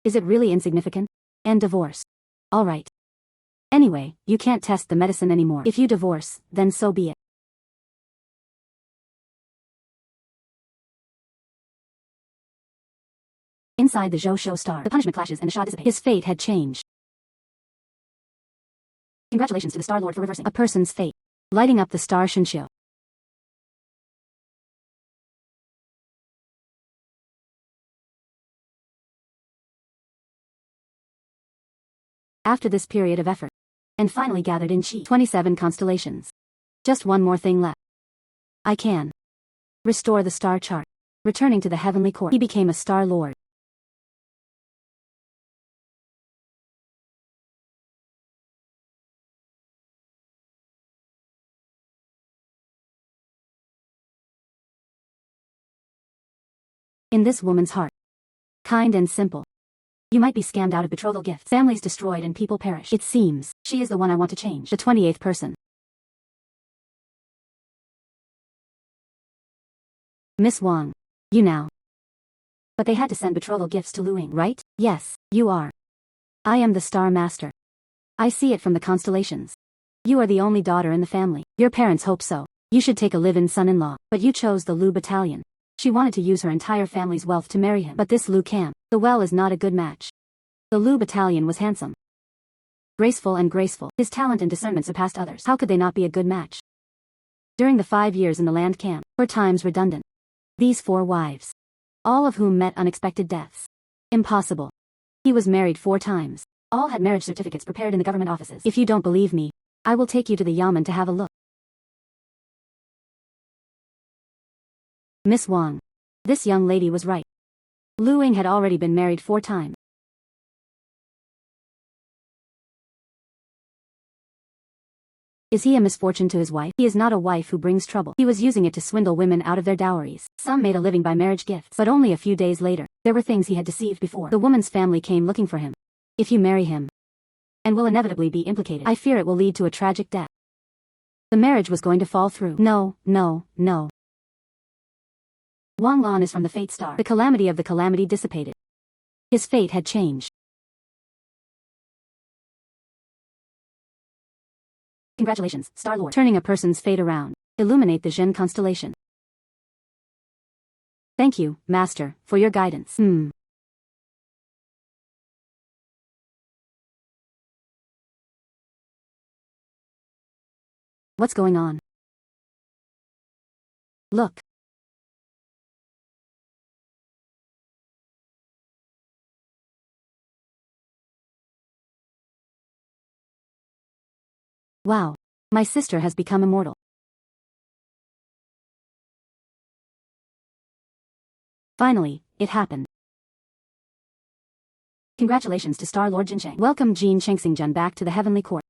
Is it really insignificant? And divorce. All right. Anyway, you can't test the medicine anymore. If you divorce, then so be it. Inside the Zhou Shou star, the punishment clashes and the Sha dissipate. His fate had changed. Congratulations to the Star Lord for reversing a person's fate. Lighting up the star Shinshio. After this period of effort. And finally gathered in chi. 27 constellations. Just one more thing left. I can. Restore the star chart. Returning to the heavenly court. He became a Star Lord. In this woman's heart. Kind and simple. You might be scammed out of betrothal gifts. Families destroyed and people perish. It seems, she is the one I want to change. The 28th person. Miss Wang. You now. But they had to send betrothal gifts to Luing, right? Yes, you are. I am the Star Master. I see it from the constellations. You are the only daughter in the family. Your parents hope so. You should take a live-in son-in-law. But you chose the Lu battalion. She wanted to use her entire family's wealth to marry him. But this Lu camp, the well is not a good match. The Lu battalion was handsome. Graceful and graceful. His talent and discernment surpassed others. How could they not be a good match? During the 5 years in the land camp, 4 times redundant. These 4 wives. All of whom met unexpected deaths. Impossible. He was married 4 times. All had marriage certificates prepared in the government offices. If you don't believe me, I will take you to the Yamen to have a look. Miss Wang. This young lady was right. Lu Ying had already been married 4 times. Is he a misfortune to his wife? He is not a wife who brings trouble. He was using it to swindle women out of their dowries. Some made a living by marriage gifts. But only a few days later, there were things he had deceived before. The woman's family came looking for him. If you marry him, and will inevitably be implicated, I fear it will lead to a tragic death. The marriage was going to fall through. No, no, no. Wang Lan is from the fate star. The calamity of the calamity dissipated. His fate had changed. Congratulations, Star-Lord. Turning a person's fate around. Illuminate the Jin constellation. Thank you, Master, for your guidance. What's going on? Look. Wow. My sister has become immortal. Finally, it happened. Congratulations to Star-Lord Jin Cheng. Welcome Jin Cheng back to the Heavenly Court.